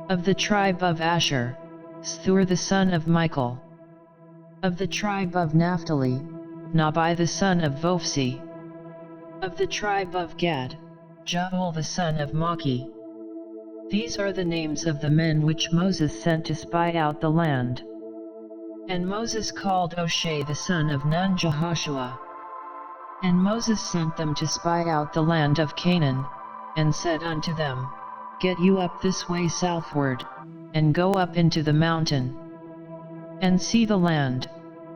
Of the tribe of Asher, Sthur the son of Michael. Of the tribe of Naphtali, Nabai the son of Vophsi. Of the tribe of Gad, Jael the son of Maki. These are the names of the men which Moses sent to spy out the land. And Moses called Oshai the son of Nun Jehoshua. And Moses sent them to spy out the land of Canaan, and said unto them, Get you up this way southward, and go up into the mountain. and see the land,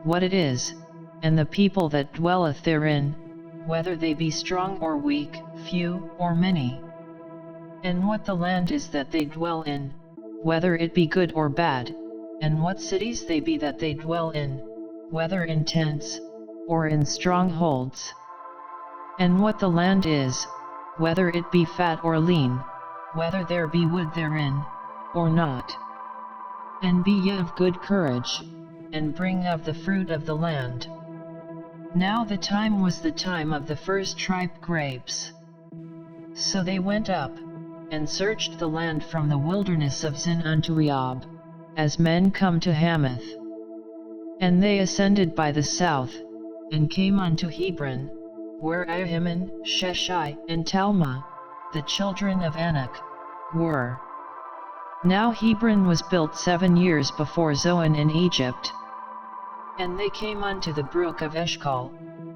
what it is, and the people that dwelleth therein, whether they be strong or weak, few or many. And what the land is that they dwell in, whether it be good or bad, and what cities they be that they dwell in, whether in tents, or in strongholds. And what the land is, whether it be fat or lean, whether there be wood therein, or not. And be ye of good courage, and bring of the fruit of the land. Now the time was the time of the first ripe grapes. So they went up, and searched the land from the wilderness of Zin unto Rehob, as men come to Hamath. And they ascended by the south, and came unto Hebron, where Ahiman, Sheshai, and Talmah, the children of Anak, were. Now Hebron was built 7 years before Zoan in Egypt. And they came unto the brook of Eshcol,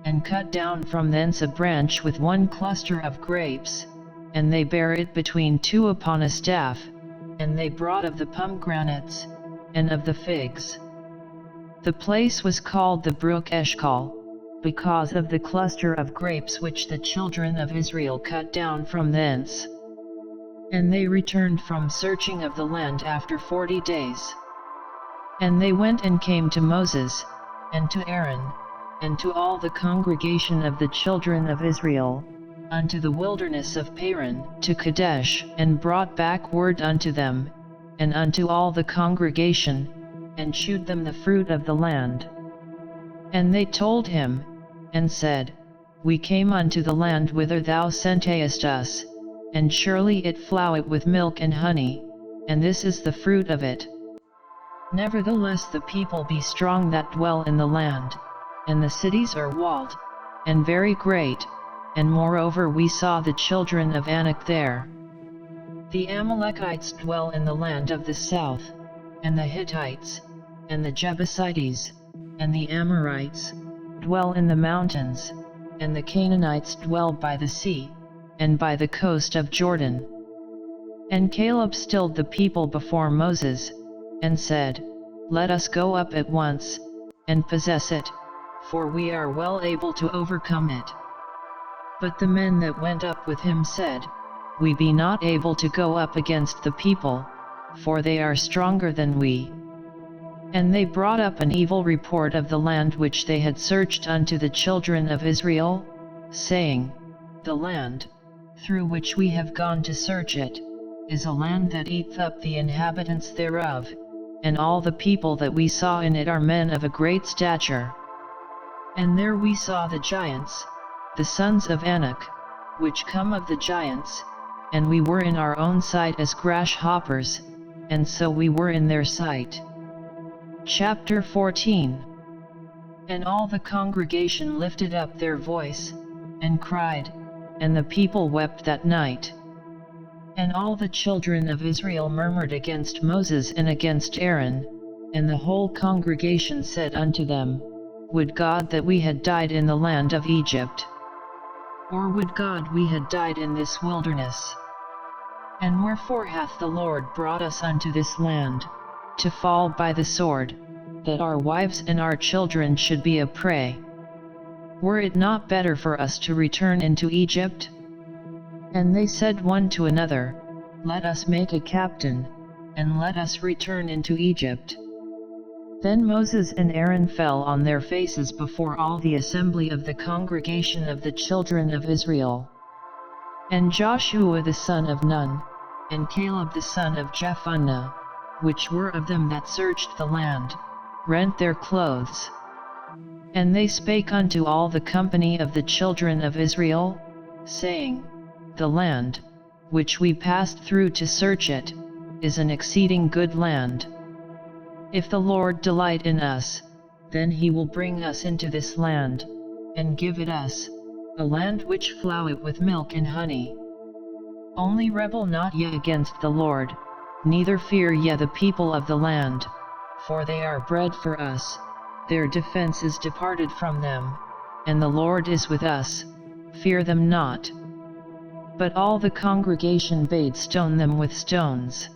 and cut down from thence a branch with one cluster of grapes, and they bare it between two upon a staff, and they brought of the pomegranates, and of the figs. The place was called the brook Eshcol, because of the cluster of grapes which the children of Israel cut down from thence. And they returned from searching of the land after 40 days. And they went and came to Moses, and to Aaron, and to all the congregation of the children of Israel, unto the wilderness of Paran, to Kadesh, and brought back word unto them, and unto all the congregation, and shewed them the fruit of the land. And they told him, and said, We came unto the land whither thou sentest us, and surely it floweth with milk and honey, and this is the fruit of it. Nevertheless the people be strong that dwell in the land, and the cities are walled, and very great, and moreover we saw the children of Anak there. The Amalekites dwell in the land of the south, and the Hittites, and the Jebusites, and the Amorites, dwell in the mountains, and the Canaanites dwell by the sea, and by the coast of Jordan. And Caleb stilled the people before Moses, and said, Let us go up at once, and possess it, for we are well able to overcome it. But the men that went up with him said, We be not able to go up against the people, for they are stronger than we. And they brought up an evil report of the land which they had searched unto the children of Israel, saying, The land, through which we have gone to search it, is a land that eateth up the inhabitants thereof, and all the people that we saw in it are men of a great stature. And there we saw the giants, the sons of Anak, which come of the giants, and we were in our own sight as grasshoppers, and so we were in their sight. Chapter 14. And all the congregation lifted up their voice, and cried, and the people wept that night. And all the children of Israel murmured against Moses and against Aaron, and the whole congregation said unto them, Would God that we had died in the land of Egypt! Or would God we had died in this wilderness! And wherefore hath the Lord brought us unto this land, to fall by the sword, that our wives and our children should be a prey? Were it not better for us to return into Egypt? And they said one to another, Let us make a captain, and let us return into Egypt. Then Moses and Aaron fell on their faces before all the assembly of the congregation of the children of Israel. And Joshua the son of Nun, and Caleb the son of Jephunneh, which were of them that searched the land, rent their clothes. And they spake unto all the company of the children of Israel, saying, The land, which we passed through to search it, is an exceeding good land. If the Lord delight in us, then he will bring us into this land, and give it us, a land which floweth with milk and honey. Only rebel not ye against the Lord, neither fear ye the people of the land, for they are bread for us, their defense is departed from them, and the Lord is with us, fear them not. But all the congregation bade stone them with stones.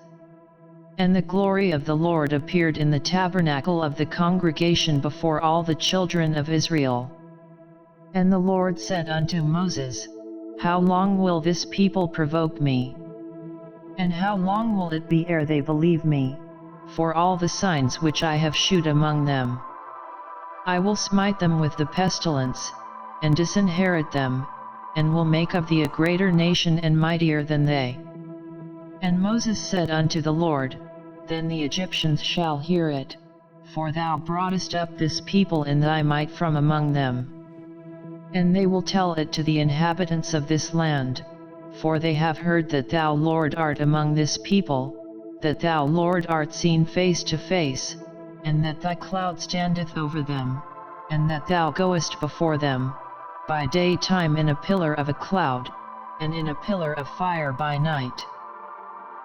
And the glory of the Lord appeared in the tabernacle of the congregation before all the children of Israel. And the Lord said unto Moses, How long will this people provoke me? And how long will it be ere they believe me, for all the signs which I have shewed among them? I will smite them with the pestilence, and disinherit them, and will make of thee a greater nation and mightier than they. And Moses said unto the Lord, Then the Egyptians shall hear it, for thou broughtest up this people in thy might from among them. And they will tell it to the inhabitants of this land, for they have heard that thou Lord art among this people, that thou Lord art seen face to face, and that thy cloud standeth over them, and that thou goest before them, by daytime in a pillar of a cloud, and in a pillar of fire by night.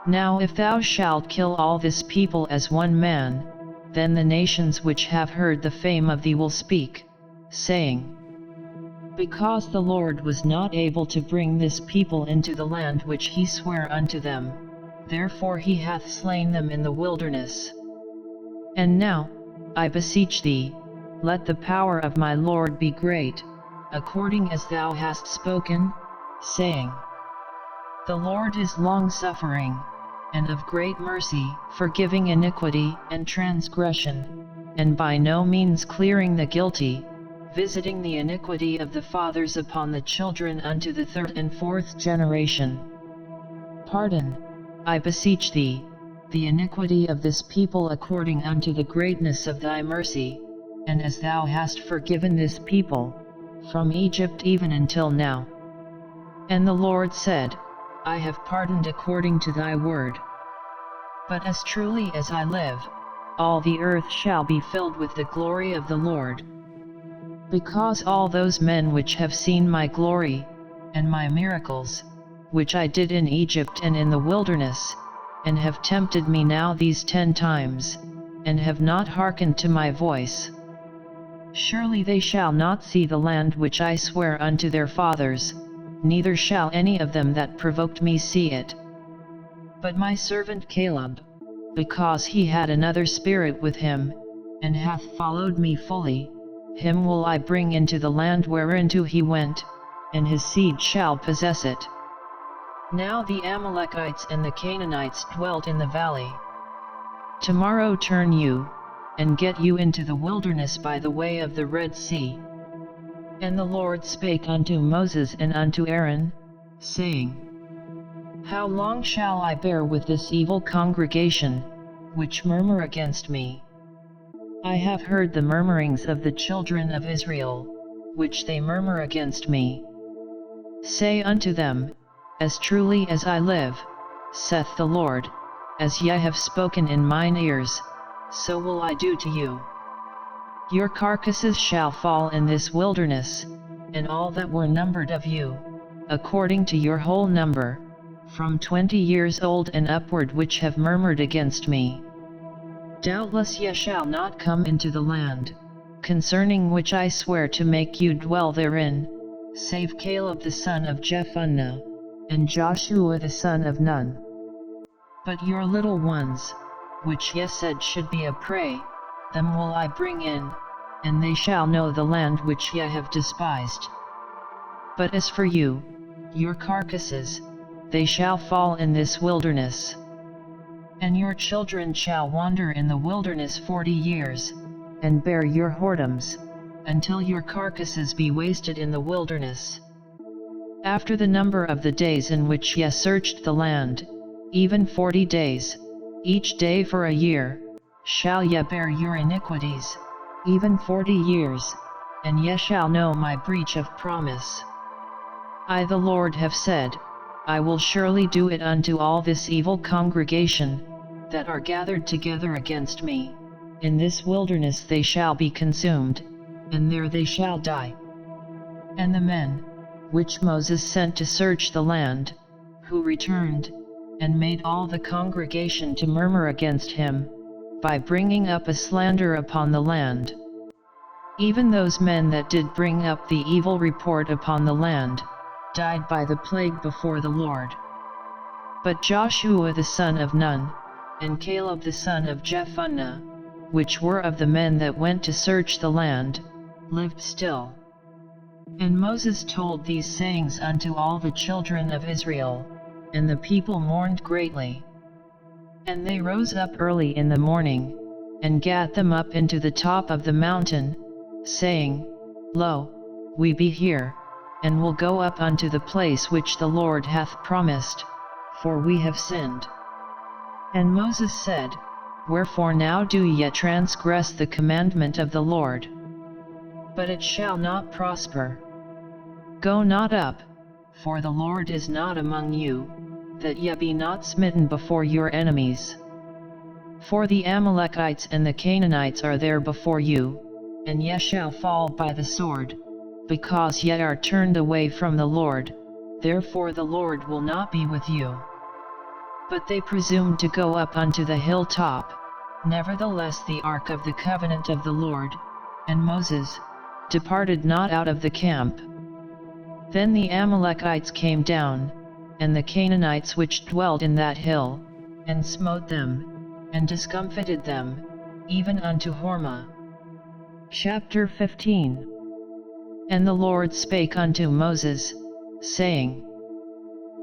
Now if thou shalt kill all this people as one man, then the nations which have heard the fame of thee will speak, saying, Because the Lord was not able to bring this people into the land which he sware unto them, therefore he hath slain them in the wilderness. And now, I beseech thee, let the power of my Lord be great, according as thou hast spoken, saying, The Lord is long-suffering, and of great mercy, forgiving iniquity and transgression, and by no means clearing the guilty, visiting the iniquity of the fathers upon the children unto the third and fourth generation. Pardon, I beseech thee, the iniquity of this people according unto the greatness of thy mercy, and as thou hast forgiven this people, from Egypt even until now. And the Lord said, I have pardoned according to thy word. But as truly as I live, all the earth shall be filled with the glory of the Lord. Because all those men which have seen my glory, and my miracles, which I did in Egypt and in the wilderness, and have tempted me now these 10 times, and have not hearkened to my voice. Surely they shall not see the land which I swear unto their fathers, neither shall any of them that provoked me see it. But my servant Caleb, because he had another spirit with him, and hath followed me fully, him will I bring into the land whereinto he went, and his seed shall possess it. Now the Amalekites and the Canaanites dwelt in the valley. Tomorrow turn you, and get you into the wilderness by the way of the Red Sea. And the Lord spake unto Moses and unto Aaron, saying, How long shall I bear with this evil congregation, which murmur against me? I have heard the murmurings of the children of Israel, which they murmur against me. Say unto them, As truly as I live, saith the Lord, as ye have spoken in mine ears, so will I do to you. Your carcasses shall fall in this wilderness, and all that were numbered of you, according to your whole number, from 20 years old and upward, which have murmured against me. Doubtless ye shall not come into the land, concerning which I swear to make you dwell therein, save Caleb the son of Jephunneh, and Joshua the son of Nun. But your little ones, which ye said should be a prey, them will I bring in, and they shall know the land which ye have despised. But as for you, your carcasses, they shall fall in this wilderness. And your children shall wander in the wilderness 40 years, and bear your whoredoms, until your carcasses be wasted in the wilderness. After the number of the days in which ye searched the land, even 40 days, each day for a year, shall ye bear your iniquities, even 40 years, and ye shall know my breach of promise. I the Lord have said, I will surely do it unto all this evil congregation, that are gathered together against me. In this wilderness they shall be consumed, and there they shall die. And the men, which Moses sent to search the land, who returned, and made all the congregation to murmur against him, by bringing up a slander upon the land. Even those men that did bring up the evil report upon the land, died by the plague before the Lord. But Joshua the son of Nun, and Caleb the son of Jephunneh, which were of the men that went to search the land, lived still. And Moses told these sayings unto all the children of Israel, and the people mourned greatly. And they rose up early in the morning, and gat them up into the top of the mountain, saying, Lo, we be here, and will go up unto the place which the Lord hath promised, for we have sinned. And Moses said, Wherefore now do ye transgress the commandment of the Lord? But it shall not prosper. Go not up, for the Lord is not among you, that ye be not smitten before your enemies. For the Amalekites and the Canaanites are there before you, and ye shall fall by the sword, because ye are turned away from the Lord, therefore the Lord will not be with you. But they presumed to go up unto the hilltop, nevertheless the ark of the covenant of the Lord, and Moses, departed not out of the camp. Then the Amalekites came down, and the Canaanites which dwelled in that hill, and smote them, and discomfited them, even unto Hormah. Chapter 15. And the Lord spake unto Moses, saying,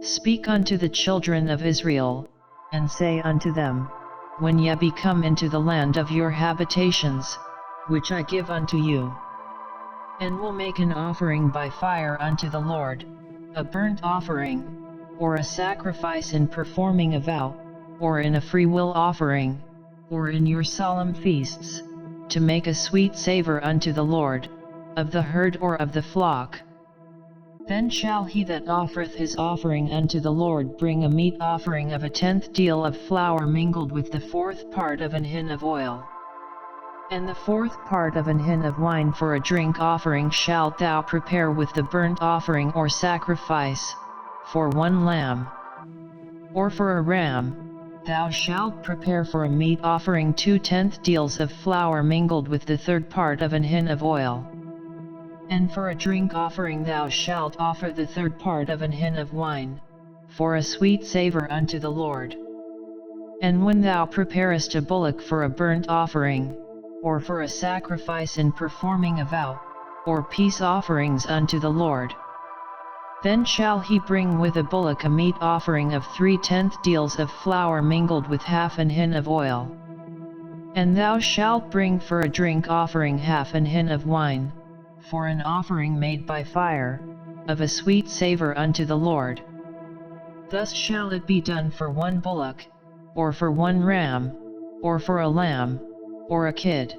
Speak unto the children of Israel, and say unto them, When ye be come into the land of your habitations, which I give unto you, and will make an offering by fire unto the Lord, a burnt offering, or a sacrifice in performing a vow, or in a freewill offering, or in your solemn feasts, to make a sweet savour unto the Lord, of the herd or of the flock. Then shall he that offereth his offering unto the Lord bring a meat offering of a 10th deal of flour mingled with the 4th part of an hin of oil. And the 4th part of an hin of wine for a drink offering shalt thou prepare with the burnt offering or sacrifice, for 1 lamb. Or for a ram, thou shalt prepare for a meat offering 2 tenth deals of flour mingled with the 3rd part of an hin of oil. And for a drink offering thou shalt offer the 3rd part of an hin of wine, for a sweet savour unto the Lord. And when thou preparest a bullock for a burnt offering, or for a sacrifice in performing a vow, or peace offerings unto the Lord, then shall he bring with a bullock a meat offering of 3 tenth deals of flour mingled with half an hin of oil. And thou shalt bring for a drink offering half an hin of wine, for an offering made by fire, of a sweet savour unto the Lord. Thus shall it be done for 1 bullock, or for 1 ram, or for a lamb, or a kid.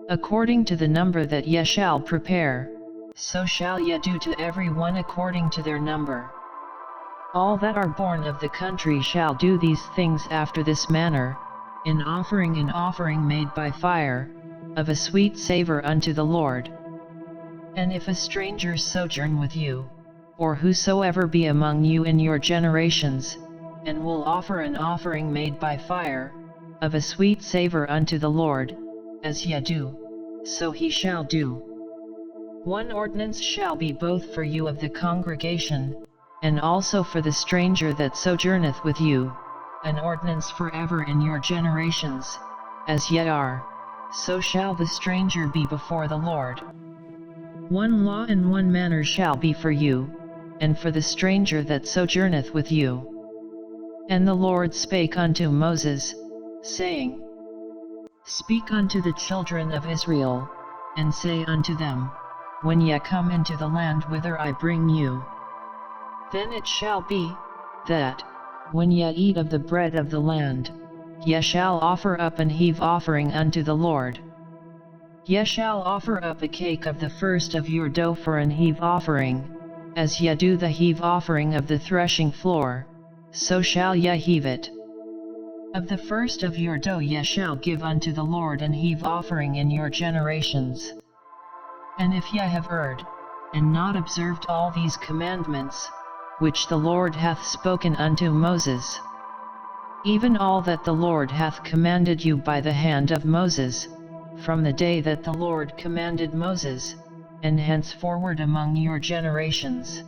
According to the number that ye shall prepare, so shall ye do to every one according to their number. All that are born of the country shall do these things after this manner, in offering an offering made by fire, of a sweet savour unto the Lord. And if a stranger sojourn with you, or whosoever be among you in your generations, and will offer an offering made by fire, of a sweet savour unto the Lord, as ye do, so he shall do. 1 ordinance shall be both for you of the congregation, and also for the stranger that sojourneth with you, an ordinance forever in your generations, as ye are, so shall the stranger be before the Lord. 1 law and 1 manner shall be for you, and for the stranger that sojourneth with you. And the Lord spake unto Moses, saying, Speak unto the children of Israel, and say unto them, When ye come into the land whither I bring you, then it shall be, that, when ye eat of the bread of the land, ye shall offer up an heave offering unto the Lord. Ye shall offer up a cake of the first of your dough for an heave offering, as ye do the heave offering of the threshing floor, so shall ye heave it. Of the first of your dough ye shall give unto the Lord an heave offering in your generations. And if ye have erred, and not observed all these commandments, which the Lord hath spoken unto Moses, even all that the Lord hath commanded you by the hand of Moses, from the day that the Lord commanded Moses, and henceforward among your generations,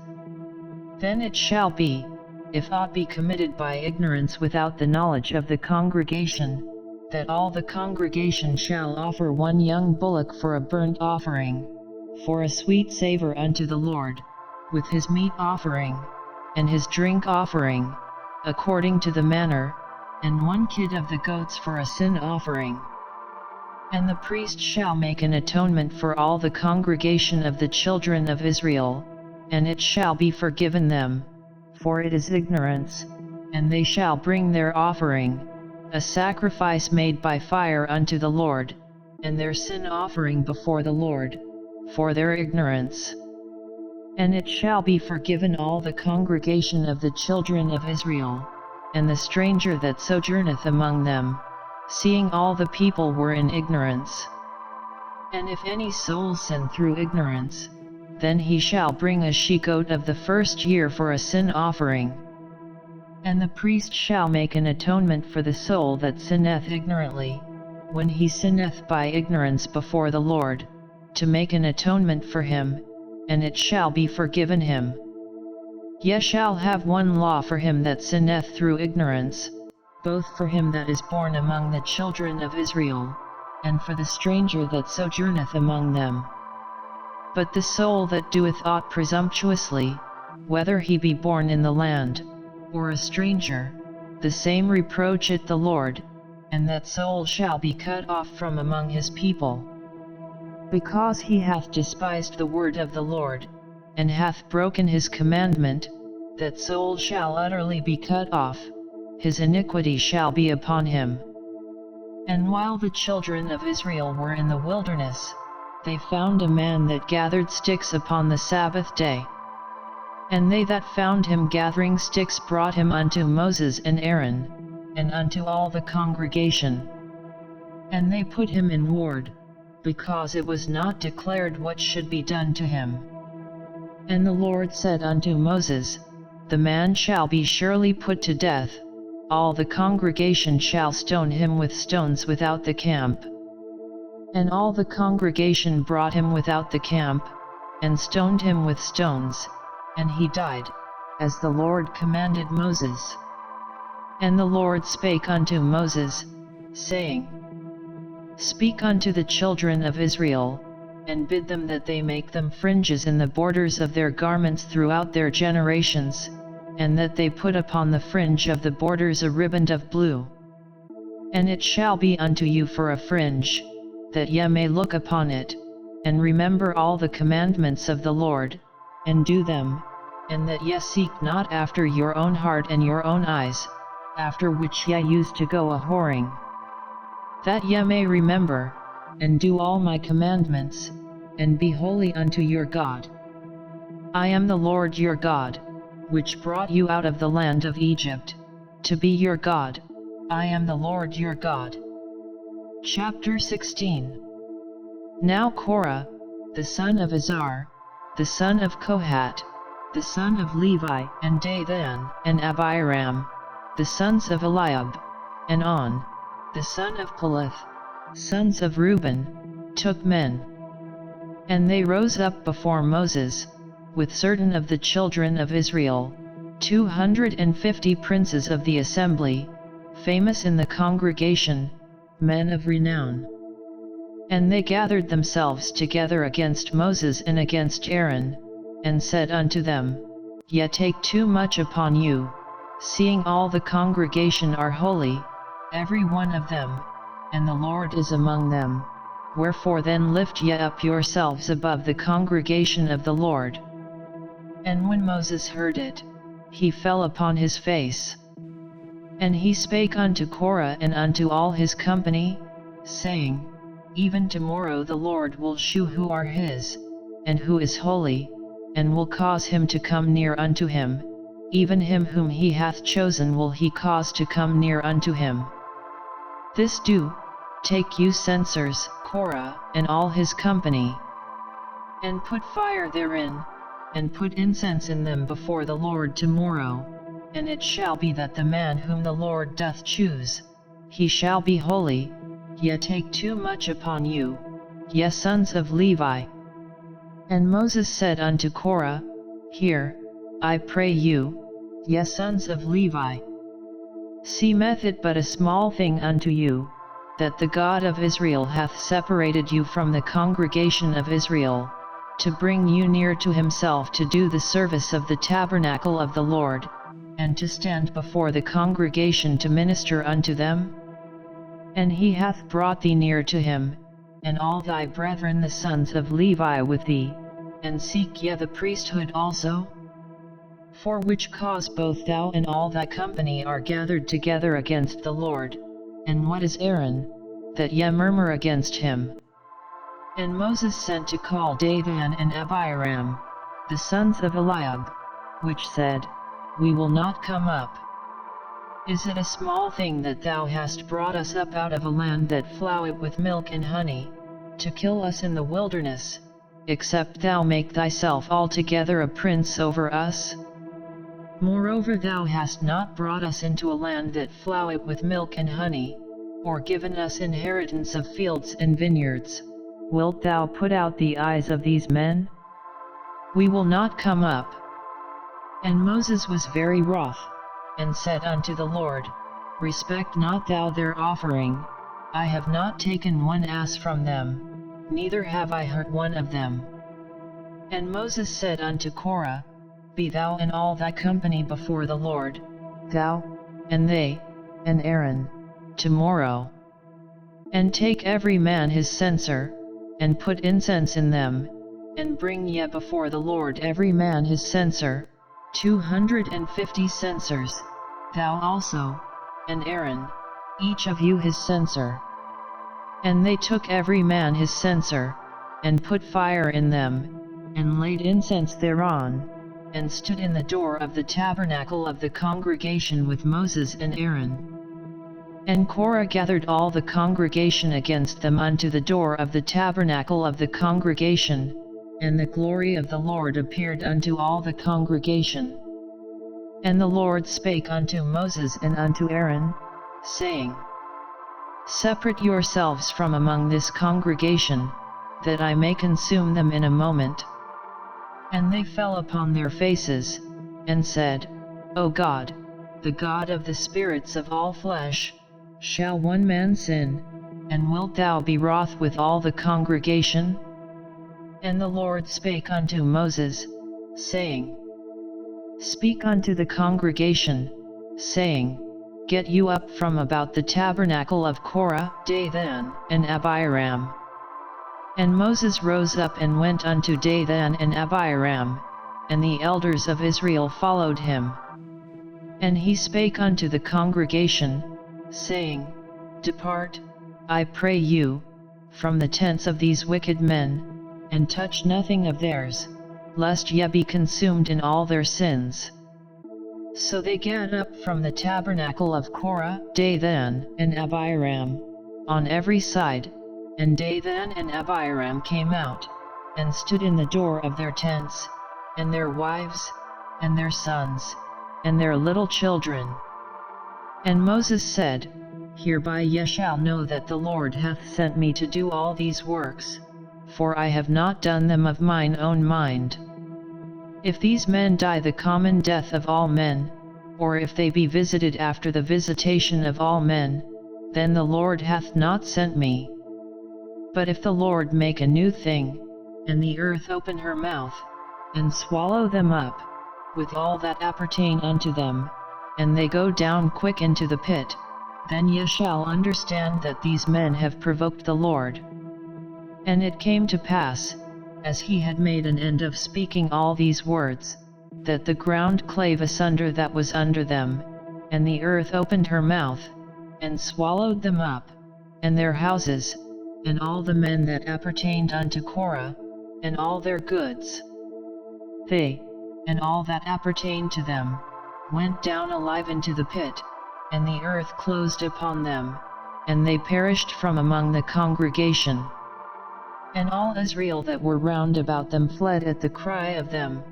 then it shall be, if aught be committed by ignorance without the knowledge of the congregation, that all the congregation shall offer one young bullock for a burnt offering, for a sweet savour unto the Lord, with his meat offering, and his drink offering, according to the manner, and one kid of the goats for a sin offering. And the priest shall make an atonement for all the congregation of the children of Israel, and it shall be forgiven them, for it is ignorance, and they shall bring their offering, a sacrifice made by fire unto the Lord, and their sin offering before the Lord, for their ignorance. And it shall be forgiven all the congregation of the children of Israel, and the stranger that sojourneth among them, seeing all the people were in ignorance. And if any soul sin through ignorance, then he shall bring a she-goat of the first year for a sin offering. And the priest shall make an atonement for the soul that sinneth ignorantly, when he sinneth by ignorance before the Lord, to make an atonement for him, and it shall be forgiven him. Ye shall have one law for him that sinneth through ignorance, both for him that is born among the children of Israel, and for the stranger that sojourneth among them. But the soul that doeth aught presumptuously, whether he be born in the land, or a stranger, the same reproacheth the Lord, and that soul shall be cut off from among his people. Because he hath despised the word of the Lord, and hath broken his commandment, that soul shall utterly be cut off, his iniquity shall be upon him. And while the children of Israel were in the wilderness, they found a man that gathered sticks upon the Sabbath day. And they that found him gathering sticks brought him unto Moses and Aaron, and unto all the congregation. And they put him in ward, because it was not declared what should be done to him. And the Lord said unto Moses, The man shall be surely put to death, all the congregation shall stone him with stones without the camp. And all the congregation brought him without the camp, and stoned him with stones, and he died, as the Lord commanded Moses. And the Lord spake unto Moses, saying, Speak unto the children of Israel, and bid them that they make them fringes in the borders of their garments throughout their generations, and that they put upon the fringe of the borders a riband of blue. And it shall be unto you for a fringe, that ye may look upon it, and remember all the commandments of the Lord, and do them, and that ye seek not after your own heart and your own eyes, after which ye used to go a-whoring. That ye may remember, and do all my commandments, and be holy unto your God. I am the Lord your God, which brought you out of the land of Egypt, to be your God. I am the Lord your God. Chapter 16. Now Korah, the son of Azar, the son of Kohat, the son of Levi, and Dathan, and Abiram, the sons of Eliab, and On, the son of Peleth, sons of Reuben, took men. And they rose up before Moses, with certain of the children of Israel, 250 princes of the assembly, famous in the congregation, men of renown. And they gathered themselves together against Moses and against Aaron, and said unto them, Ye take too much upon you, seeing all the congregation are holy, every one of them, and the Lord is among them. Wherefore then lift ye up yourselves above the congregation of the Lord. And when Moses heard it, he fell upon his face. And he spake unto Korah and unto all his company, saying, Even tomorrow the Lord will shew who are his, and who is holy, and will cause him to come near unto him, even him whom he hath chosen will he cause to come near unto him. This do, take you censers, Korah, and all his company, and put fire therein, and put incense in them before the Lord tomorrow, and it shall be that the man whom the Lord doth choose, he shall be holy. Ye take too much upon you, ye sons of Levi. And Moses said unto Korah, Hear, I pray you, ye sons of Levi. Seemeth it but a small thing unto you, that the God of Israel hath separated you from the congregation of Israel, to bring you near to himself to do the service of the tabernacle of the Lord, and to stand before the congregation to minister unto them? And he hath brought thee near to him, and all thy brethren the sons of Levi with thee, and seek ye the priesthood also? For which cause both thou and all thy company are gathered together against the Lord. And what is Aaron, that ye murmur against him? And Moses sent to call Dathan and Abiram, the sons of Eliab, which said, We will not come up. Is it a small thing that thou hast brought us up out of a land that floweth with milk and honey, to kill us in the wilderness, except thou make thyself altogether a prince over us? Moreover, thou hast not brought us into a land that floweth with milk and honey, or given us inheritance of fields and vineyards. Wilt thou put out the eyes of these men? We will not come up. And Moses was very wroth, and said unto the Lord, Respect not thou their offering. I have not taken one ass from them, neither have I hurt one of them. And Moses said unto Korah, Be thou and all thy company before the Lord, thou, and they, and Aaron, tomorrow. And take every man his censer, and put incense in them, and bring ye before the Lord every man his censer, 250 censers, thou also, and Aaron, each of you his censer. And they took every man his censer, and put fire in them, and laid incense thereon, and stood in the door of the tabernacle of the congregation with Moses and Aaron. And Korah gathered all the congregation against them unto the door of the tabernacle of the congregation, and the glory of the Lord appeared unto all the congregation. And the Lord spake unto Moses and unto Aaron, saying, Separate yourselves from among this congregation, that I may consume them in a moment. And they fell upon their faces, and said, O God, the God of the spirits of all flesh, shall one man sin, and wilt thou be wroth with all the congregation? And the Lord spake unto Moses, saying, Speak unto the congregation, saying, Get you up from about the tabernacle of Korah, Dathan, and Abiram. And Moses rose up and went unto Dathan and Abiram, and the elders of Israel followed him. And he spake unto the congregation, saying, Depart, I pray you, from the tents of these wicked men, and touch nothing of theirs, lest ye be consumed in all their sins. So they gat up from the tabernacle of Korah, Dathan, and Abiram, on every side, and Dathan and Abiram came out, and stood in the door of their tents, and their wives, and their sons, and their little children. And Moses said, Hereby ye shall know that the Lord hath sent me to do all these works, for I have not done them of mine own mind. If these men die the common death of all men, or if they be visited after the visitation of all men, then the Lord hath not sent me. But if the Lord make a new thing, and the earth open her mouth, and swallow them up, with all that appertain unto them, and they go down quick into the pit, then ye shall understand that these men have provoked the Lord. And it came to pass, as he had made an end of speaking all these words, that the ground clave asunder that was under them, and the earth opened her mouth, and swallowed them up, and their houses, and all the men that appertained unto Korah, and all their goods. They, and all that appertained to them, went down alive into the pit, and the earth closed upon them, and they perished from among the congregation. And all Israel that were round about them fled at the cry of them,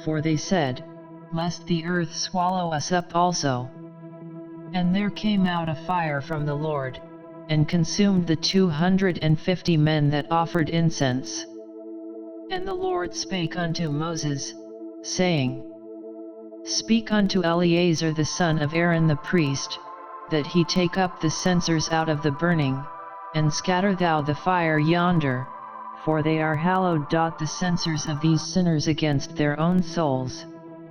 for they said, Lest the earth swallow us up also. And there came out a fire from the Lord, and consumed the 250 men that offered incense. And the Lord spake unto Moses, saying, Speak unto Eleazar the son of Aaron the priest, that he take up the censers out of the burning, and scatter thou the fire yonder, for they are hallowed. The censers of these sinners against their own souls,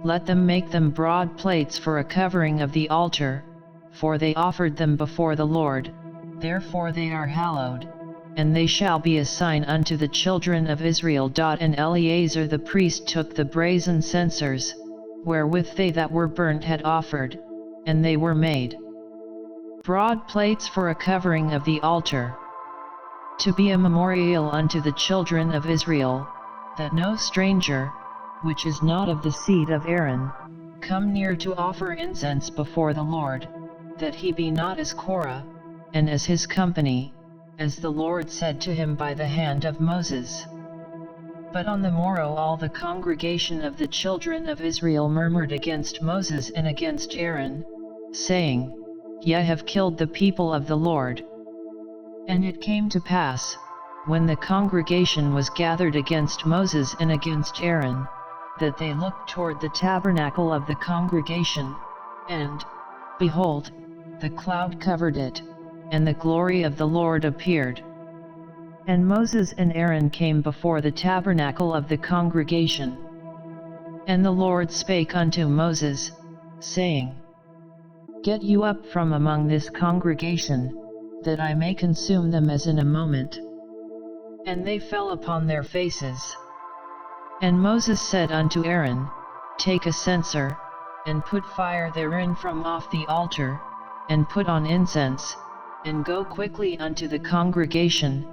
let them make them broad plates for a covering of the altar, for they offered them before the Lord, therefore they are hallowed, and they shall be a sign unto the children of Israel. And Eleazar the priest took the brazen censers, wherewith they that were burnt had offered, and they were made broad plates for a covering of the altar, to be a memorial unto the children of Israel, that no stranger, which is not of the seed of Aaron, come near to offer incense before the Lord, that he be not as Korah, and as his company, as the Lord said to him by the hand of Moses. But on the morrow all the congregation of the children of Israel murmured against Moses and against Aaron, saying, Ye have killed the people of the Lord. And it came to pass, when the congregation was gathered against Moses and against Aaron, that they looked toward the tabernacle of the congregation, and, behold, the cloud covered it, and the glory of the Lord appeared. And Moses and Aaron came before the tabernacle of the congregation. And the Lord spake unto Moses, saying, Get you up from among this congregation, that I may consume them as in a moment. And they fell upon their faces. And Moses said unto Aaron, Take a censer, and put fire therein from off the altar, and put on incense, and go quickly unto the congregation,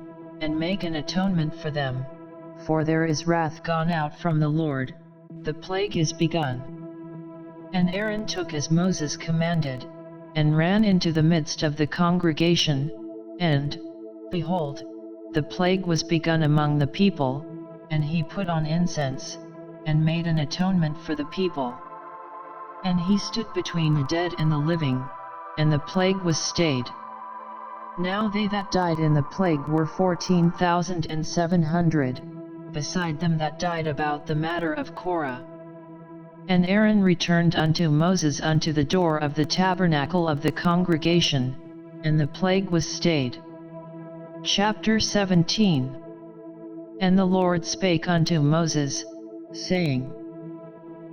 and make an atonement for them, for there is wrath gone out from the Lord, the plague is begun. And Aaron took as Moses commanded, and ran into the midst of the congregation, and, behold, the plague was begun among the people, and he put on incense, and made an atonement for the people. And he stood between the dead and the living, and the plague was stayed. Now they that died in the plague were 14,700, beside them that died about the matter of Korah. And Aaron returned unto Moses unto the door of the tabernacle of the congregation, and the plague was stayed. Chapter 17. And the Lord spake unto Moses, saying,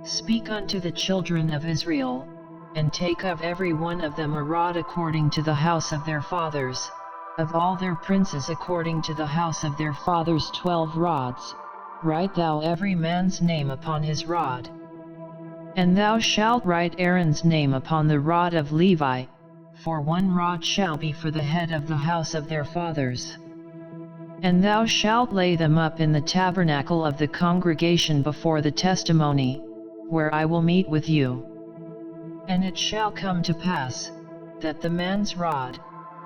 Speak unto the children of Israel, and take of every one of them a rod according to the house of their fathers, of all their princes according to the house of their fathers 12 rods, write thou every man's name upon his rod. And thou shalt write Aaron's name upon the rod of Levi, for 1 rod shall be for the head of the house of their fathers. And thou shalt lay them up in the tabernacle of the congregation before the testimony, where I will meet with you. And it shall come to pass, that the man's rod,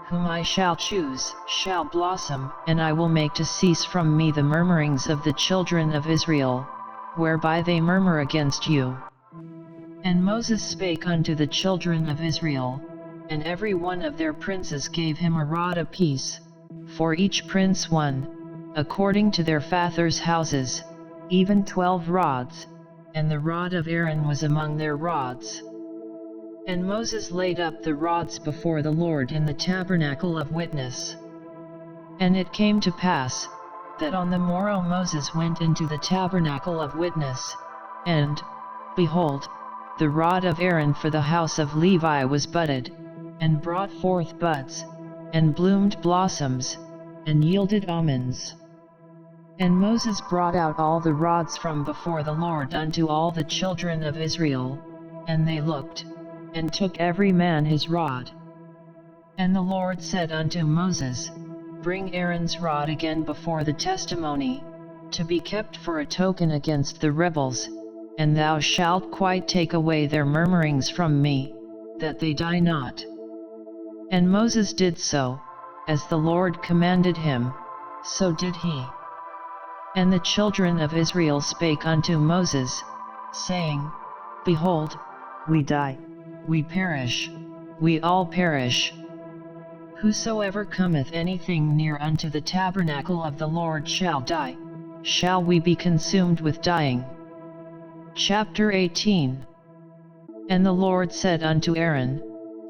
whom I shall choose, shall blossom, and I will make to cease from me the murmurings of the children of Israel, whereby they murmur against you. And Moses spake unto the children of Israel, and every one of their princes gave him a rod apiece, for each prince 1, according to their fathers' houses, even 12 rods, and the rod of Aaron was among their rods. And Moses laid up the rods before the Lord in the tabernacle of witness. And it came to pass, that on the morrow Moses went into the tabernacle of witness, and, behold, the rod of Aaron for the house of Levi was budded, and brought forth buds, and bloomed blossoms, and yielded almonds. And Moses brought out all the rods from before the Lord unto all the children of Israel, and they looked, and took every man his rod. And the Lord said unto Moses, Bring Aaron's rod again before the testimony, to be kept for a token against the rebels, and thou shalt quite take away their murmurings from me, that they die not. And Moses did so, as the Lord commanded him, so did he. And the children of Israel spake unto Moses, saying, Behold, we die, we perish, we all perish. Whosoever cometh anything near unto the tabernacle of the Lord shall die, shall we be consumed with dying. Chapter 18. And the Lord said unto Aaron,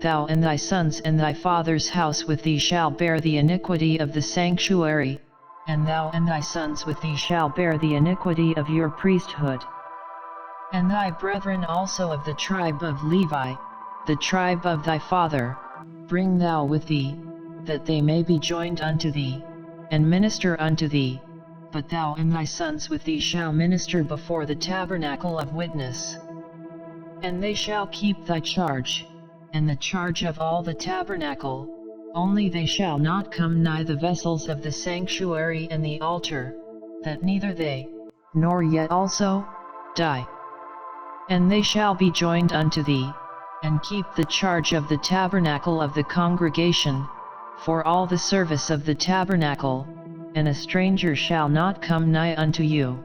Thou and thy sons and thy father's house with thee shall bear the iniquity of the sanctuary, and thou and thy sons with thee shall bear the iniquity of your priesthood. And thy brethren also of the tribe of Levi, the tribe of thy father, bring thou with thee, that they may be joined unto thee, and minister unto thee, but thou and thy sons with thee shall minister before the tabernacle of witness. And they shall keep thy charge, and the charge of all the tabernacle, only they shall not come nigh the vessels of the sanctuary and the altar, that neither they, nor yet also, die. And they shall be joined unto thee, and keep the charge of the tabernacle of the congregation, for all the service of the tabernacle, and a stranger shall not come nigh unto you.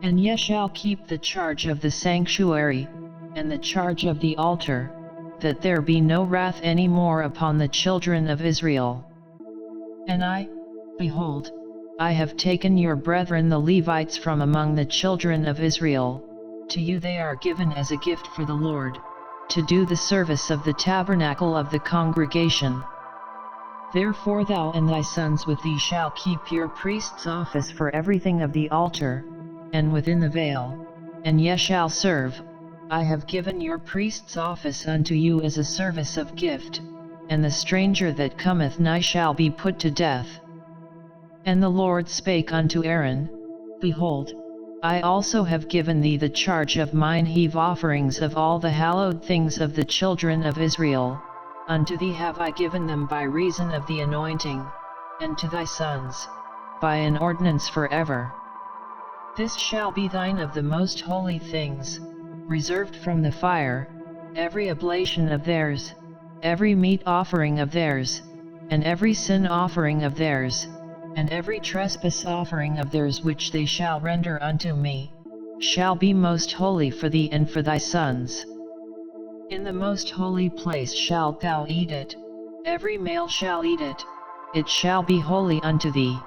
And ye shall keep the charge of the sanctuary, and the charge of the altar, that there be no wrath any more upon the children of Israel. And I, behold, I have taken your brethren the Levites from among the children of Israel, to you they are given as a gift for the Lord, to do the service of the tabernacle of the congregation. Therefore thou and thy sons with thee shall keep your priest's office for everything of the altar, and within the veil, and ye shall serve. I have given your priest's office unto you as a service of gift, and the stranger that cometh nigh shall be put to death. And the Lord spake unto Aaron, Behold, I also have given thee the charge of mine heave offerings of all the hallowed things of the children of Israel, unto thee have I given them by reason of the anointing, and to thy sons, by an ordinance forever. This shall be thine of the most holy things, reserved from the fire, every oblation of theirs, every meat offering of theirs, and every sin offering of theirs, and every trespass offering of theirs which they shall render unto me, shall be most holy for thee and for thy sons. In the most holy place shalt thou eat it, every male shall eat it, it shall be holy unto thee.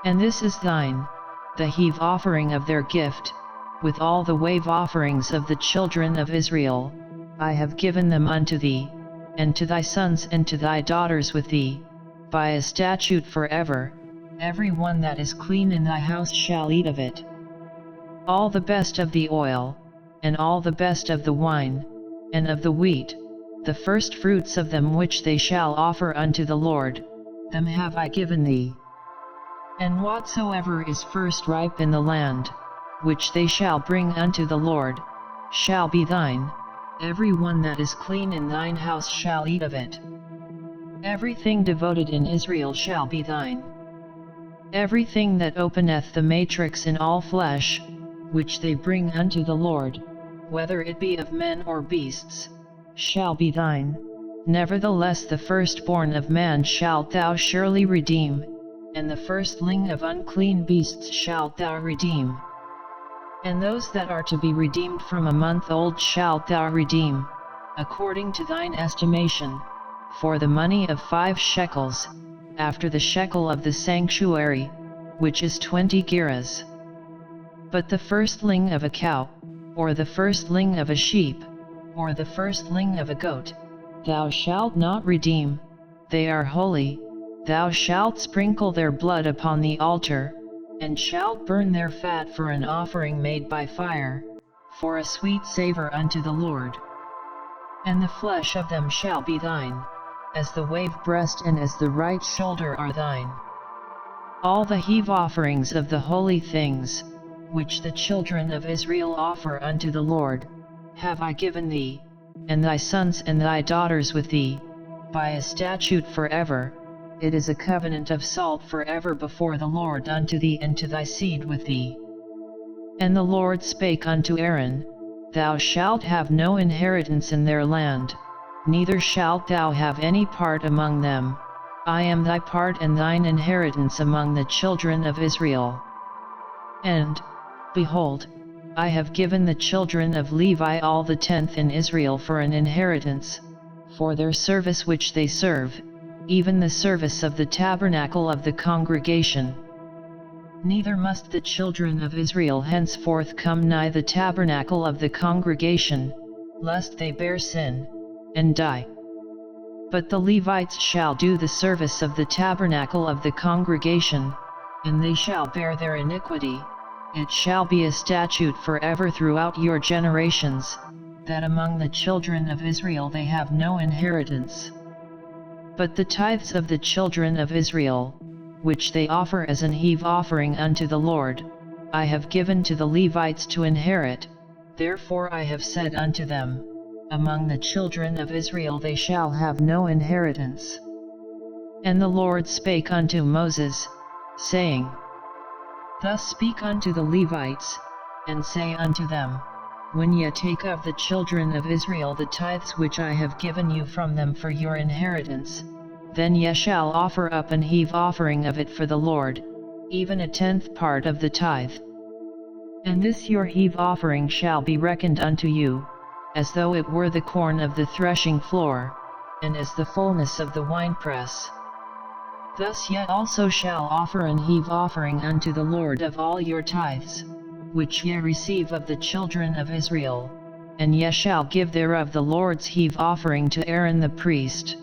And this is thine, the heave offering of their gift, with all the wave offerings of the children of Israel, I have given them unto thee, and to thy sons and to thy daughters with thee, by a statute forever. Every one that is clean in thy house shall eat of it. All the best of the oil, and all the best of the wine, and of the wheat, the first fruits of them which they shall offer unto the Lord, them have I given thee. And whatsoever is first ripe in the land, which they shall bring unto the Lord, shall be thine. Every one that is clean in thine house shall eat of it. Everything devoted in Israel shall be thine. Everything that openeth the matrix in all flesh, which they bring unto the Lord, whether it be of men or beasts, shall be thine. Nevertheless the firstborn of man shalt thou surely redeem, and the firstling of unclean beasts shalt thou redeem. And those that are to be redeemed from a month old shalt thou redeem, according to thine estimation, for the money of 5 shekels, after the shekel of the sanctuary, which is 20 gerahs. But the firstling of a cow, or the firstling of a sheep, or the firstling of a goat, thou shalt not redeem, they are holy. Thou shalt sprinkle their blood upon the altar, and shalt burn their fat for an offering made by fire, for a sweet savour unto the Lord. And the flesh of them shall be thine, as the wave breast and as the right shoulder are thine. All the heave offerings of the holy things, which the children of Israel offer unto the Lord, have I given thee, and thy sons and thy daughters with thee, by a statute forever. It is a covenant of salt forever before the Lord unto thee and to thy seed with thee. And the Lord spake unto Aaron, Thou shalt have no inheritance in their land, neither shalt thou have any part among them. I am thy part and thine inheritance among the children of Israel. And, behold, I have given the children of Levi all the 10th in Israel for an inheritance, for their service which they serve, even the service of the tabernacle of the congregation. Neither must the children of Israel henceforth come nigh the tabernacle of the congregation, lest they bear sin, and die. But the Levites shall do the service of the tabernacle of the congregation, and they shall bear their iniquity. It shall be a statute forever throughout your generations, that among the children of Israel they have no inheritance. But the tithes of the children of Israel, which they offer as an heave offering unto the Lord, I have given to the Levites to inherit. Therefore I have said unto them, among the children of Israel they shall have no inheritance. And the Lord spake unto Moses, saying, Thus speak unto the Levites, and say unto them, When ye take of the children of Israel the tithes which I have given you from them for your inheritance, then ye shall offer up an heave offering of it for the Lord, even a 10th part of the tithe. And this your heave offering shall be reckoned unto you, as though it were the corn of the threshing floor, and as the fullness of the winepress. Thus ye also shall offer an heave offering unto the Lord of all your tithes, which ye receive of the children of Israel, and ye shall give thereof the Lord's heave offering to Aaron the priest.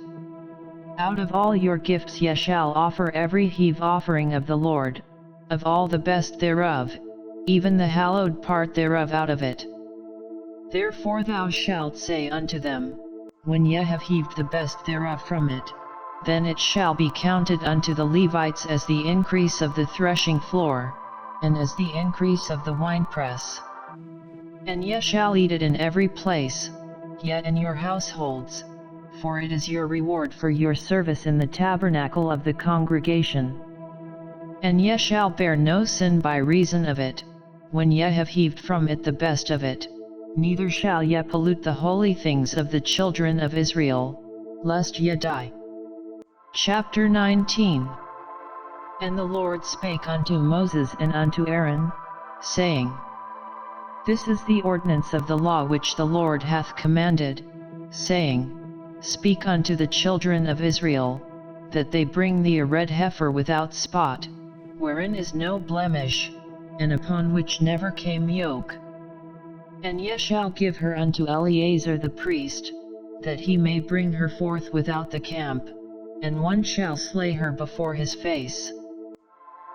Out of all your gifts ye shall offer every heave offering of the Lord, of all the best thereof, even the hallowed part thereof out of it. Therefore thou shalt say unto them, When ye have heaved the best thereof from it, then it shall be counted unto the Levites as the increase of the threshing floor, and as the increase of the winepress. And ye shall eat it in every place, yet in your households, for it is your reward for your service in the tabernacle of the congregation. And ye shall bear no sin by reason of it, when ye have heaved from it the best of it, neither shall ye pollute the holy things of the children of Israel, lest ye die. Chapter 19. And the Lord spake unto Moses and unto Aaron, saying, This is the ordinance of the law which the Lord hath commanded, saying, Speak unto the children of Israel, that they bring thee a red heifer without spot, wherein is no blemish, and upon which never came yoke. And ye shall give her unto Eleazar the priest, that he may bring her forth without the camp, and one shall slay her before his face.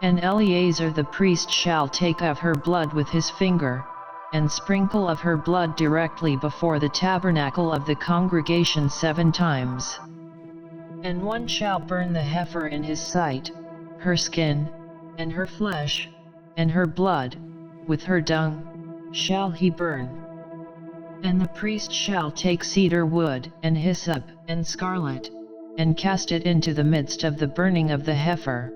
And Eleazar the priest shall take of her blood with his finger, and sprinkle of her blood directly before the tabernacle of the congregation 7 times. And one shall burn the heifer in his sight, her skin, and her flesh, and her blood, with her dung, shall he burn. And the priest shall take cedar wood, and hyssop, and scarlet, and cast it into the midst of the burning of the heifer.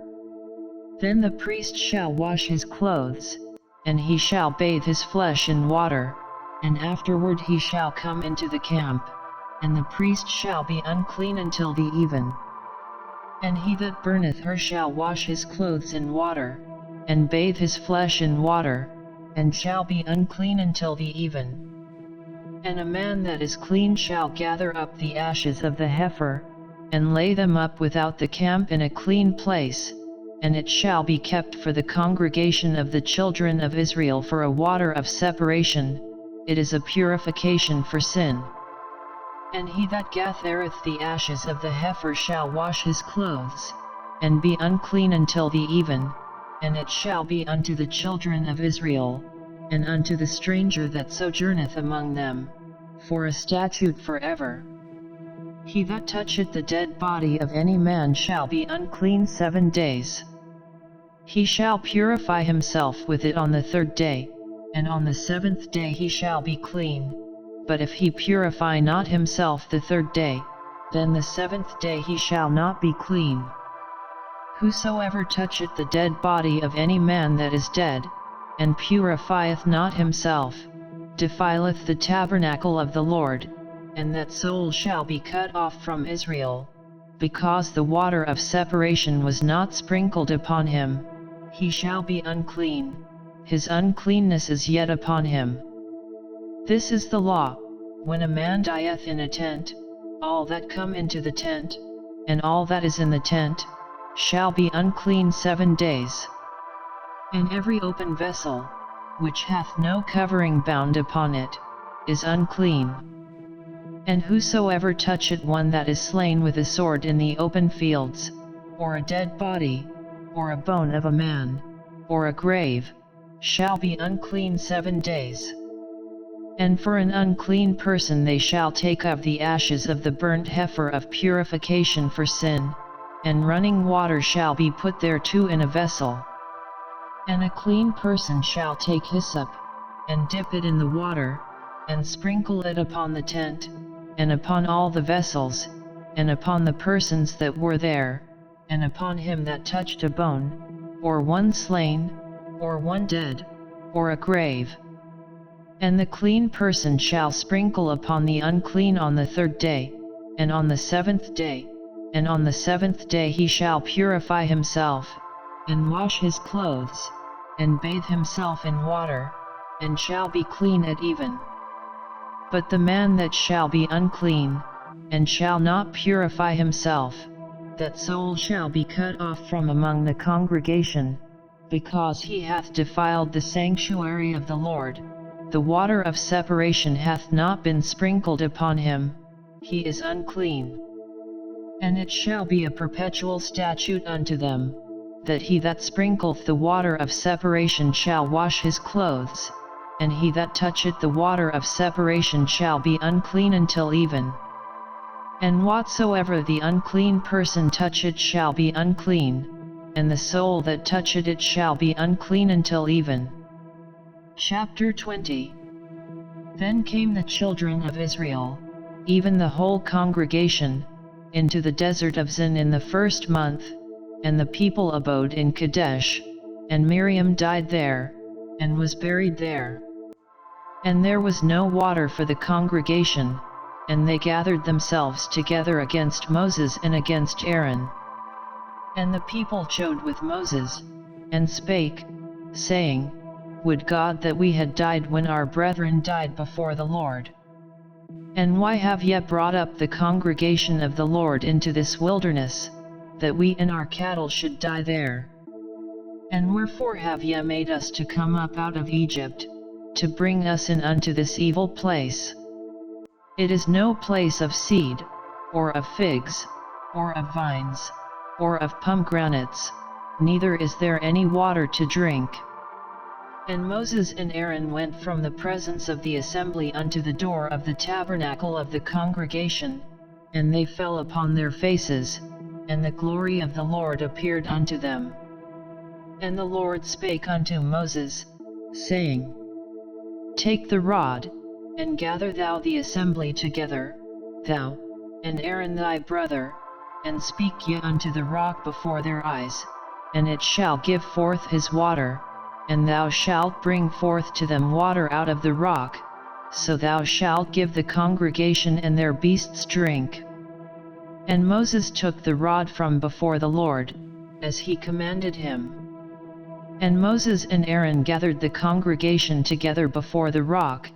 Then the priest shall wash his clothes, and he shall bathe his flesh in water, and afterward he shall come into the camp, and the priest shall be unclean until the even. And he that burneth her shall wash his clothes in water, and bathe his flesh in water, and shall be unclean until the even. And a man that is clean shall gather up the ashes of the heifer, and lay them up without the camp in a clean place, and it shall be kept for the congregation of the children of Israel for a water of separation, it is a purification for sin. And he that gathereth the ashes of the heifer shall wash his clothes, and be unclean until the even, and it shall be unto the children of Israel, and unto the stranger that sojourneth among them, for a statute forever. He that toucheth the dead body of any man shall be unclean 7 days. He shall purify himself with it on the 3rd day, and on the 7th day he shall be clean. But if he purify not himself the 3rd day, then the 7th day he shall not be clean. Whosoever toucheth the dead body of any man that is dead, and purifieth not himself, defileth the tabernacle of the Lord, and that soul shall be cut off from Israel, because the water of separation was not sprinkled upon him. He shall be unclean, his uncleanness is yet upon him. This is the law, when a man dieth in a tent, all that come into the tent, and all that is in the tent, shall be unclean 7 days. And every open vessel, which hath no covering bound upon it, is unclean. And whosoever toucheth one that is slain with a sword in the open fields, or a dead body, or a bone of a man, or a grave, shall be unclean 7 days. And for an unclean person they shall take of the ashes of the burnt heifer of purification for sin, and running water shall be put thereto in a vessel. And a clean person shall take hyssop, and dip it in the water, and sprinkle it upon the tent, and upon all the vessels, and upon the persons that were there, and upon him that touched a bone, or one slain, or one dead, or a grave. And the clean person shall sprinkle upon the unclean on the 3rd day, and on the 7th day, and on the 7th day he shall purify himself, and wash his clothes, and bathe himself in water, and shall be clean at even. But the man that shall be unclean, and shall not purify himself, that soul shall be cut off from among the congregation, because he hath defiled the sanctuary of the Lord, the water of separation hath not been sprinkled upon him, he is unclean. And it shall be a perpetual statute unto them, that he that sprinkleth the water of separation shall wash his clothes, and he that toucheth the water of separation shall be unclean until even. And whatsoever the unclean person toucheth shall be unclean, and the soul that toucheth it shall be unclean until even. Chapter 20. Then came the children of Israel, even the whole congregation, into the desert of Zin in the 1st month, and the people abode in Kadesh, and Miriam died there, and was buried there. And there was no water for the congregation, and they gathered themselves together against Moses and against Aaron. And the people chode with Moses, and spake, saying, Would God that we had died when our brethren died before the Lord! And why have ye brought up the congregation of the Lord into this wilderness, that we and our cattle should die there? And wherefore have ye made us to come up out of Egypt, to bring us in unto this evil place? It is no place of seed, or of figs, or of vines, or of pomegranates, neither is there any water to drink. And Moses and Aaron went from the presence of the assembly unto the door of the tabernacle of the congregation, and they fell upon their faces, and the glory of the Lord appeared unto them. And the Lord spake unto Moses, saying, Take the rod, and gather thou the assembly together, thou, and Aaron thy brother, and speak ye unto the rock before their eyes, and it shall give forth his water, and thou shalt bring forth to them water out of the rock, so thou shalt give the congregation and their beasts drink. And Moses took the rod from before the Lord, as he commanded him. And Moses and Aaron gathered the congregation together before the rock,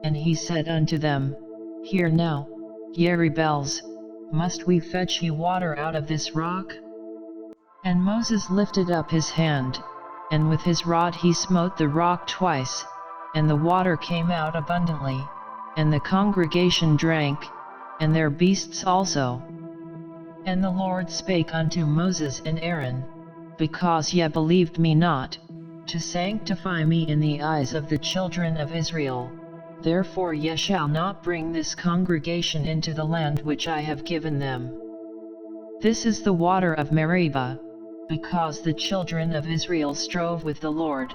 and he said unto them, Hear now, ye rebels, must we fetch ye water out of this rock? And Moses lifted up his hand, and with his rod he smote the rock twice, and the water came out abundantly, and the congregation drank, and their beasts also. And the Lord spake unto Moses and Aaron, Because ye believed me not, to sanctify me in the eyes of the children of Israel, therefore ye shall not bring this congregation into the land which I have given them. This is the water of Meribah, because the children of Israel strove with the Lord,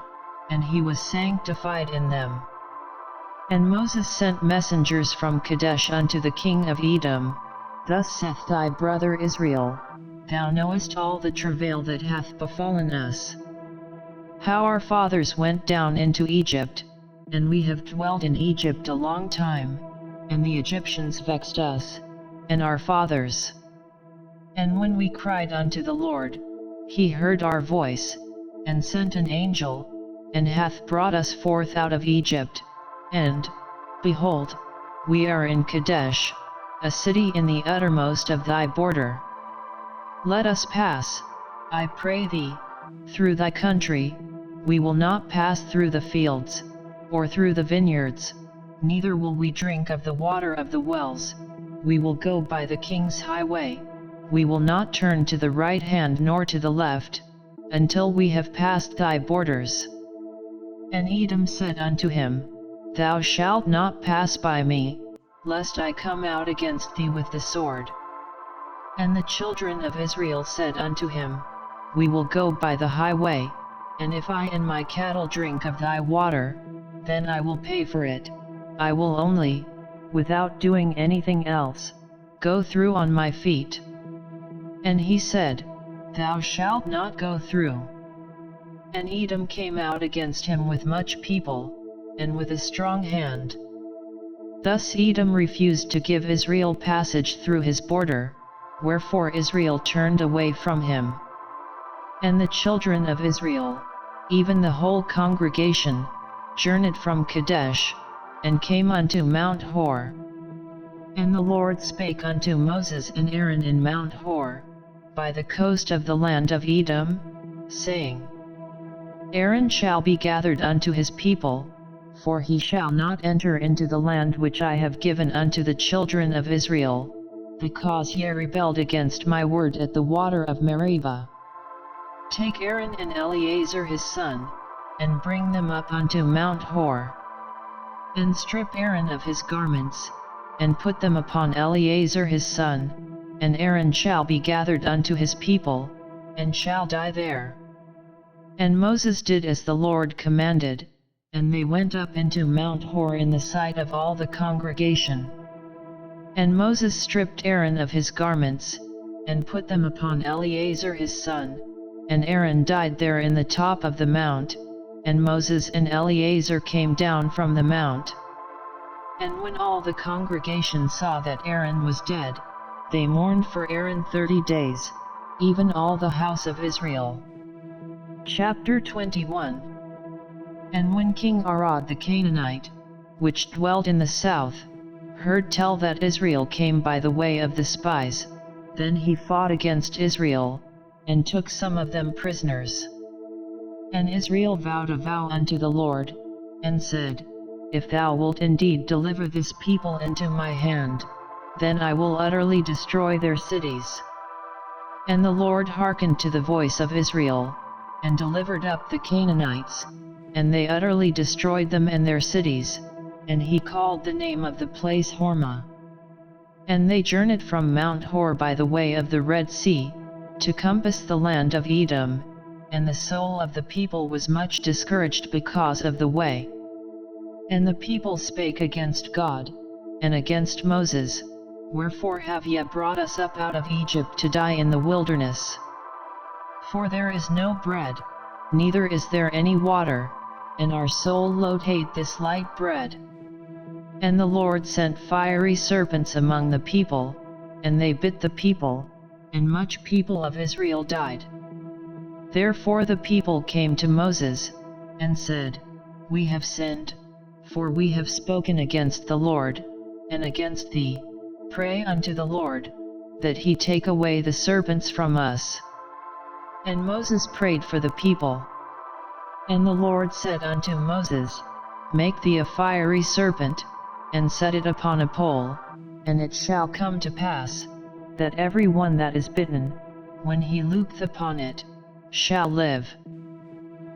and he was sanctified in them. And Moses sent messengers from Kadesh unto the king of Edom, Thus saith thy brother Israel, Thou knowest all the travail that hath befallen us. How our fathers went down into Egypt, and we have dwelt in Egypt a long time, and the Egyptians vexed us, and our fathers. And when we cried unto the Lord, he heard our voice, and sent an angel, and hath brought us forth out of Egypt, and, behold, we are in Kadesh, a city in the uttermost of thy border. Let us pass, I pray thee, through thy country, we will not pass through the fields, or through the vineyards, neither will we drink of the water of the wells. We will go by the king's highway, we will not turn to the right hand nor to the left, until we have passed thy borders. And Edom said unto him, Thou shalt not pass by me, lest I come out against thee with the sword. And the children of Israel said unto him, We will go by the highway, and if I and my cattle drink of thy water, then I will pay for it. I will only, without doing anything else, go through on my feet. And he said, Thou shalt not go through. And Edom came out against him with much people, and with a strong hand. Thus Edom refused to give Israel passage through his border, wherefore Israel turned away from him. And the children of Israel, even the whole congregation, journeyed from Kadesh, and came unto Mount Hor. And the Lord spake unto Moses and Aaron in Mount Hor, by the coast of the land of Edom, saying, Aaron shall be gathered unto his people, for he shall not enter into the land which I have given unto the children of Israel, because ye rebelled against my word at the water of Meribah. Take Aaron and Eleazar his son, and bring them up unto Mount Hor. And strip Aaron of his garments, and put them upon Eleazar his son, and Aaron shall be gathered unto his people, and shall die there. And Moses did as the Lord commanded, and they went up into Mount Hor in the sight of all the congregation. And Moses stripped Aaron of his garments, and put them upon Eleazar his son, and Aaron died there in the top of the mount, and Moses and Eleazar came down from the mount. And when all the congregation saw that Aaron was dead, they mourned for Aaron 30 days, even all the house of Israel. Chapter 21. And when King Arad the Canaanite, which dwelt in the south, heard tell that Israel came by the way of the spies, then he fought against Israel, and took some of them prisoners. And Israel vowed a vow unto the Lord, and said, If thou wilt indeed deliver this people into my hand, then I will utterly destroy their cities. And the Lord hearkened to the voice of Israel, and delivered up the Canaanites, and they utterly destroyed them and their cities, and he called the name of the place Hormah. And they journeyed from Mount Hor by the way of the Red Sea, to compass the land of Edom, and the soul of the people was much discouraged because of the way. And the people spake against God, and against Moses, Wherefore have ye brought us up out of Egypt to die in the wilderness? For there is no bread, neither is there any water, and our soul loatheth this light bread. And the Lord sent fiery serpents among the people, and they bit the people, and much people of Israel died. Therefore the people came to Moses, and said, We have sinned, for we have spoken against the Lord, and against thee. Pray unto the Lord, that he take away the serpents from us. And Moses prayed for the people. And the Lord said unto Moses, Make thee a fiery serpent, and set it upon a pole, and it shall come to pass, that every one that is bitten, when he looketh upon it, shall live.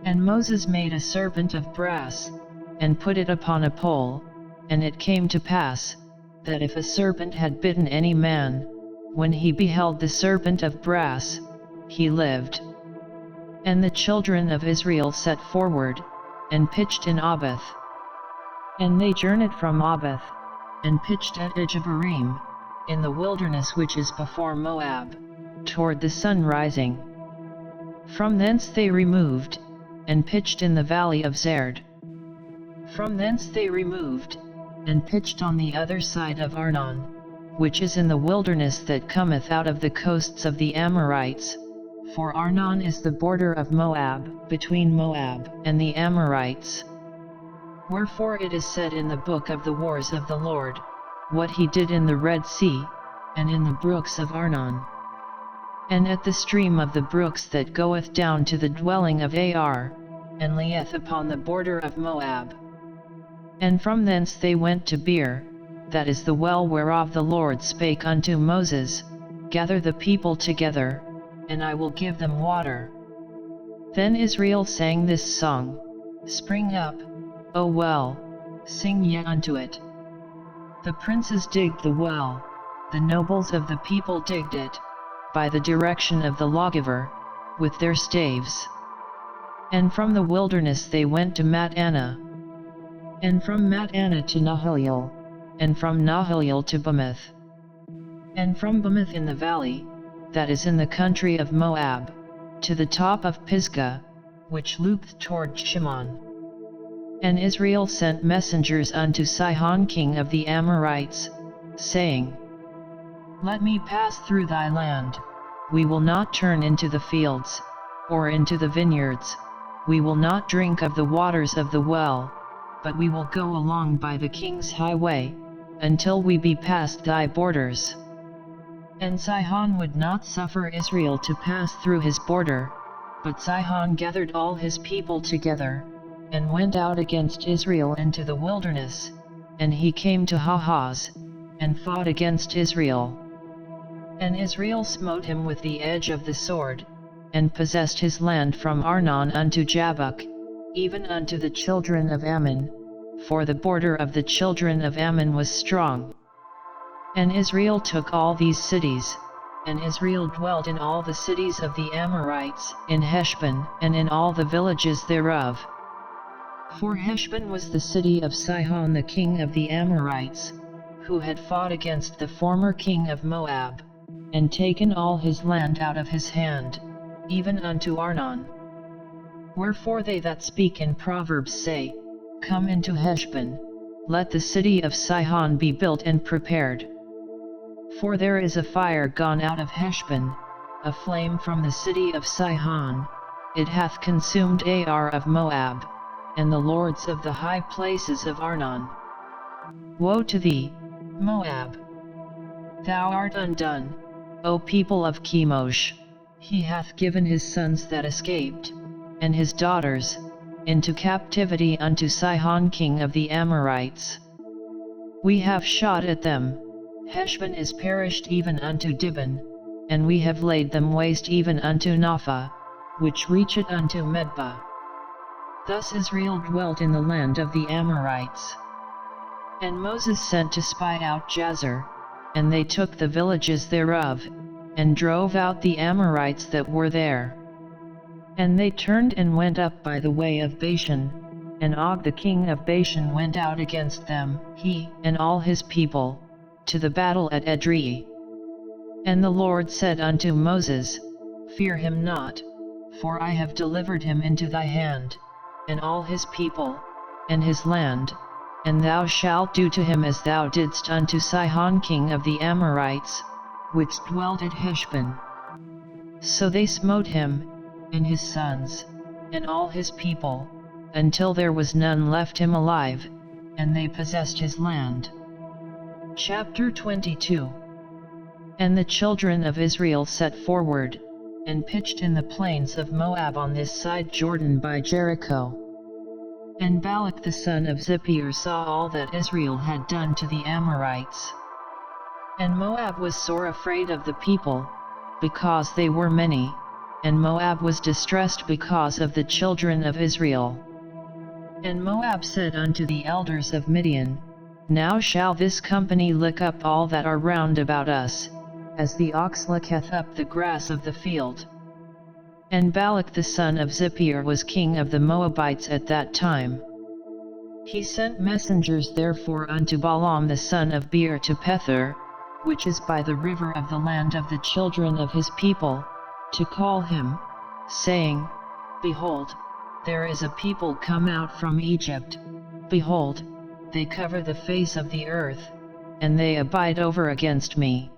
And Moses made a serpent of brass, and put it upon a pole, and it came to pass, that if a serpent had bitten any man, when he beheld the serpent of brass, he lived. And the children of Israel set forward, and pitched in Abath. And they journeyed from Abath, and pitched at Ejebarim, in the wilderness which is before Moab, toward the sun rising. From thence they removed, and pitched in the valley of Zerd. From thence they removed, and pitched on the other side of Arnon, which is in the wilderness that cometh out of the coasts of the Amorites, for Arnon is the border of Moab, between Moab and the Amorites. Wherefore it is said in the book of the wars of the Lord, what he did in the Red Sea, and in the brooks of Arnon, and at the stream of the brooks that goeth down to the dwelling of Ar, and lieth upon the border of Moab. And from thence they went to Beer, that is the well whereof the Lord spake unto Moses, Gather the people together, and I will give them water. Then Israel sang this song, Spring up, O well, sing ye unto it. The princes digged the well, the nobles of the people digged it, by the direction of the lawgiver, with their staves. And from the wilderness they went to Mattanah, and from Mattanah to Nahaliel, and from Nahaliel to Bamoth, and from Bamoth in the valley, that is in the country of Moab, to the top of Pisgah, which loopeth toward Shimon. And Israel sent messengers unto Sihon king of the Amorites, saying, Let me pass through thy land, we will not turn into the fields, or into the vineyards, we will not drink of the waters of the well, but we will go along by the king's highway, until we be past thy borders. And Sihon would not suffer Israel to pass through his border, but Sihon gathered all his people together, and went out against Israel into the wilderness, and he came to Hahaz, and fought against Israel. And Israel smote him with the edge of the sword, and possessed his land from Arnon unto Jabbok, even unto the children of Ammon, for the border of the children of Ammon was strong. And Israel took all these cities, and Israel dwelt in all the cities of the Amorites, in Heshbon, and in all the villages thereof. For Heshbon was the city of Sihon the king of the Amorites, who had fought against the former king of Moab, and taken all his land out of his hand, even unto Arnon. Wherefore they that speak in Proverbs say, Come into Heshbon, let the city of Sihon be built and prepared. For there is a fire gone out of Heshbon, a flame from the city of Sihon, it hath consumed Ar of Moab, and the lords of the high places of Arnon. Woe to thee, Moab! Thou art undone, O people of Chemosh! He hath given his sons that escaped, and his daughters, into captivity unto Sihon king of the Amorites. We have shot at them, Heshbon is perished even unto Dibon, and we have laid them waste even unto Napha, which reacheth unto Medba. Thus Israel dwelt in the land of the Amorites. And Moses sent to spy out Jazer, and they took the villages thereof, and drove out the Amorites that were there. And they turned and went up by the way of Bashan, and Og the king of Bashan went out against them, he and all his people, to the battle at Edrei. And the Lord said unto Moses, Fear him not, for I have delivered him into thy hand, and all his people, and his land, and thou shalt do to him as thou didst unto Sihon king of the Amorites, which dwelt at Heshbon. So they smote him, and his sons, and all his people, until there was none left him alive, and they possessed his land. Chapter 22. And the children of Israel set forward, and pitched in the plains of Moab on this side Jordan by Jericho. And Balak the son of Zippor saw all that Israel had done to the Amorites. And Moab was sore afraid of the people, because they were many, and Moab was distressed because of the children of Israel. And Moab said unto the elders of Midian, Now shall this company lick up all that are round about us, as the ox licketh up the grass of the field. And Balak the son of Zippor was king of the Moabites at that time. He sent messengers therefore unto Balaam the son of Beor to Pethor, which is by the river of the land of the children of his people, to call him, saying, Behold, there is a people come out from Egypt, behold, they cover the face of the earth, and they abide over against me.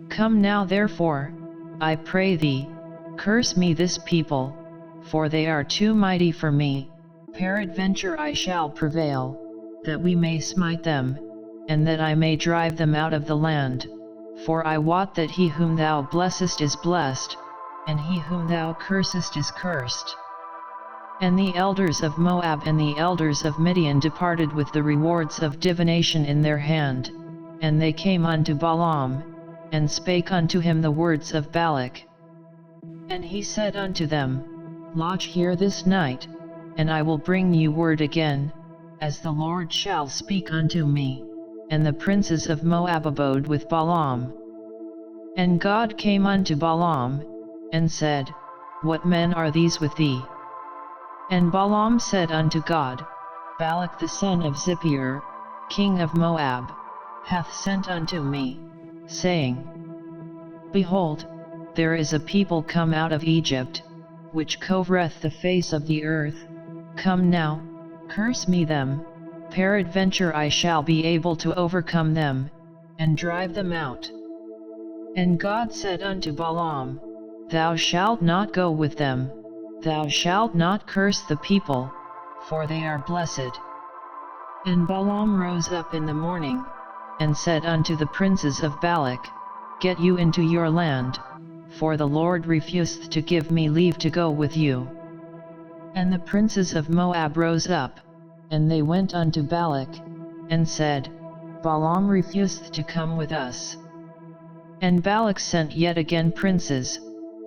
Come now therefore, I pray thee, curse me this people, for they are too mighty for me, peradventure I shall prevail, that we may smite them, and that I may drive them out of the land, for I wot that he whom thou blessest is blessed, and he whom thou cursest is cursed. And the elders of Moab and the elders of Midian departed with the rewards of divination in their hand, and they came unto Balaam, and spake unto him the words of Balak. And he said unto them, Lodge here this night, and I will bring you word again, as the Lord shall speak unto me. And the princes of Moab abode with Balaam. And God came unto Balaam, and said, What men are these with thee? And Balaam said unto God, Balak the son of Zippor, king of Moab, hath sent unto me, saying, Behold, there is a people come out of Egypt, which covereth the face of the earth. Come now, curse me them, peradventure I shall be able to overcome them, and drive them out. And God said unto Balaam, Thou shalt not go with them, thou shalt not curse the people, for they are blessed. And Balaam rose up in the morning, and said unto the princes of Balak, Get you into your land, for the Lord refuseth to give me leave to go with you. And the princes of Moab rose up, and they went unto Balak, and said, Balaam refuseth to come with us. And Balak sent yet again princes,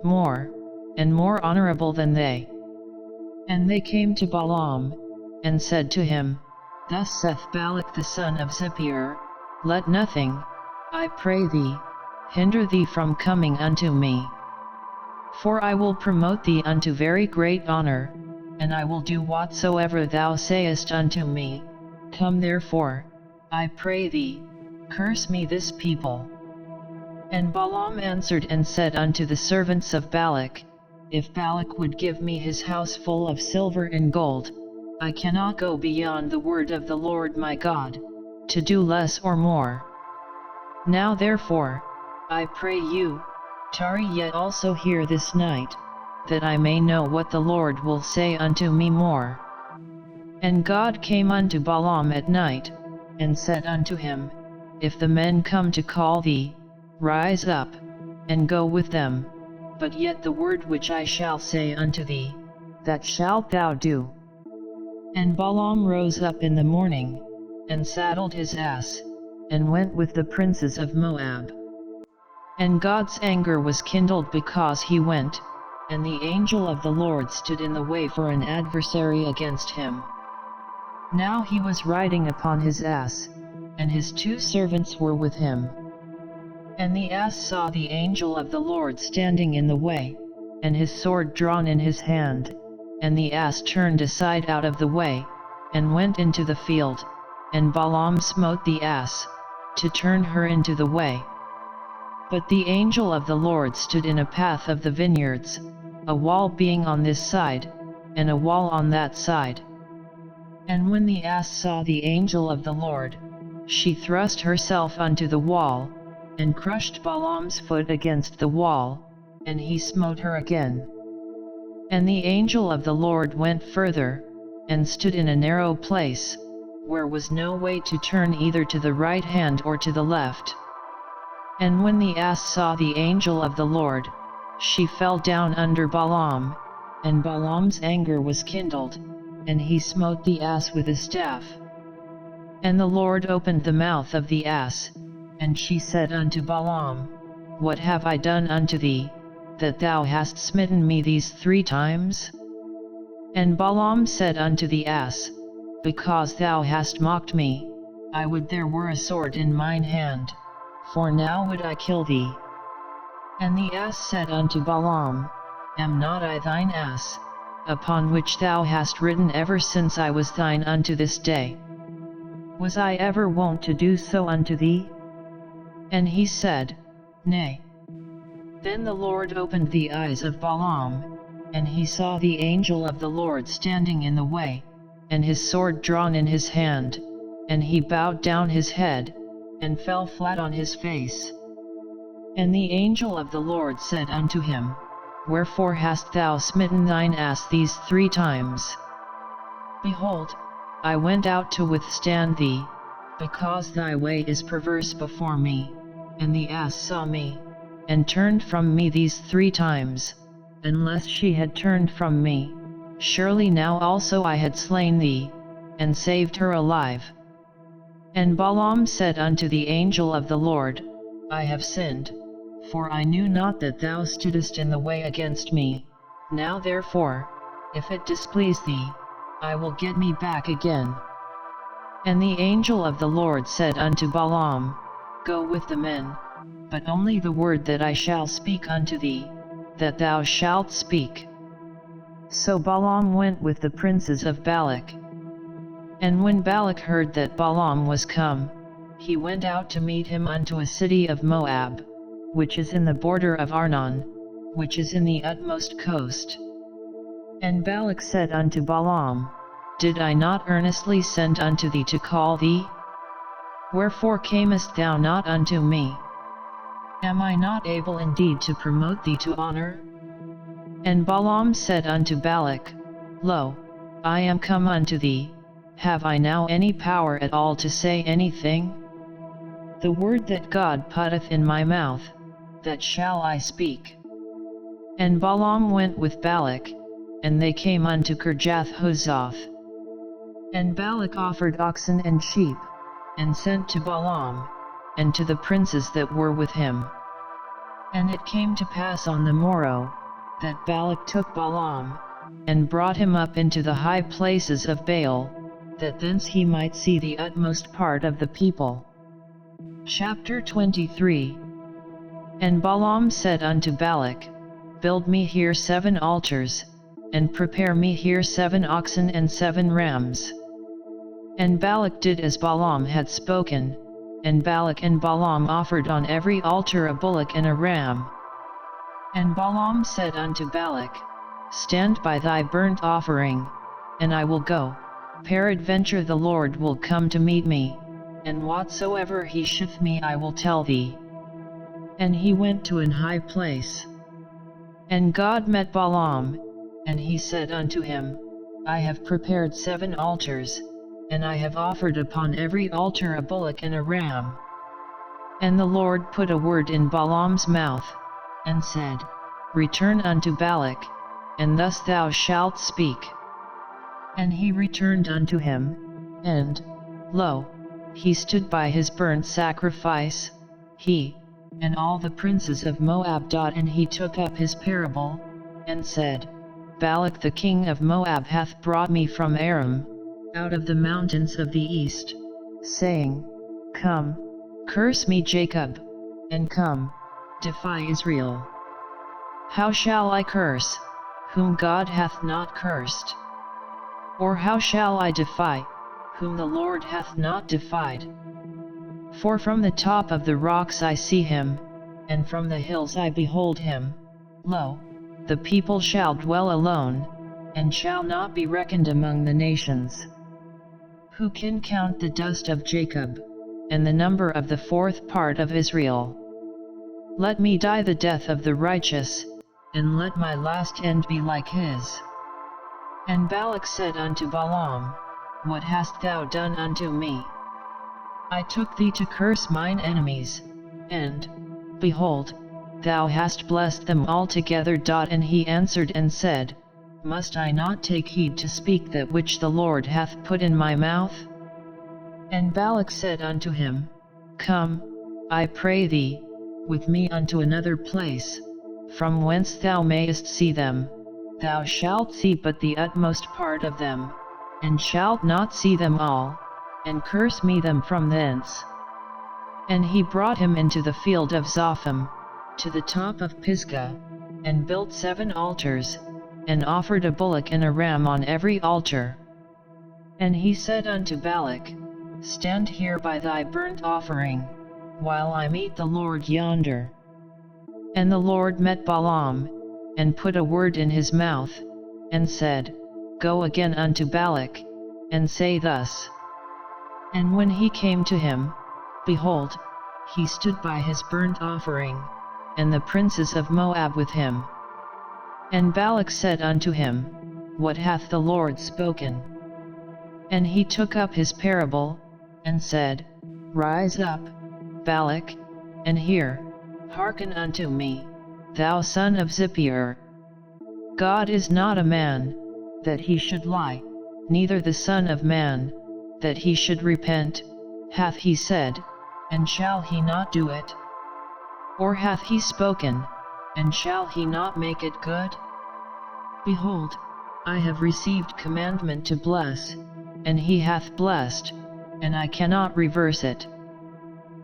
more, and more honorable than they. And they came to Balaam, and said to him, Thus saith Balak the son of Zippor, Let nothing, I pray thee, hinder thee from coming unto me. For I will promote thee unto very great honor, and I will do whatsoever thou sayest unto me. Come therefore, I pray thee, curse me this people. And Balaam answered and said unto the servants of Balak, If Balak would give me his house full of silver and gold, I cannot go beyond the word of the Lord my God, to do less or more. Now therefore, I pray you, tarry yet also here this night, that I may know what the Lord will say unto me more. And God came unto Balaam at night, and said unto him, If the men come to call thee, rise up, and go with them, but yet the word which I shall say unto thee, that shalt thou do. And Balaam rose up in the morning, and saddled his ass, and went with the princes of Moab. And God's anger was kindled because he went, and the angel of the Lord stood in the way for an adversary against him. Now he was riding upon his ass, and his 2 servants were with him. And the ass saw the angel of the Lord standing in the way, and his sword drawn in his hand, and the ass turned aside out of the way, and went into the field, and Balaam smote the ass, to turn her into the way. But the angel of the Lord stood in a path of the vineyards, a wall being on this side, and a wall on that side. And when the ass saw the angel of the Lord, she thrust herself unto the wall, and crushed Balaam's foot against the wall, and he smote her again. And the angel of the Lord went further, and stood in a narrow place, where was no way to turn either to the right hand or to the left. And when the ass saw the angel of the Lord, she fell down under Balaam, and Balaam's anger was kindled, and he smote the ass with his staff. And the Lord opened the mouth of the ass, and she said unto Balaam, What have I done unto thee, that thou hast smitten me these 3 times? And Balaam said unto the ass, Because thou hast mocked me, I would there were a sword in mine hand, for now would I kill thee. And the ass said unto Balaam, Am not I thine ass, upon which thou hast ridden ever since I was thine unto this day? Was I ever wont to do so unto thee? And he said, Nay. Then the Lord opened the eyes of Balaam, and he saw the angel of the Lord standing in the way, and his sword drawn in his hand, and he bowed down his head, and fell flat on his face. And the angel of the Lord said unto him, Wherefore hast thou smitten thine ass these 3 times? Behold, I went out to withstand thee, because thy way is perverse before me. And the ass saw me, and turned from me these 3 times. Unless she had turned from me, surely now also I had slain thee, and saved her alive. And Balaam said unto the angel of the Lord, I have sinned, for I knew not that thou stoodest in the way against me. Now therefore, if it displease thee, I will get me back again. And the angel of the Lord said unto Balaam, Go with the men, but only the word that I shall speak unto thee, that thou shalt speak. So Balaam went with the princes of Balak. And when Balak heard that Balaam was come, he went out to meet him unto a city of Moab, which is in the border of Arnon, which is in the utmost coast. And Balak said unto Balaam, Did I not earnestly send unto thee to call thee? Wherefore camest thou not unto me? Am I not able indeed to promote thee to honor? And Balaam said unto Balak, Lo, I am come unto thee, have I now any power at all to say anything? The word that God putteth in my mouth, that shall I speak. And Balaam went with Balak, and they came unto Kirjath-Huzoth. And Balak offered oxen and sheep, and sent to Balaam, and to the princes that were with him. And it came to pass on the morrow, that Balak took Balaam, and brought him up into the high places of Baal, that thence he might see the utmost part of the people. Chapter 23. And Balaam said unto Balak, Build me here 7 altars, and prepare me here 7 oxen and 7 rams. And Balak did as Balaam had spoken, and Balak and Balaam offered on every altar a bullock and a ram. And Balaam said unto Balak, Stand by thy burnt offering, and I will go. Peradventure the Lord will come to meet me, and whatsoever he sheweth me I will tell thee. And he went to an high place. And God met Balaam, and he said unto him, I have prepared 7 altars, and I have offered upon every altar a bullock and a ram. And the Lord put a word in Balaam's mouth, and said, Return unto Balak, and thus thou shalt speak. And he returned unto him, and, lo, he stood by his burnt sacrifice, he, and all the princes of Moab. And he took up his parable, and said, Balak the king of Moab hath brought me from Aram, out of the mountains of the east, saying, Come, curse me Jacob, and come, defy Israel. How shall I curse, whom God hath not cursed? Or how shall I defy, whom the Lord hath not defied? For from the top of the rocks I see him, and from the hills I behold him. Lo, the people shall dwell alone, and shall not be reckoned among the nations. Who can count the dust of Jacob, and the number of the 4th part of Israel? Let me die the death of the righteous, and let my last end be like his. And Balak said unto Balaam, What hast thou done unto me? I took thee to curse mine enemies, and, behold, thou hast blessed them altogether. And he answered and said, Must I not take heed to speak that which the Lord hath put in my mouth? And Balak said unto him, Come, I pray thee, with me unto another place, from whence thou mayest see them. Thou shalt see but the utmost part of them, and shalt not see them all, and curse me them from thence. And he brought him into the field of Zophim, to the top of Pisgah, and built 7 altars, and offered a bullock and a ram on every altar. And he said unto Balak, Stand here by thy burnt offering, while I meet the Lord yonder. And the Lord met Balaam, and put a word in his mouth, and said, Go again unto Balak, and say thus. And when he came to him, behold, he stood by his burnt offering, and the princes of Moab with him. And Balak said unto him, What hath the Lord spoken? And he took up his parable, and said, Rise up, Balak, and hear, hearken unto me, thou son of Zippor. God is not a man, that he should lie, neither the Son of Man, that he should repent. Hath he said, and shall he not do it? Or hath he spoken, and shall he not make it good? Behold, I have received commandment to bless, and he hath blessed, and I cannot reverse it.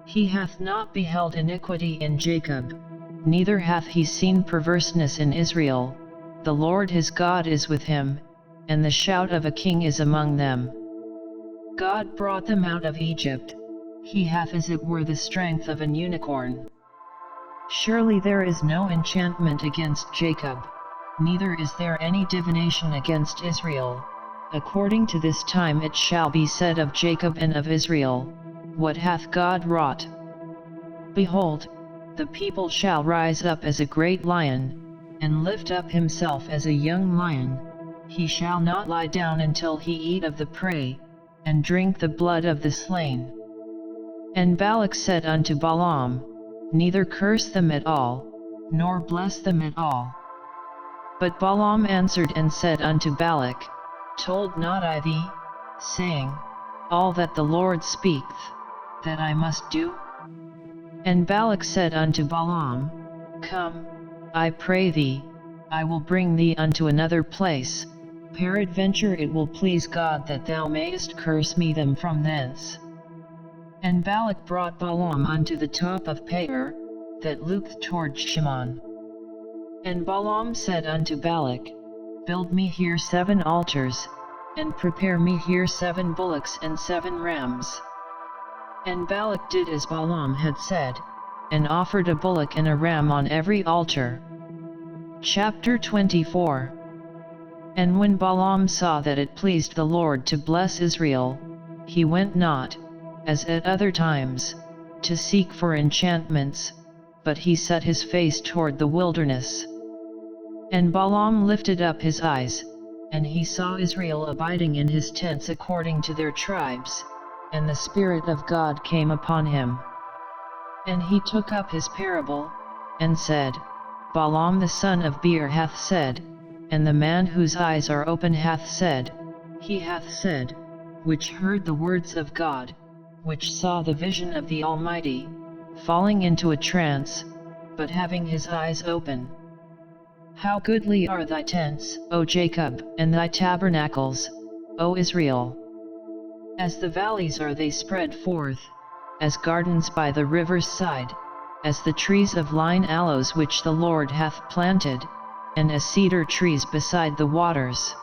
He hath not beheld iniquity in Jacob, neither hath he seen perverseness in Israel. The Lord his God is with him, and the shout of a king is among them. God brought them out of Egypt, he hath as it were the strength of an unicorn. Surely there is no enchantment against Jacob, neither is there any divination against Israel. According to this time it shall be said of Jacob and of Israel, what hath God wrought? Behold, the people shall rise up as a great lion, and lift up himself as a young lion. He shall not lie down until he eat of the prey, and drink the blood of the slain. And Balak said unto Balaam, neither curse them at all, nor bless them at all. But Balaam answered and said unto Balak, told not I thee, saying, all that the Lord speaketh, that I must do? And Balak said unto Balaam, come, I pray thee, I will bring thee unto another place, peradventure it will please God that thou mayest curse me them from thence. And Balak brought Balaam unto the top of Peor, that looketh toward Shimon. And Balaam said unto Balak, build me here 7 altars, and prepare me here 7 bullocks and 7 rams. And Balak did as Balaam had said, and offered a bullock and a ram on every altar. Chapter 24. And when Balaam saw that it pleased the Lord to bless Israel, he went not, as at other times, to seek for enchantments, but he set his face toward the wilderness. And Balaam lifted up his eyes, and he saw Israel abiding in his tents according to their tribes, and the Spirit of God came upon him. And he took up his parable, and said, Balaam the son of Beor hath said, and the man whose eyes are open hath said, he hath said, which heard the words of God, which saw the vision of the Almighty, falling into a trance, but having his eyes open. How goodly are thy tents, O Jacob, and thy tabernacles, O Israel! As the valleys are they spread forth, as gardens by the river's side, as the trees of lign aloes which the Lord hath planted, and as cedar trees beside the waters.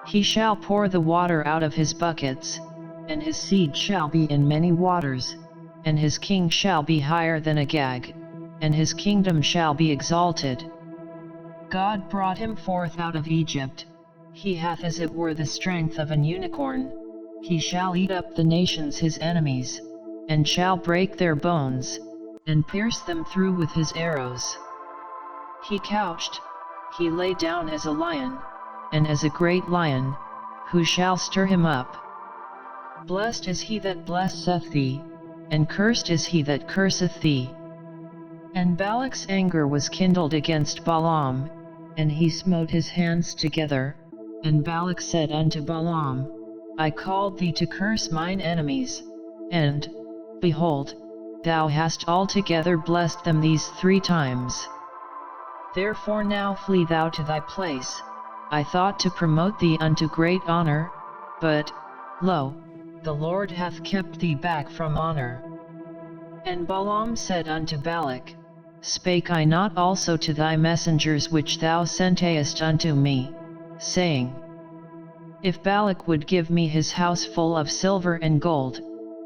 He shall pour the water out of his buckets, and his seed shall be in many waters, and his king shall be higher than Agag, and his kingdom shall be exalted. God brought him forth out of Egypt, he hath as it were the strength of an unicorn. He shall eat up the nations his enemies, and shall break their bones, and pierce them through with his arrows. He couched, he lay down as a lion, and as a great lion, who shall stir him up? Blessed is he that blesseth thee, and cursed is he that curseth thee. And Balak's anger was kindled against Balaam, and he smote his hands together, and Balak said unto Balaam, I called thee to curse mine enemies, and, behold, thou hast altogether blessed them these 3 times. Therefore now flee thou to thy place. I thought to promote thee unto great honor, but, lo, the Lord hath kept thee back from honor. And Balaam said unto Balak, Spake I not also to thy messengers which thou sentest unto me, saying, If Balak would give me his house full of silver and gold,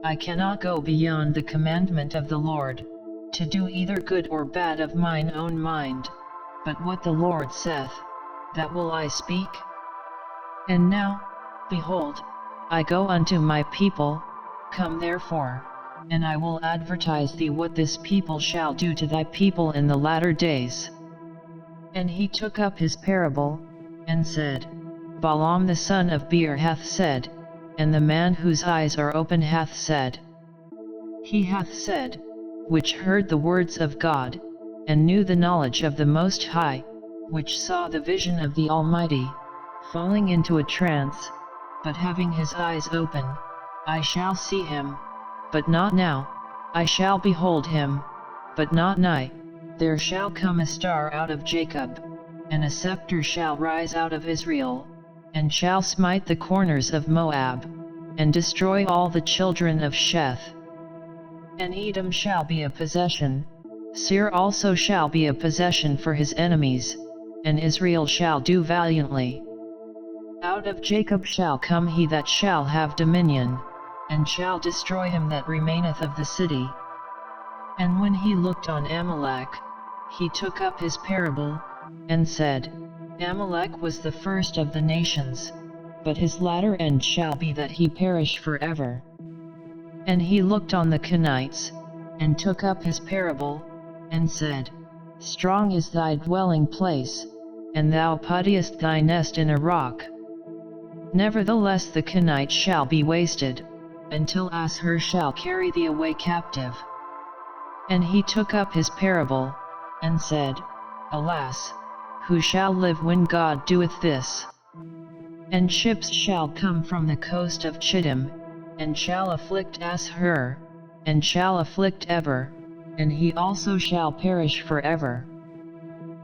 I cannot go beyond the commandment of the Lord, to do either good or bad of mine own mind, but what the Lord saith, that will I speak? And now, behold, I go unto my people, come therefore, and I will advertise thee what this people shall do to thy people in the latter days. And he took up his parable, and said, Balaam the son of Beor hath said, and the man whose eyes are open hath said. He hath said, which heard the words of God, and knew the knowledge of the Most High, which saw the vision of the Almighty, falling into a trance, but having his eyes open, I shall see him, but not now, I shall behold him, but not nigh. There shall come a star out of Jacob, and a scepter shall rise out of Israel, and shall smite the corners of Moab, and destroy all the children of Sheth. And Edom shall be a possession, Seir also shall be a possession for his enemies, and Israel shall do valiantly. Out of Jacob shall come he that shall have dominion, and shall destroy him that remaineth of the city. And when he looked on Amalek, he took up his parable, and said, Amalek was the first of the nations, but his latter end shall be that he perish forever. And he looked on the Kenites, and took up his parable, and said, Strong is thy dwelling place, and thou puttiest thy nest in a rock. Nevertheless the Kenites shall be wasted, until Ashur shall carry thee away captive. And he took up his parable, and said, Alas, who shall live when God doeth this? And ships shall come from the coast of Chittim, and shall afflict Ashur, and shall afflict Eber, and he also shall perish forever.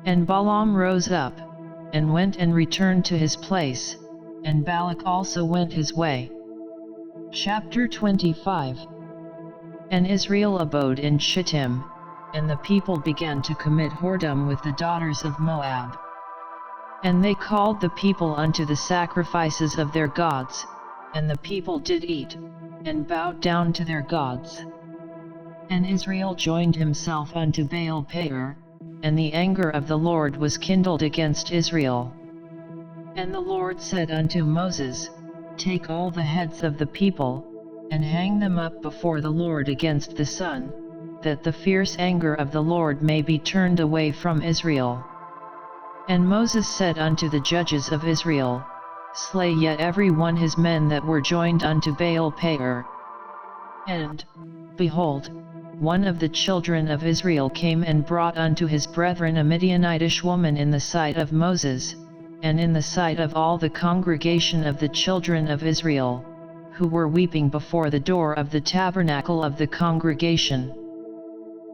And Balaam rose up, and went and returned to his place, and Balak also went his way. Chapter 25. And Israel abode in Shittim, and the people began to commit whoredom with the daughters of Moab. And they called the people unto the sacrifices of their gods, and the people did eat, and bowed down to their gods. And Israel joined himself unto Baal Peor, and the anger of the Lord was kindled against Israel. And the Lord said unto Moses, Take all the heads of the people, and hang them up before the Lord against the sun, that the fierce anger of the Lord may be turned away from Israel. And Moses said unto the judges of Israel, Slay yet every one his men that were joined unto Baal Peor. And, behold, one of the children of Israel came and brought unto his brethren a Midianitish woman in the sight of Moses, and in the sight of all the congregation of the children of Israel, who were weeping before the door of the tabernacle of the congregation.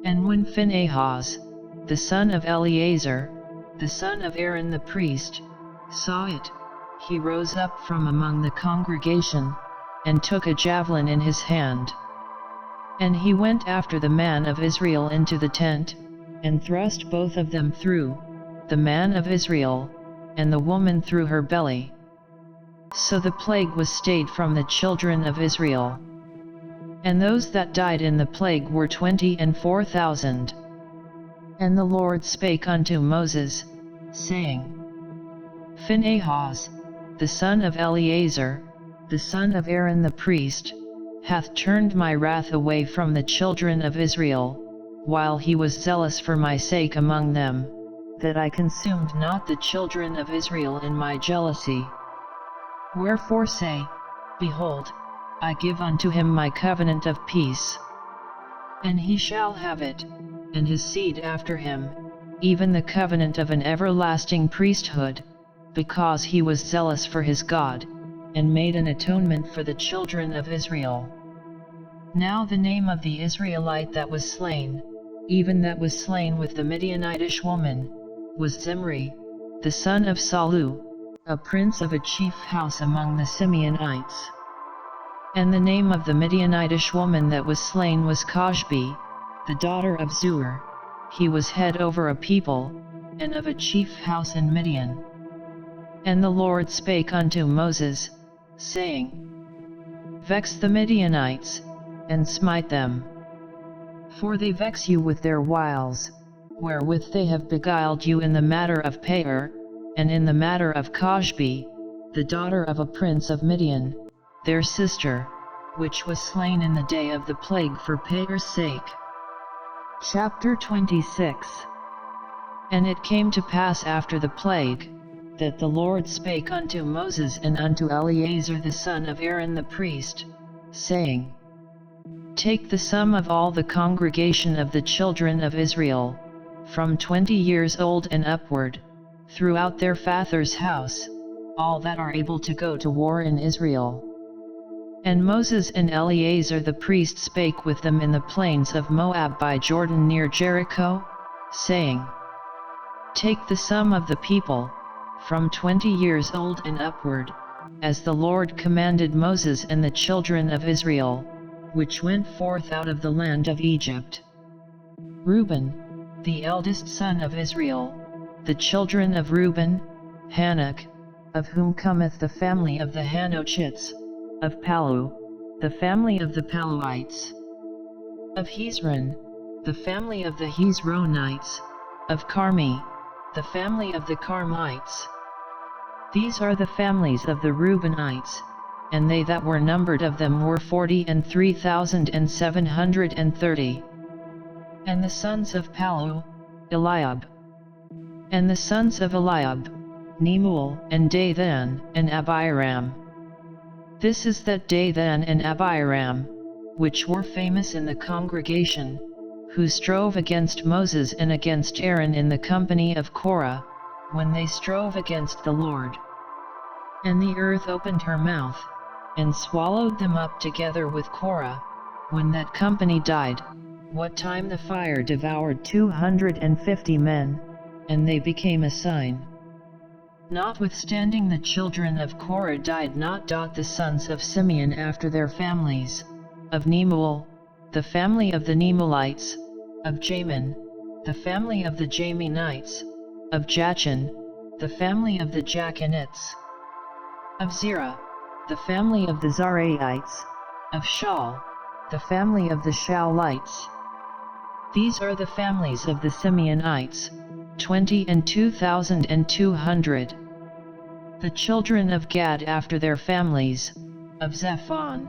And when Phinehas, the son of Eleazar, the son of Aaron the priest, saw it, he rose up from among the congregation, and took a javelin in his hand. And he went after the man of Israel into the tent, and thrust both of them through, the man of Israel, and the woman through her belly. So the plague was stayed from the children of Israel. And those that died in the plague were 24,000. And the Lord spake unto Moses, saying, Phinehas, the son of Eleazar, the son of Aaron the priest, hath turned my wrath away from the children of Israel, while he was zealous for my sake among them, that I consumed not the children of Israel in my jealousy. Wherefore say, Behold, I give unto him my covenant of peace. And he shall have it, and his seed after him, even the covenant of an everlasting priesthood, because he was zealous for his God, and made an atonement for the children of Israel. Now the name of the Israelite that was slain, even that was slain with the Midianitish woman, was Zimri, the son of Salu, a prince of a chief house among the Simeonites. And the name of the Midianitish woman that was slain was Koshbi, the daughter of Zur. He was head over a people, and of a chief house in Midian. And the Lord spake unto Moses, saying, Vex the Midianites, and smite them. For they vex you with their wiles, wherewith they have beguiled you in the matter of Peor, and in the matter of Koshbi, the daughter of a prince of Midian, their sister, which was slain in the day of the plague for Peor's sake. Chapter 26. And it came to pass after the plague, that the Lord spake unto Moses and unto Eleazar the son of Aaron the priest, saying, Take the sum of all the congregation of the children of Israel, from 20 years old and upward, throughout their father's house, all that are able to go to war in Israel. And Moses and Eleazar the priest spake with them in the plains of Moab by Jordan near Jericho, saying, Take the sum of the people, from 20 years old and upward, as the Lord commanded Moses and the children of Israel, which went forth out of the land of Egypt. Reuben, the eldest son of Israel, the children of Reuben, Hanok, of whom cometh the family of the Hanochites, of Palu, the family of the Paluites, of Hezron, the family of the Hezronites, of Carmi, the family of the Carmites. These are the families of the Reubenites, and they that were numbered of them were 43,730. And the sons of Palu, Eliab. And the sons of Eliab, Nemuel, and Dathan, and Abiram. This is that Dathan and Abiram, which were famous in the congregation, who strove against Moses and against Aaron in the company of Korah, when they strove against the Lord. And the earth opened her mouth, and swallowed them up together with Korah, when that company died, what time the fire devoured 250 men, and they became a sign. Notwithstanding the children of Korah died not. The sons of Simeon after their families, of Nemuel, the family of the Nemuelites, of Jamin, the family of the Jaminites, of Jachin, the family of the Jachinites, of Zerah, the family of the Zaraites, of Shaul, the family of the Shaulites. These are the families of the Simeonites, 22,200. The children of Gad after their families, of Zephon,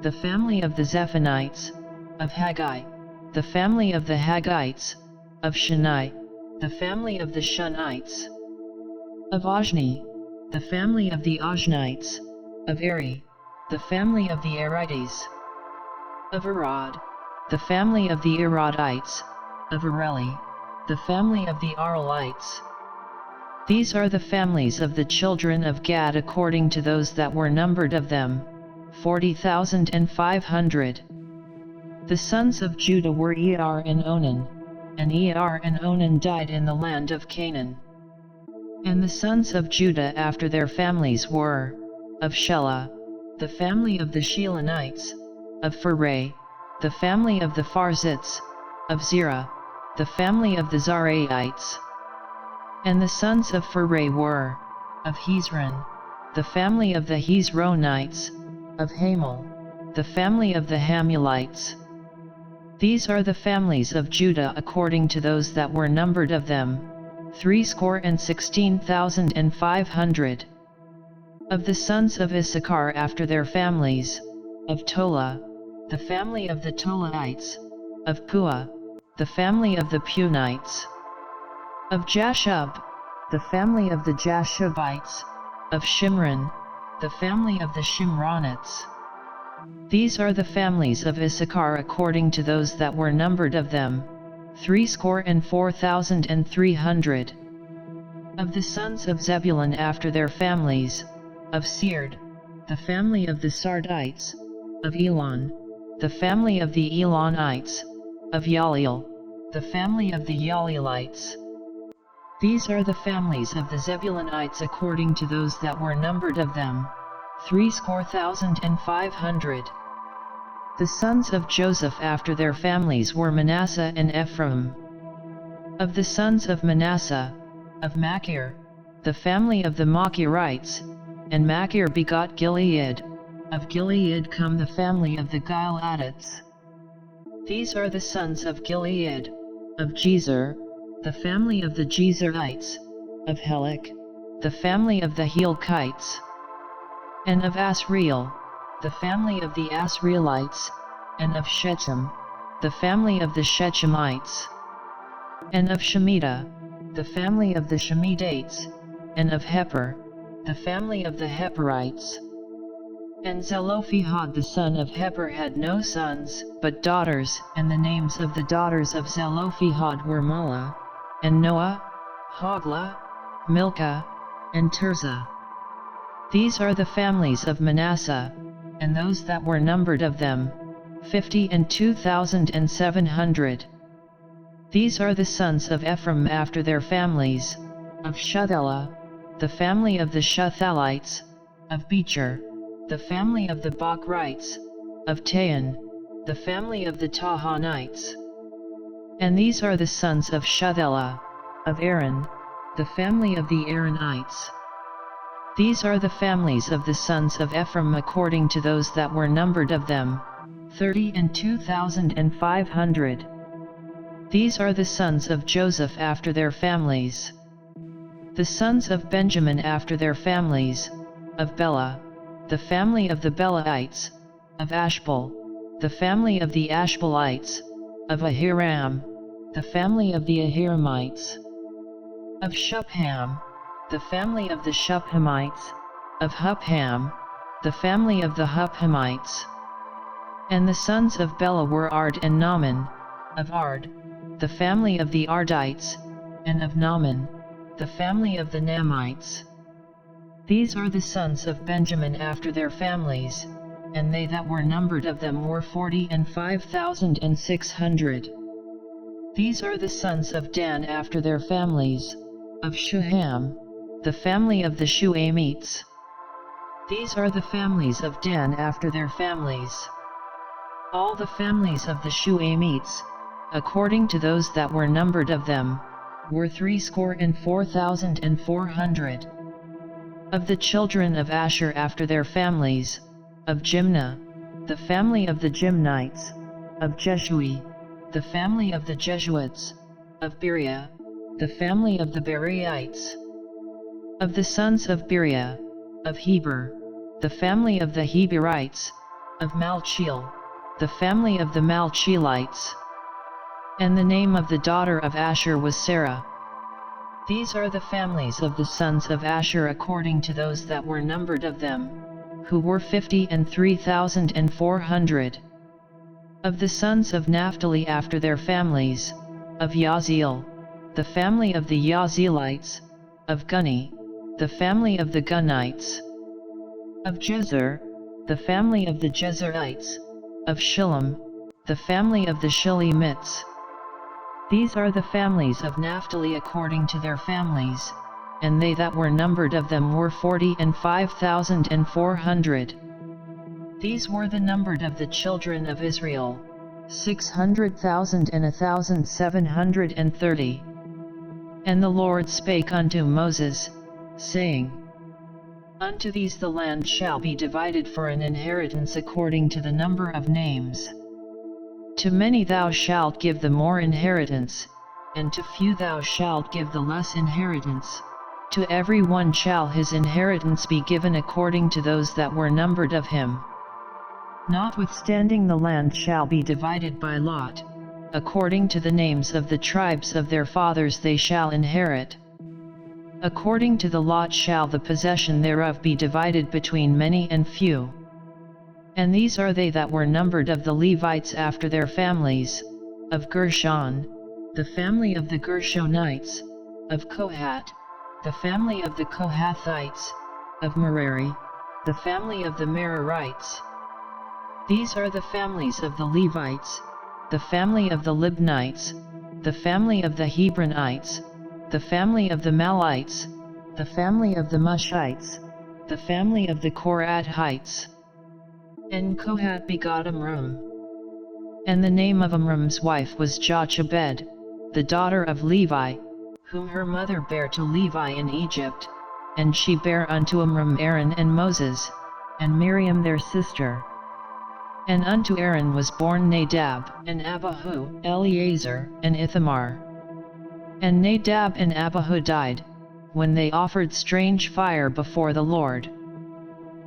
the family of the Zephonites, of Haggai, the family of the Haggites, of Shani, the family of the Shunites, of Ajni, the family of the Ajnites, of Eri, the family of the Erites, of Arad, the family of the Aradites, of Areli, the family of the Arelites. These are the families of the children of Gad according to those that were numbered of them, 40,500. The sons of Judah were Er and Onan, and Er and Onan died in the land of Canaan. And the sons of Judah after their families were, of Shelah, the family of the Shelonites, of Pharai, the family of the Pharzites, of Zerah, the family of the Zaraites. And the sons of Pharai were, of Hezron, the family of the Hezronites, of Hamul, the family of the Hamulites. These are the families of Judah according to those that were numbered of them, 316,500. Of the sons of Issachar after their families, of Tola, the family of the Tolaites, of Pua, the family of the Punites, of Jashub, the family of the Jashubites, of Shimron, the family of the Shimronites. These are the families of Issachar according to those that were numbered of them, 304,300. Of the sons of Zebulun after their families, of Seard, the family of the Sardites, of Elon, the family of the Elonites, of Yaleel, the family of the Yaleelites. These are the families of the Zebulunites according to those that were numbered of them, 3,500. The sons of Joseph after their families were Manasseh and Ephraim. Of the sons of Manasseh, of Machir, the family of the Machirites, and Machir begot Gilead, of Gilead come the family of the Gileadites. These are the sons of Gilead, of Jezer, the family of the Jezerites, of Helek, the family of the Helkites, and of Asriel, the family of the Asrielites, and of Shechem, the family of the Shechemites, and of Shemitah, the family of the Shemidates, and of Heper, the family of the Heperites. And Zelophehad the son of Heper had no sons, but daughters, and the names of the daughters of Zelophehad were Mahlah, and Noah, Hoglah, Milcah, and Tirzah. These are the families of Manasseh, and those that were numbered of them, 52,700. These are the sons of Ephraim after their families, of Shuthelah, the family of the Shuthalites, of Becher, the family of the Bachrites, of Tahan, the family of the Tahanites. And these are the sons of Shuthelah, of Aaron, the family of the Aaronites. These are the families of the sons of Ephraim according to those that were numbered of them, 32,500. These are the sons of Joseph after their families. The sons of Benjamin after their families, of Bela, the family of the Belaites, of Ashbel, the family of the Ashbelites, of Ahiram, the family of the Ahiramites, of Shupham, the family of the Shuphamites, of Hupham, the family of the Huphamites. And the sons of Bela were Ard and Naaman, of Ard, the family of the Ardites, and of Naaman, the family of the Naamites. These are the sons of Benjamin after their families, and they that were numbered of them were 45,600. These are the sons of Dan after their families, of Shuham, the family of the Shuamites. These are the families of Dan after their families. All the families of the Shuamites, according to those that were numbered of them, were 64,400. Of the children of Asher after their families, of Jimnah, the family of the Jimnites, of Jeshui, the family of the Jesuites, of Beriah, the family of the Beriaites. Of the sons of Beriah, of Heber, the family of the Heberites, of Malchiel, the family of the Malchielites. And the name of the daughter of Asher was Sarah. These are the families of the sons of Asher according to those that were numbered of them, who were 53,400. Of the sons of Naphtali after their families, of Yaziel, the family of the Yazielites, of Guni, the family of the Gunites, of Jezer, the family of the Jezerites, of Shillem, the family of the Shillemites. These are the families of Naphtali according to their families, and they that were numbered of them were 45,400. These were the numbered of the children of Israel, 600,730. And the Lord spake unto Moses, saying, Unto these the land shall be divided for an inheritance according to the number of names. To many thou shalt give the more inheritance, and to few thou shalt give the less inheritance. To every one shall his inheritance be given according to those that were numbered of him. Notwithstanding the land shall be divided by lot, according to the names of the tribes of their fathers they shall inherit. According to the lot shall the possession thereof be divided between many and few. And these are they that were numbered of the Levites after their families, of Gershon, the family of the Gershonites, of Kohath, the family of the Kohathites, of Merari, the family of the Merarites. These are the families of the Levites, the family of the Libnites, the family of the Hebronites, the family of the Malites, the family of the Mushites, the family of the Korathites. And Kohath begot Amram. And the name of Amram's wife was Jochebed, the daughter of Levi, whom her mother bare to Levi in Egypt, and she bare unto Amram Aaron and Moses, and Miriam their sister. And unto Aaron was born Nadab, and Abihu, Eleazar, and Ithamar. And Nadab and Abihu died, when they offered strange fire before the Lord.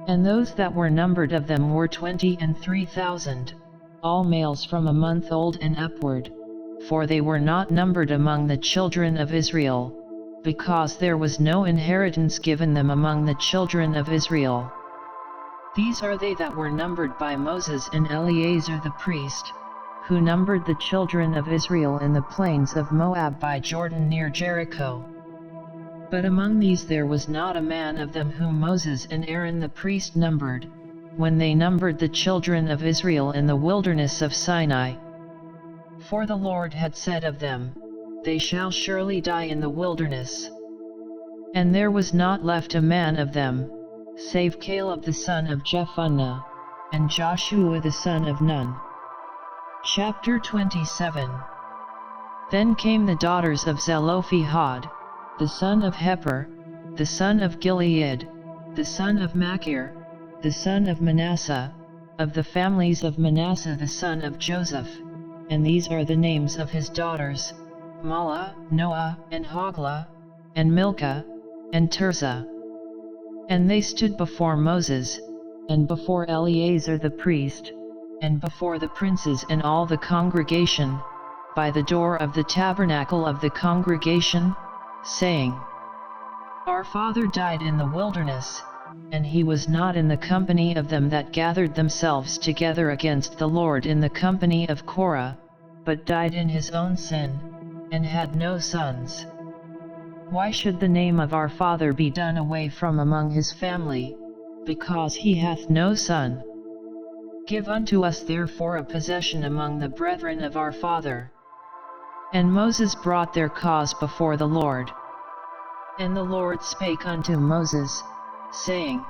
And those that were numbered of them were 23,000, all males from a month old and upward, for they were not numbered among the children of Israel, because there was no inheritance given them among the children of Israel. These are they that were numbered by Moses and Eleazar the priest, who numbered the children of Israel in the plains of Moab by Jordan near Jericho. But among these there was not a man of them whom Moses and Aaron the priest numbered, when they numbered the children of Israel in the wilderness of Sinai. For the Lord had said of them, They shall surely die in the wilderness. And there was not left a man of them, save Caleb the son of Jephunneh, and Joshua the son of Nun. Chapter 27. Then came the daughters of Zelophehad, the son of Heper, the son of Gilead, the son of Machir, the son of Manasseh, of the families of Manasseh the son of Joseph, and these are the names of his daughters, Mahlah, Noah, and Hoglah, and Milcah, and Tirzah. And they stood before Moses, and before Eleazar the priest, and before the princes and all the congregation, by the door of the tabernacle of the congregation, saying, Our father died in the wilderness, and he was not in the company of them that gathered themselves together against the Lord in the company of Korah, but died in his own sin, and had no sons. Why should the name of our father be done away from among his family, because he hath no son? Give unto us therefore a possession among the brethren of our father. And Moses brought their cause before the Lord. And the Lord spake unto Moses, saying,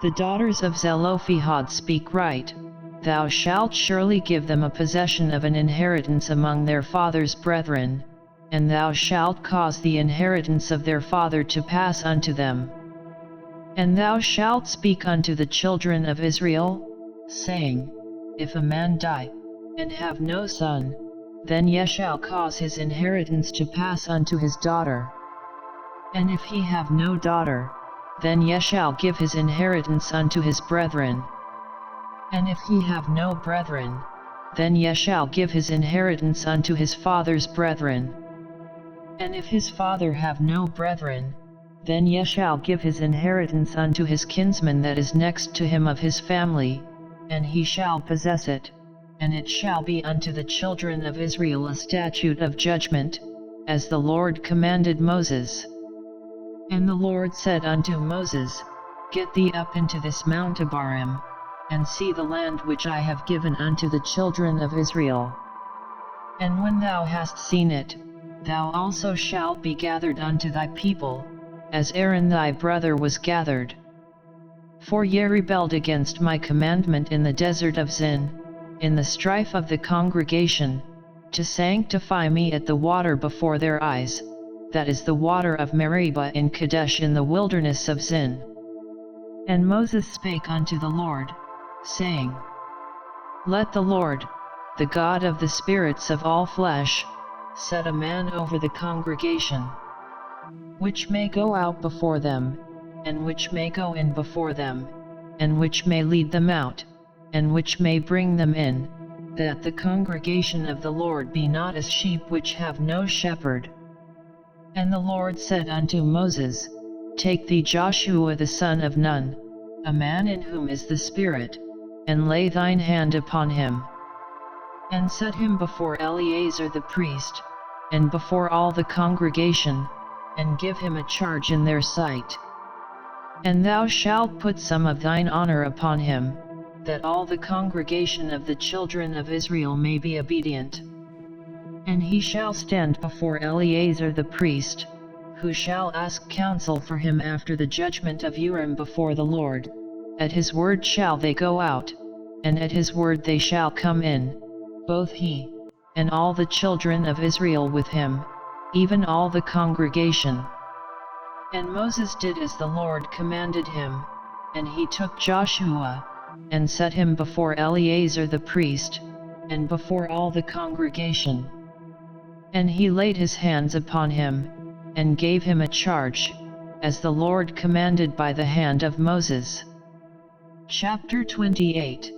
The daughters of Zelophehad speak right, thou shalt surely give them a possession of an inheritance among their father's brethren, and thou shalt cause the inheritance of their father to pass unto them. And thou shalt speak unto the children of Israel, saying, If a man die, and have no son, then ye shall cause his inheritance to pass unto his daughter. And if he have no daughter, then ye shall give his inheritance unto his brethren. And if he have no brethren, then ye shall give his inheritance unto his father's brethren. And if his father have no brethren, then ye shall give his inheritance unto his kinsman that is next to him of his family, and he shall possess it, and it shall be unto the children of Israel a statute of judgment, as the Lord commanded Moses. And the Lord said unto Moses, Get thee up into this Mount Abarim, and see the land which I have given unto the children of Israel. And when thou hast seen it, thou also shalt be gathered unto thy people, as Aaron thy brother was gathered. For ye rebelled against my commandment in the desert of Zin, in the strife of the congregation, to sanctify me at the water before their eyes, that is the water of Meribah in Kadesh in the wilderness of Zin. And Moses spake unto the Lord, saying, Let the Lord, the God of the spirits of all flesh, set a man over the congregation, which may go out before them, and which may go in before them, and which may lead them out, and which may bring them in, that the congregation of the Lord be not as sheep which have no shepherd. And the Lord said unto Moses, Take thee Joshua the son of Nun, a man in whom is the Spirit, and lay thine hand upon him. And set him before Eleazar the priest, and before all the congregation, and give him a charge in their sight. And thou shalt put some of thine honor upon him, that all the congregation of the children of Israel may be obedient. And he shall stand before Eleazar the priest, who shall ask counsel for him after the judgment of Urim before the Lord. At his word shall they go out, and at his word they shall come in, both he, and all the children of Israel with him, even all the congregation. And Moses did as the Lord commanded him, and he took Joshua, and set him before Eleazar the priest, and before all the congregation. And he laid his hands upon him, and gave him a charge, as the Lord commanded by the hand of Moses. Chapter 28.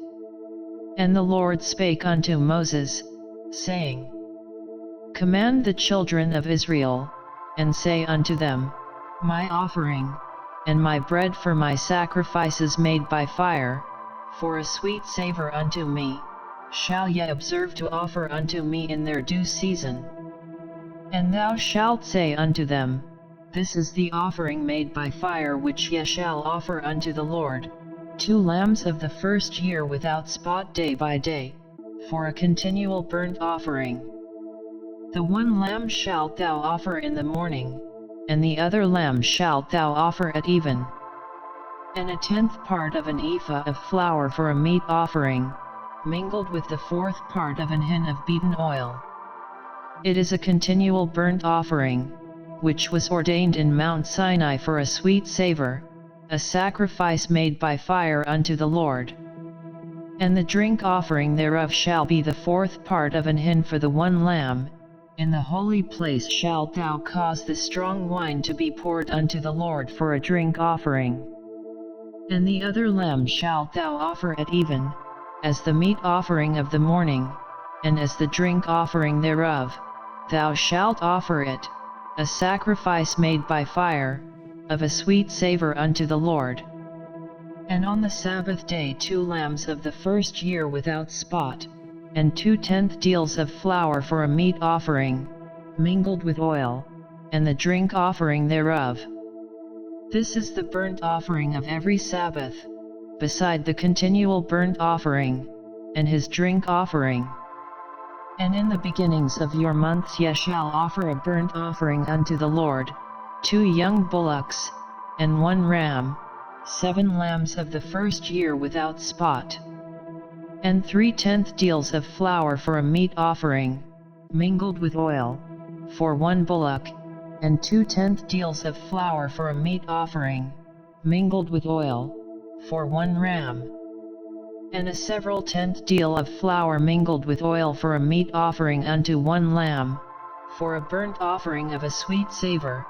And the Lord spake unto Moses, saying, Command the children of Israel, and say unto them, My offering, and my bread for my sacrifices made by fire, for a sweet savour unto me, shall ye observe to offer unto me in their due season. And thou shalt say unto them, This is the offering made by fire which ye shall offer unto the Lord, 2 lambs of the first year without spot day by day, for a continual burnt offering. The 1 lamb shalt thou offer in the morning, and the other lamb shalt thou offer at even. And a 10th part of an ephah of flour for a meat offering, mingled with the 4th part of an hin of beaten oil. It is a continual burnt offering, which was ordained in Mount Sinai for a sweet savor, a sacrifice made by fire unto the Lord. And the drink offering thereof shall be the 4th part of an hin for the 1 lamb. In the holy place shalt thou cause the strong wine to be poured unto the Lord for a drink offering. And the other lamb shalt thou offer at even, as the meat offering of the morning, and as the drink offering thereof, thou shalt offer it, a sacrifice made by fire, of a sweet savor unto the Lord. And on the Sabbath day 2 lambs of the first year without spot, and 2/10 deals of flour for a meat offering, mingled with oil, and the drink offering thereof. This is the burnt offering of every Sabbath, beside the continual burnt offering, and his drink offering. And in the beginnings of your months ye shall offer a burnt offering unto the Lord, 2 young bullocks, and 1 ram, 7 lambs of the first year without spot. And 3/10 deals of flour for a meat offering, mingled with oil, for 1 bullock, and 2/10 deals of flour for a meat offering, mingled with oil, for 1 ram. And a several tenth deal of flour mingled with oil for a meat offering unto 1 lamb, for a burnt offering of a sweet savor,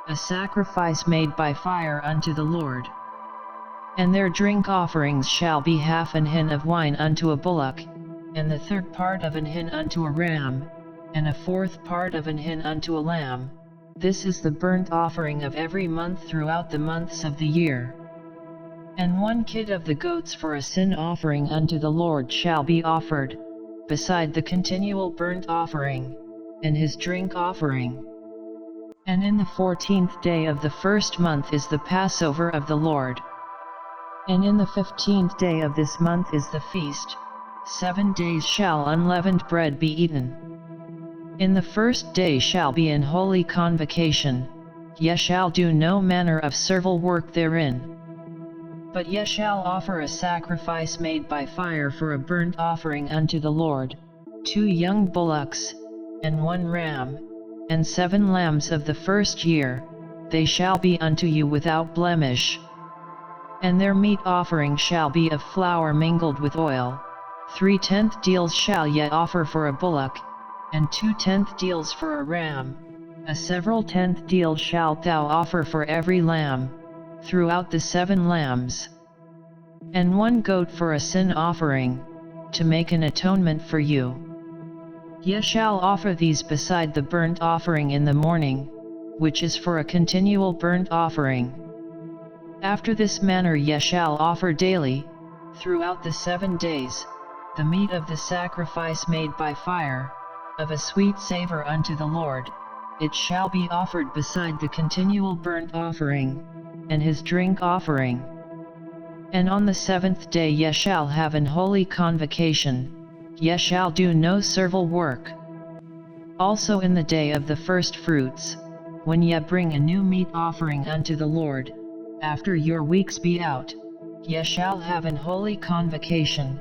a sacrifice made by fire unto the Lord. And their drink offerings shall be 1/2 an hin of wine unto a bullock, and the 1/3 part of an hin unto a ram, and a 1/4 part of an hin unto a lamb. This is the burnt offering of every month throughout the months of the year. And 1 kid of the goats for a sin offering unto the Lord shall be offered, beside the continual burnt offering, and his drink offering. And in the 14th day of the first month is the Passover of the Lord. And in the 15th day of this month is the feast. 7 days shall unleavened bread be eaten. In the first day shall be an holy convocation, ye shall do no manner of servile work therein. But ye shall offer a sacrifice made by fire for a burnt offering unto the Lord, 2 young bullocks, and 1 ram, and 7 lambs of the first year, they shall be unto you without blemish. And their meat offering shall be of flour mingled with oil. 3/10 deals shall ye offer for a bullock, and 2/10 deals for a ram, a several tenth deal shalt thou offer for every lamb, throughout the 7 lambs. And 1 goat for a sin offering, to make an atonement for you. Ye shall offer these beside the burnt offering in the morning, which is for a continual burnt offering. After this manner ye shall offer daily, throughout the 7 days, the meat of the sacrifice made by fire, of a sweet savor unto the Lord. It shall be offered beside the continual burnt offering, and his drink offering. And on the 7th day ye shall have an holy convocation, ye shall do no servile work. Also in the day of the first fruits, when ye bring a new meat offering unto the Lord, after your weeks be out, ye shall have an holy convocation,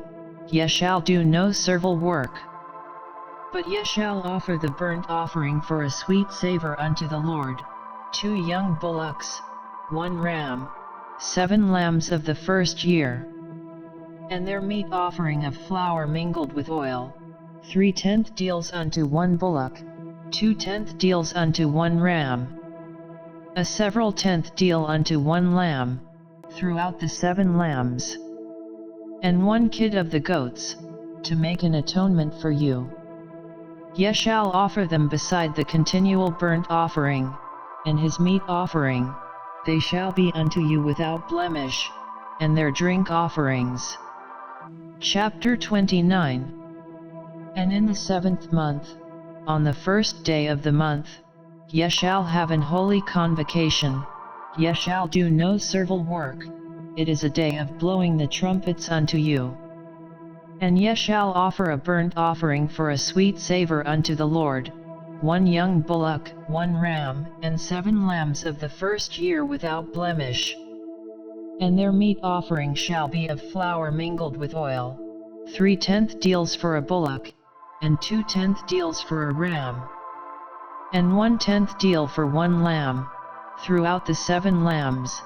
ye shall do no servile work. But ye shall offer the burnt offering for a sweet savor unto the Lord, 2 young bullocks, 1 ram, 7 lambs of the first year. And their meat offering of flour mingled with oil, 3/10 deals unto 1 bullock, 2/10 deals unto 1 ram, a several tenth deal unto 1 lamb, throughout the 7 lambs. And 1 kid of the goats, to make an atonement for you. Ye shall offer them beside the continual burnt offering, and his meat offering, they shall be unto you without blemish, and their drink offerings. Chapter 29. And in the 7th month, on the 1st day of the month, ye shall have an holy convocation, ye shall do no servile work, it is a day of blowing the trumpets unto you. And ye shall offer a burnt offering for a sweet savour unto the Lord, 1 young bullock, 1 ram, and 7 lambs of the first year without blemish. And their meat offering shall be of flour mingled with oil, 3/10 deals for a bullock, and 2/10 deals for a ram, and 1/10 deal for 1 lamb, throughout the 7 lambs,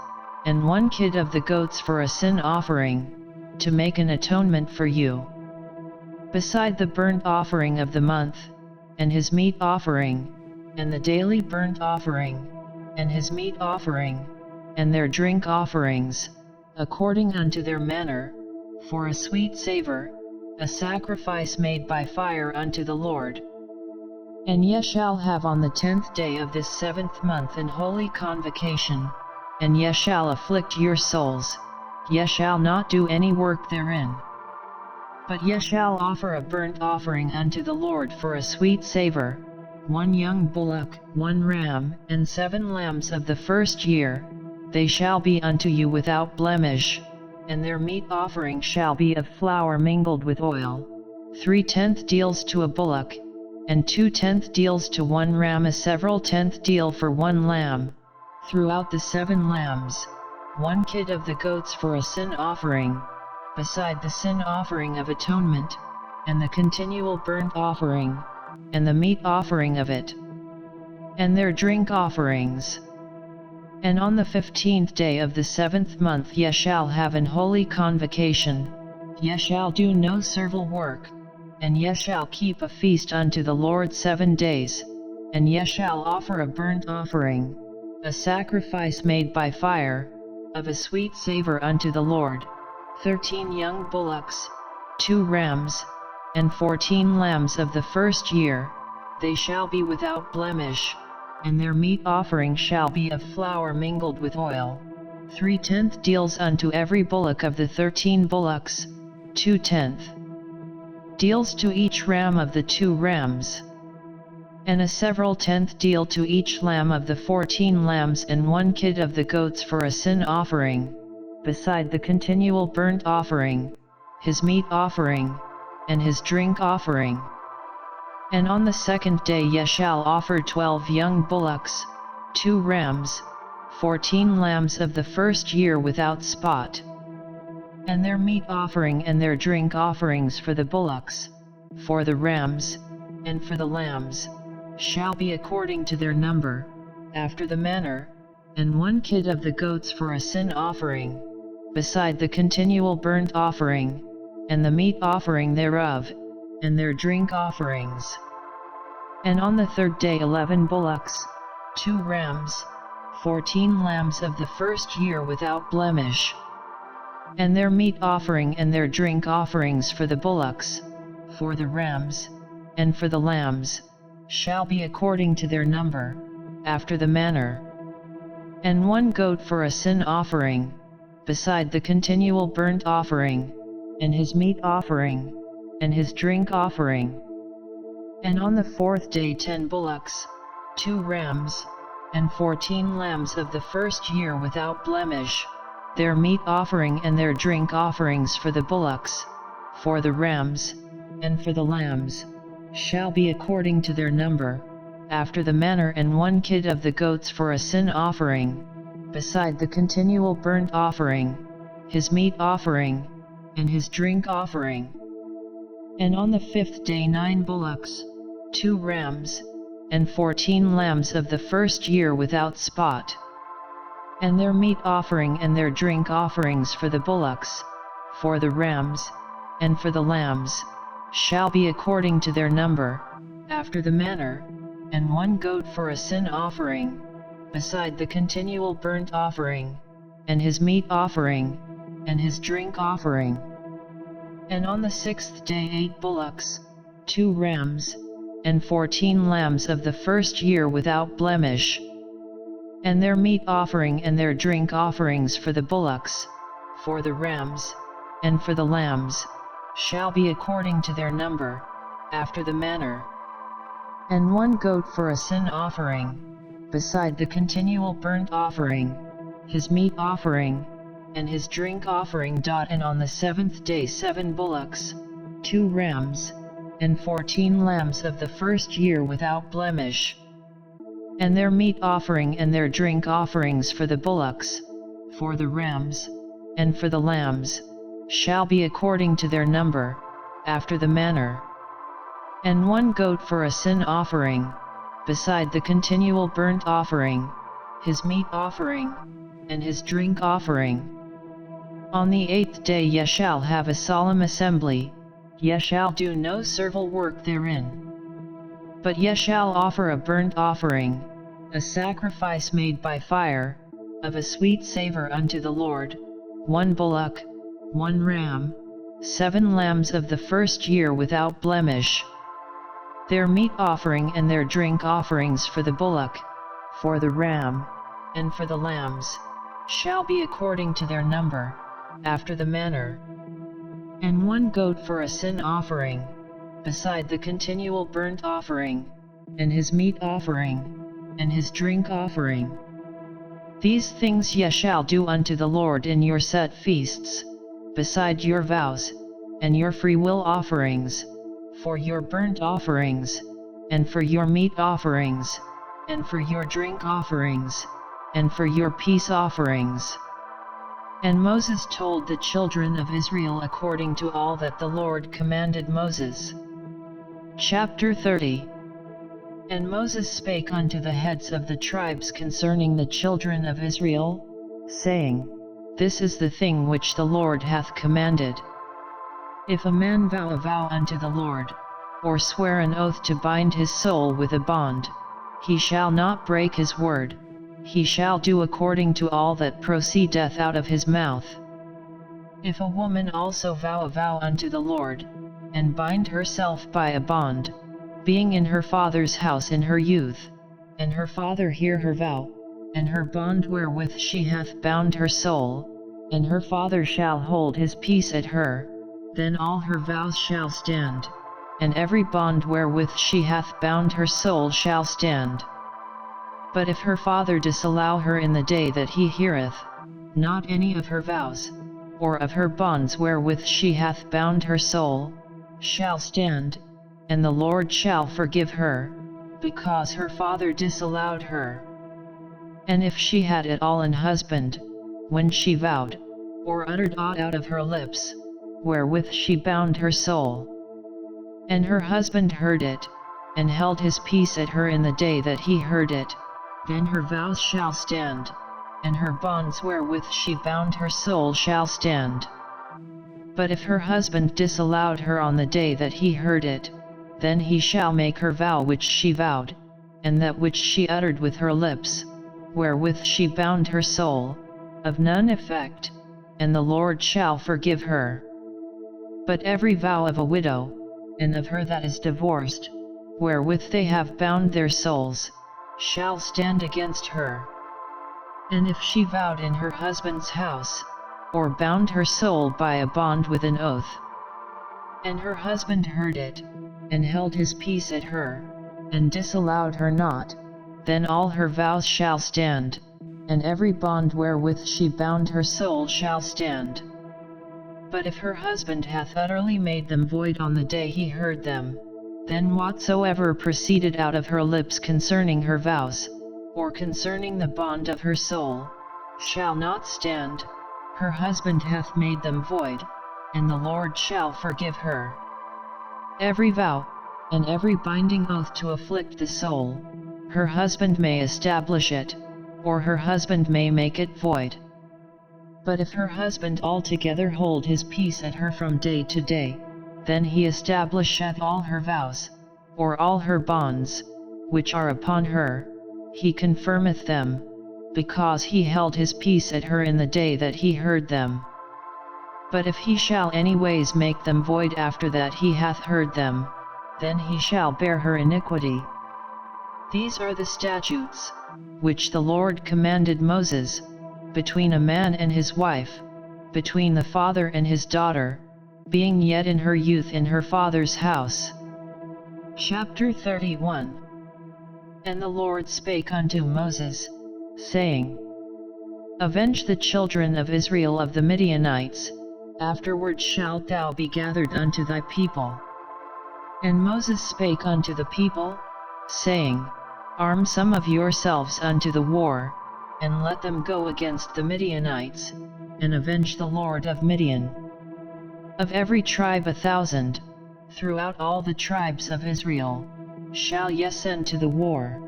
and 1 kid of the goats for a sin offering, to make an atonement for you. Beside the burnt offering of the month, and his meat offering, and the daily burnt offering, and his meat offering, and their drink offerings, according unto their manner, for a sweet savour, a sacrifice made by fire unto the Lord. And ye shall have on the 10th day of this 7th month an holy convocation, and ye shall afflict your souls, ye shall not do any work therein. But ye shall offer a burnt offering unto the Lord for a sweet savour, 1 young bullock, 1 ram, and 7 lambs of the first year, they shall be unto you without blemish, and their meat offering shall be of flour mingled with oil, 3/10 deals to a bullock, and 2/10 deals to 1 ram, a several 10th deal for 1 lamb, throughout the 7 lambs, 1 kid of the goats for a sin offering, beside the sin offering of atonement, and the continual burnt offering, and the meat offering of it, and their drink offerings. And on the 15th day of the 7th month ye shall have an holy convocation, ye shall do no servile work, and ye shall keep a feast unto the Lord 7 days, and ye shall offer a burnt offering, a sacrifice made by fire, of a sweet savour unto the Lord, 13 young bullocks, 2 rams, and 14 lambs of the first year, they shall be without blemish, and their meat offering shall be of flour mingled with oil, 3/10 deals unto every bullock of the 13 bullocks, 2/10 deals to each ram of the 2 rams, and a several 10th deal to each lamb of the 14 lambs, and 1 kid of the goats for a sin offering, beside the continual burnt offering, his meat offering, and his drink offering. And on the 2nd day ye shall offer 12 young bullocks, 2 rams, 14 lambs of the first year without spot, and their meat offering and their drink offerings for the bullocks, for the rams, and for the lambs, shall be according to their number, after the manner, and 1 kid of the goats for a sin offering, beside the continual burnt offering, and the meat offering thereof, and their drink offerings. And on the 3rd day 11 bullocks, 2 rams, 14 lambs of the first year without blemish, and their meat offering and their drink offerings for the bullocks, for the rams, and for the lambs, shall be according to their number, after the manner. And 1 goat for a sin offering, beside the continual burnt offering, and his meat offering, and his drink offering. And on the 4th day 10 bullocks, 2 rams, and 14 lambs of the first year without blemish, their meat offering and their drink offerings for the bullocks, for the rams, and for the lambs, shall be according to their number, after the manner, and 1 kid of the goats for a sin offering, beside the continual burnt offering, his meat offering, and his drink offering. And on the 5th day 9 bullocks, 2 rams, and 14 lambs of the first year without spot, and their meat offering and their drink offerings for the bullocks, for the rams, and for the lambs, shall be according to their number, after the manner, and 1 goat for a sin offering, beside the continual burnt offering, and his meat offering, and his drink offering. And on the 6th day 8 bullocks, 2 rams, and 14 lambs of the first year without blemish, and their meat offering and their drink offerings for the bullocks, for the rams, and for the lambs, shall be according to their number, after the manner. and 1 goat for a sin offering, beside the continual burnt offering, his meat offering, and his drink offering. And on the 7th day 7 bullocks, 2 rams, and 14 lambs of the first year without blemish. And their meat offering and their drink offerings for the bullocks, for the rams, and for the lambs, shall be according to their number, after the manner. And 1 goat for a sin offering, beside the continual burnt offering, his meat offering, and his drink offering. On the 8th day ye shall have a solemn assembly, ye shall do no servile work therein. But ye shall offer a burnt offering, a sacrifice made by fire, of a sweet savour unto the Lord, 1 bullock, 1 ram, 7 lambs of the first year without blemish. Their meat offering and their drink offerings for the bullock, for the ram, and for the lambs, shall be according to their number, after the manner. And 1 goat for a sin offering, beside the continual burnt offering, and his meat offering, and his drink offering. These things ye shall do unto the Lord in your set feasts, beside your vows, and your freewill offerings, for your burnt offerings, and for your meat offerings, and for your drink offerings, and for your peace offerings. And Moses told the children of Israel according to all that the Lord commanded Moses. Chapter 30. And Moses spake unto the heads of the tribes concerning the children of Israel, saying, This is the thing which the Lord hath commanded. If a man vow a vow unto the Lord, or swear an oath to bind his soul with a bond, he shall not break his word, he shall do according to all that proceedeth out of his mouth. If a woman also vow a vow unto the Lord, and bind herself by a bond, being in her father's house in her youth, and her father hear her vow, and her bond wherewith she hath bound her soul, and her father shall hold his peace at her, then all her vows shall stand, and every bond wherewith she hath bound her soul shall stand. But if her father disallow her in the day that he heareth, not any of her vows, or of her bonds wherewith she hath bound her soul, shall stand, and the Lord shall forgive her, because her father disallowed her. And if she had at all an husband, when she vowed, or uttered aught out of her lips, wherewith she bound her soul, and her husband heard it, and held his peace at her in the day that he heard it, then her vows shall stand, and her bonds wherewith she bound her soul shall stand. But if her husband disallowed her on the day that he heard it, then he shall make her vow which she vowed, and that which she uttered with her lips, wherewith she bound her soul, of none effect, and the Lord shall forgive her. But every vow of a widow, and of her that is divorced, wherewith they have bound their souls, shall stand against her. And if she vowed in her husband's house, or bound her soul by a bond with an oath, and her husband heard it, and held his peace at her, and disallowed her not, then all her vows shall stand, and every bond wherewith she bound her soul shall stand. But if her husband hath utterly made them void on the day he heard them, then whatsoever proceeded out of her lips concerning her vows, or concerning the bond of her soul, shall not stand, her husband hath made them void, and the Lord shall forgive her. Every vow, and every binding oath to afflict the soul, her husband may establish it, or her husband may make it void. But if her husband altogether hold his peace at her from day to day, then he establisheth all her vows, or all her bonds, which are upon her, he confirmeth them, because he held his peace at her in the day that he heard them. But if he shall anyways make them void after that he hath heard them, then he shall bear her iniquity. These are the statutes, which the Lord commanded Moses, between a man and his wife, between the father and his daughter, being yet in her youth in her father's house. Chapter 31. And the Lord spake unto Moses, saying, Avenge the children of Israel of the Midianites, afterward shalt thou be gathered unto thy people. And Moses spake unto the people, saying, Arm some of yourselves unto the war, and let them go against the Midianites, and avenge the Lord of Midian. Of every tribe 1,000, throughout all the tribes of Israel, shall ye send to the war.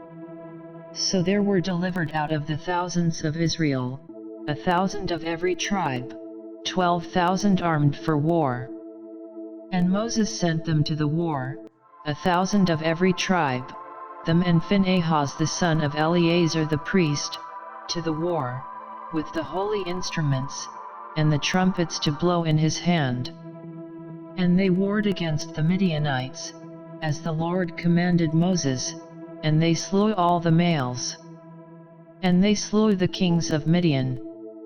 So there were delivered out of the thousands of Israel, 1,000 of every tribe, 12,000 armed for war. And Moses sent them to the war, 1,000 of every tribe, them and Phinehas the son of Eleazar the priest, to the war, with the holy instruments, and the trumpets to blow in his hand. And they warred against the Midianites, as the Lord commanded Moses, and they slew all the males. And they slew the kings of Midian,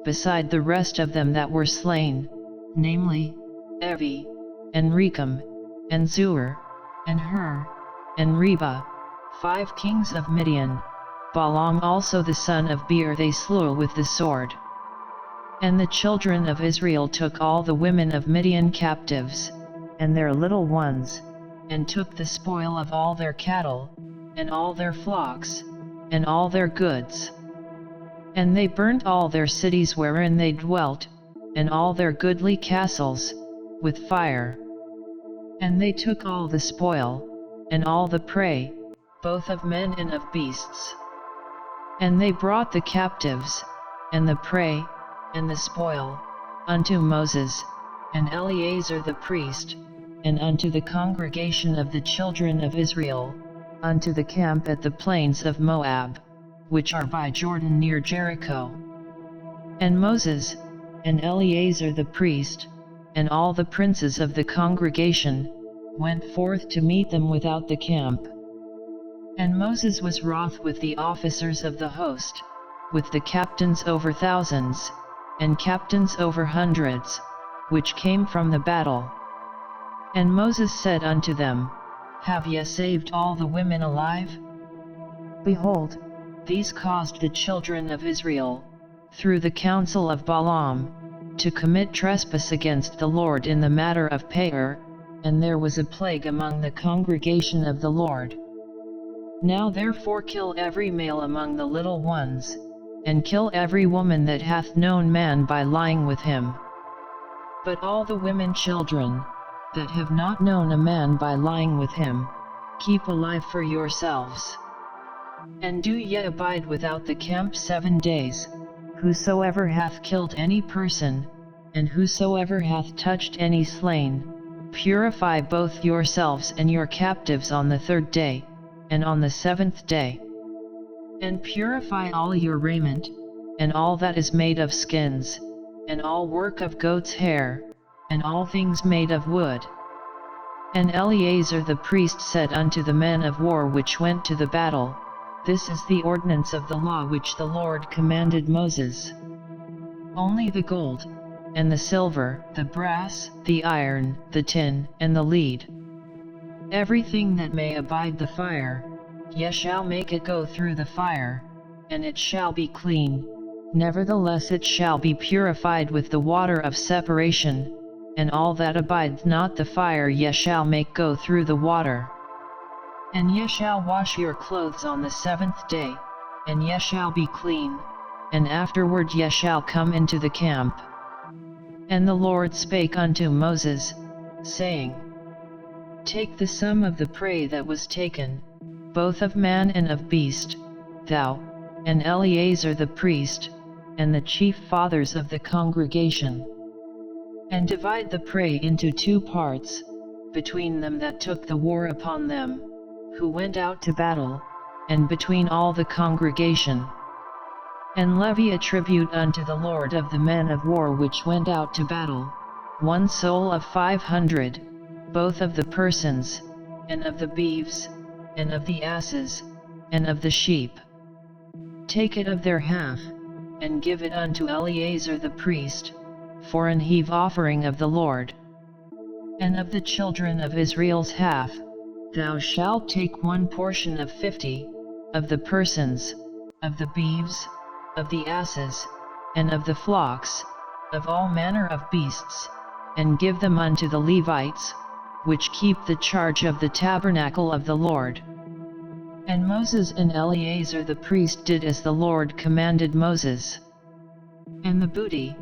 beside the rest of them that were slain, namely, Evi, and Rechem, and Zur, and Hur, and Reba, 5 kings of Midian. Balaam also the son of Beer they slew with the sword. And the children of Israel took all the women of Midian captives, and their little ones, and took the spoil of all their cattle, and all their flocks, and all their goods. And they burnt all their cities wherein they dwelt, and all their goodly castles, with fire. And they took all the spoil, and all the prey, both of men and of beasts. And they brought the captives, and the prey, and the spoil, unto Moses, and Eleazar the priest, and unto the congregation of the children of Israel, unto the camp at the plains of Moab, which are by Jordan near Jericho. And Moses, and Eleazar the priest, and all the princes of the congregation, went forth to meet them without the camp. And Moses was wroth with the officers of the host, with the captains over thousands, and captains over hundreds, which came from the battle. And Moses said unto them, Have ye saved all the women alive? Behold, these caused the children of Israel, through the counsel of Balaam, to commit trespass against the Lord in the matter of Peor, and there was a plague among the congregation of the Lord. Now therefore kill every male among the little ones, and kill every woman that hath known man by lying with him. But all the women children, that have not known a man by lying with him, keep alive for yourselves. And do ye abide without the camp 7 days, whosoever hath killed any person, and whosoever hath touched any slain, purify both yourselves and your captives on the 3rd day, and on the 7th day. And purify all your raiment, and all that is made of skins, and all work of goat's hair, and all things made of wood. And Eleazar the priest said unto the men of war which went to the battle, This is the ordinance of the law which the Lord commanded Moses. Only the gold, and the silver, the brass, the iron, the tin, and the lead, everything that may abide the fire, ye shall make it go through the fire, and it shall be clean. Nevertheless it shall be purified with the water of separation, and all that abides not the fire ye shall make go through the water. And ye shall wash your clothes on the 7th day, and ye shall be clean, and afterward ye shall come into the camp. And the Lord spake unto Moses, saying, Take the sum of the prey that was taken, both of man and of beast, thou, and Eleazar the priest, and the chief fathers of the congregation. And divide the prey into 2 parts, between them that took the war upon them, who went out to battle, and between all the congregation. And levy a tribute unto the Lord of the men of war which went out to battle, 1 soul of 500, both of the persons, and of the beeves, and of the asses, and of the sheep. Take it of their half, and give it unto Eleazar the priest, for an heave offering of the Lord. And of the children of Israel's half, Thou shalt take one portion of 50, of the persons, of the beeves, of the asses, and of the flocks, of all manner of beasts, and give them unto the Levites, which keep the charge of the tabernacle of the Lord. And Moses and Eleazar the priest did as the Lord commanded Moses. And the booty,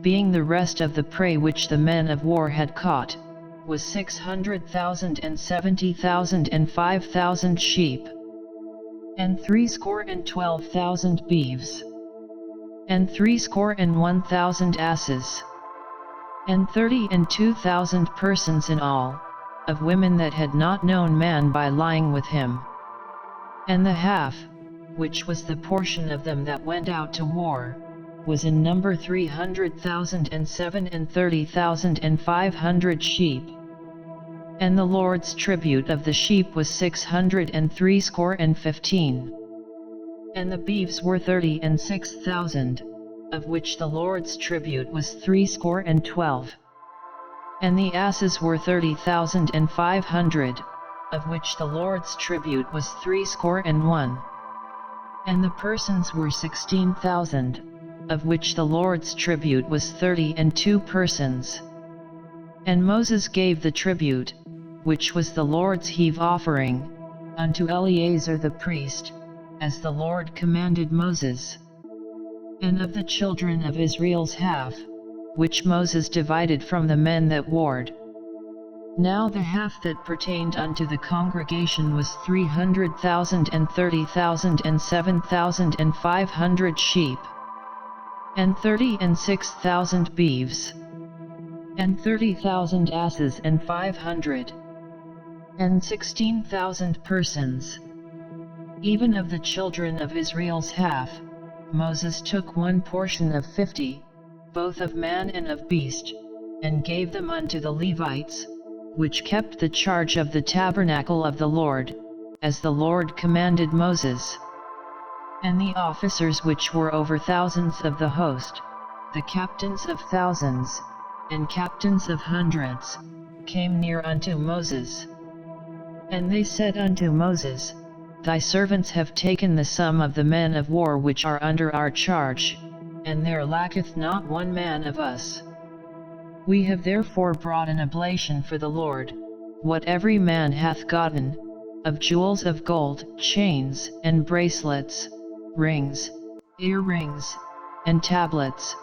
being the rest of the prey which the men of war had caught, was 600,000 and 70,000 and 5,000 sheep, and 612,000 beeves, and 61,000 asses, and 32,000 persons in all, of women that had not known man by lying with him. And the half, which was the portion of them that went out to war, was in number 300,000 and 37,000 and 500 sheep. And the Lord's tribute of the sheep was 615. And the beeves were 36,000, of which the Lord's tribute was 312. And the asses were 30,500, of which the Lord's tribute was 301. And the persons were 16,000, of which the Lord's tribute was 32 persons. And Moses gave the tribute, which was the Lord's heave offering, unto Eleazar the priest, as the Lord commanded Moses. And of the children of Israel's half, which Moses divided from the men that warred. Now the half that pertained unto the congregation was 300,000 and 30,000 and 7,500 sheep, and 36,000 beeves, and 30,000 asses and 500, and 16,000 persons. Even of the children of Israel's half, Moses took one portion of 50, both of man and of beast, and gave them unto the Levites, which kept the charge of the tabernacle of the Lord, as the Lord commanded Moses. And the officers which were over thousands of the host, the captains of thousands, and captains of hundreds, came near unto Moses. And they said unto Moses, Thy servants have taken the sum of the men of war which are under our charge, and there lacketh not one man of us. We have therefore brought an oblation for the Lord, what every man hath gotten, of jewels of gold, chains, and bracelets, rings, earrings, and tablets,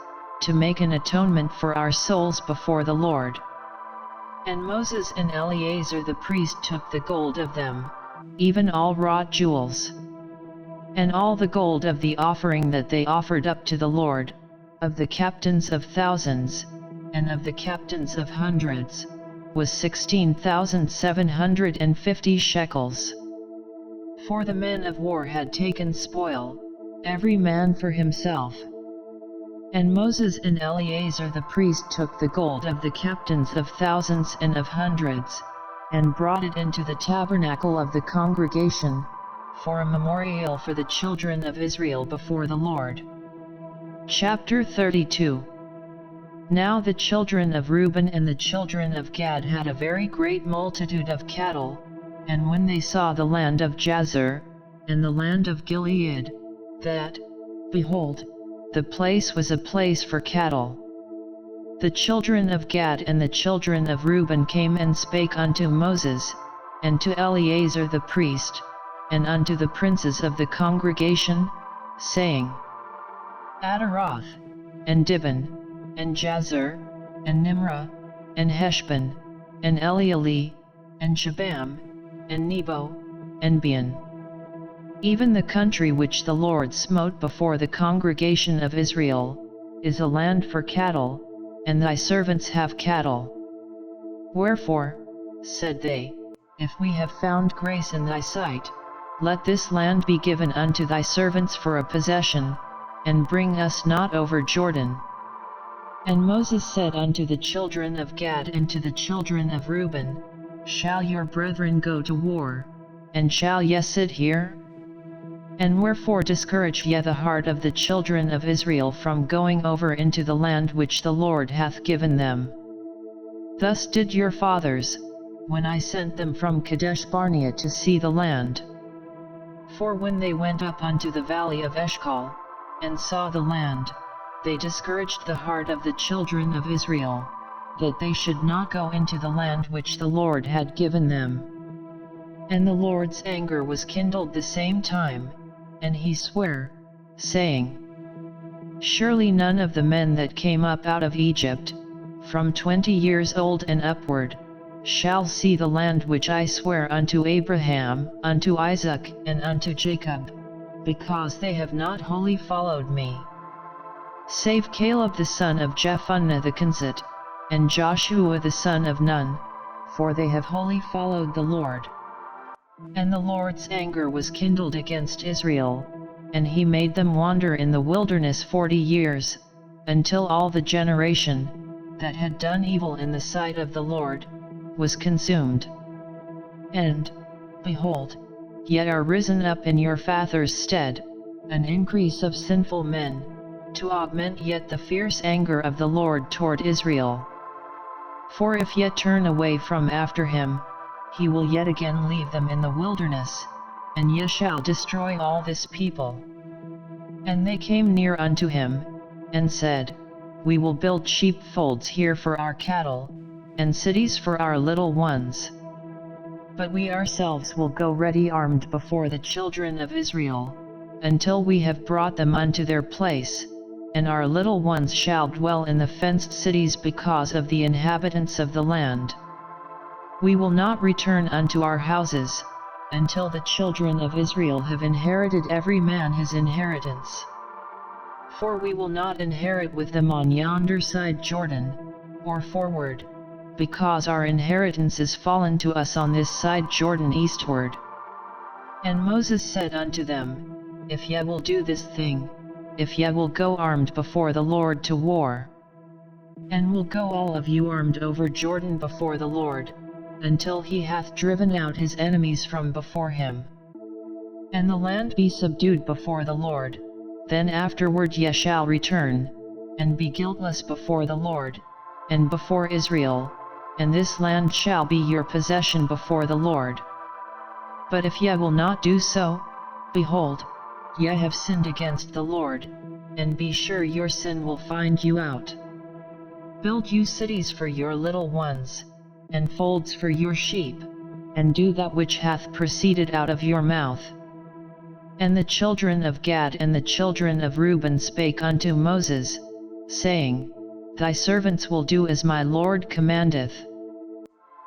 to make an atonement for our souls before the Lord. And Moses and Eleazar the priest took the gold of them, even all wrought jewels, and all the gold of the offering that they offered up to the Lord, of the captains of thousands, and of the captains of hundreds, was 16,750 shekels. For the men of war had taken spoil, every man for himself. And Moses and Eleazar the priest took the gold of the captains of thousands and of hundreds, and brought it into the tabernacle of the congregation, for a memorial for the children of Israel before the Lord. Chapter 32. Now the children of Reuben and the children of Gad had a very great multitude of cattle, and when they saw the land of Jazer, and the land of Gilead, that, behold, the place was a place for cattle. The children of Gad and the children of Reuben came and spake unto Moses, and to Eleazar the priest, and unto the princes of the congregation, saying, Adaroth, and Dibon, and Jazer, and Nimrah, and Heshbon, and Elealeh, and Shebam, and Nebo, and Beon. Even the country which the Lord smote before the congregation of Israel, is a land for cattle, and thy servants have cattle. Wherefore, said they, if we have found grace in thy sight, let this land be given unto thy servants for a possession, and bring us not over Jordan. And Moses said unto the children of Gad and to the children of Reuben, Shall your brethren go to war, and shall ye sit here? And wherefore discourage ye the heart of the children of Israel from going over into the land which the Lord hath given them? Thus did your fathers, when I sent them from Kadesh Barnea to see the land. For when they went up unto the valley of Eshcol, and saw the land, they discouraged the heart of the children of Israel, that they should not go into the land which the Lord had given them. And the Lord's anger was kindled the same time, and he sware, saying, Surely none of the men that came up out of Egypt, from 20 years old and upward, shall see the land which I swear unto Abraham, unto Isaac, and unto Jacob, because they have not wholly followed me. Save Caleb the son of Jephunneh the Kenizzite, and Joshua the son of Nun, for they have wholly followed the Lord. And the Lord's anger was kindled against Israel, and he made them wander in the wilderness 40 years, until all the generation that had done evil in the sight of the Lord was consumed. And, behold, yet are risen up in your fathers' stead an increase of sinful men, to augment yet the fierce anger of the Lord toward Israel. For if yet turn away from after him, he will yet again leave them in the wilderness, and ye shall destroy all this people. And they came near unto him, and said, We will build sheepfolds here for our cattle, and cities for our little ones. But we ourselves will go ready armed before the children of Israel, until we have brought them unto their place, and our little ones shall dwell in the fenced cities because of the inhabitants of the land. We will not return unto our houses, until the children of Israel have inherited every man his inheritance. For we will not inherit with them on yonder side Jordan, or forward, because our inheritance is fallen to us on this side Jordan eastward. And Moses said unto them, If ye will do this thing, if ye will go armed before the Lord to war, and will go all of you armed over Jordan before the Lord, until he hath driven out his enemies from before him, and the land be subdued before the Lord, then afterward ye shall return, and be guiltless before the Lord, and before Israel, and this land shall be your possession before the Lord. But if ye will not do so, behold, ye have sinned against the Lord, and be sure your sin will find you out. Build you cities for your little ones, and folds for your sheep, and do that which hath proceeded out of your mouth. And the children of Gad and the children of Reuben spake unto Moses, saying, Thy servants will do as my Lord commandeth.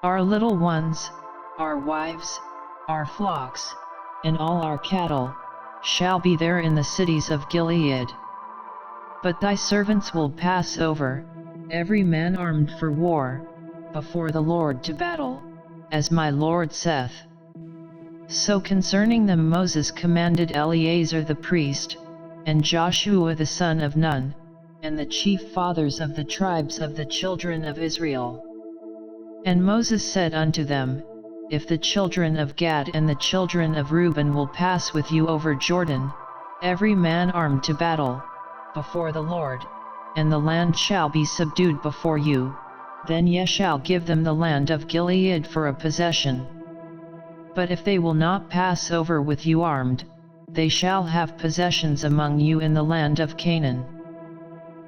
Our little ones, our wives, our flocks, and all our cattle, shall be there in the cities of Gilead. But thy servants will pass over, every man armed for war, before the Lord to battle, as my Lord saith. So concerning them Moses commanded Eleazar the priest, and Joshua the son of Nun, and the chief fathers of the tribes of the children of Israel. And Moses said unto them, If the children of Gad and the children of Reuben will pass with you over Jordan, every man armed to battle, before the Lord, and the land shall be subdued before you, then ye shall give them the land of Gilead for a possession. But if they will not pass over with you armed, they shall have possessions among you in the land of Canaan.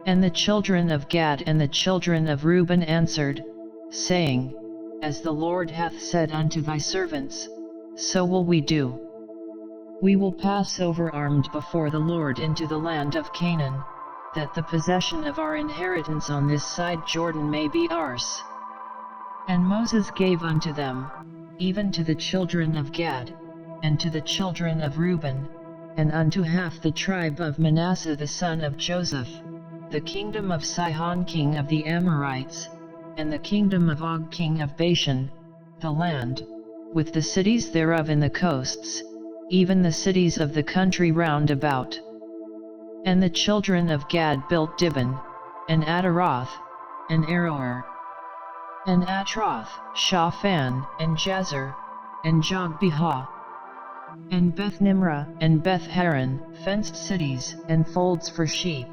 And the children of Gad and the children of Reuben answered, saying, As the Lord hath said unto thy servants, so will we do. We will pass over armed before the Lord into the land of Canaan, that the possession of our inheritance on this side Jordan may be ours. And Moses gave unto them, even to the children of Gad, and to the children of Reuben, and unto half the tribe of Manasseh the son of Joseph, the kingdom of Sihon king of the Amorites, and the kingdom of Og king of Bashan, the land, with the cities thereof in the coasts, even the cities of the country round about. And the children of Gad built Dibon, and Ataroth, and Aroer, and Atroth, Shaphan, and Jazer, and Jogbehah, and Beth-Nimrah, and Beth-Haran, fenced cities, and folds for sheep.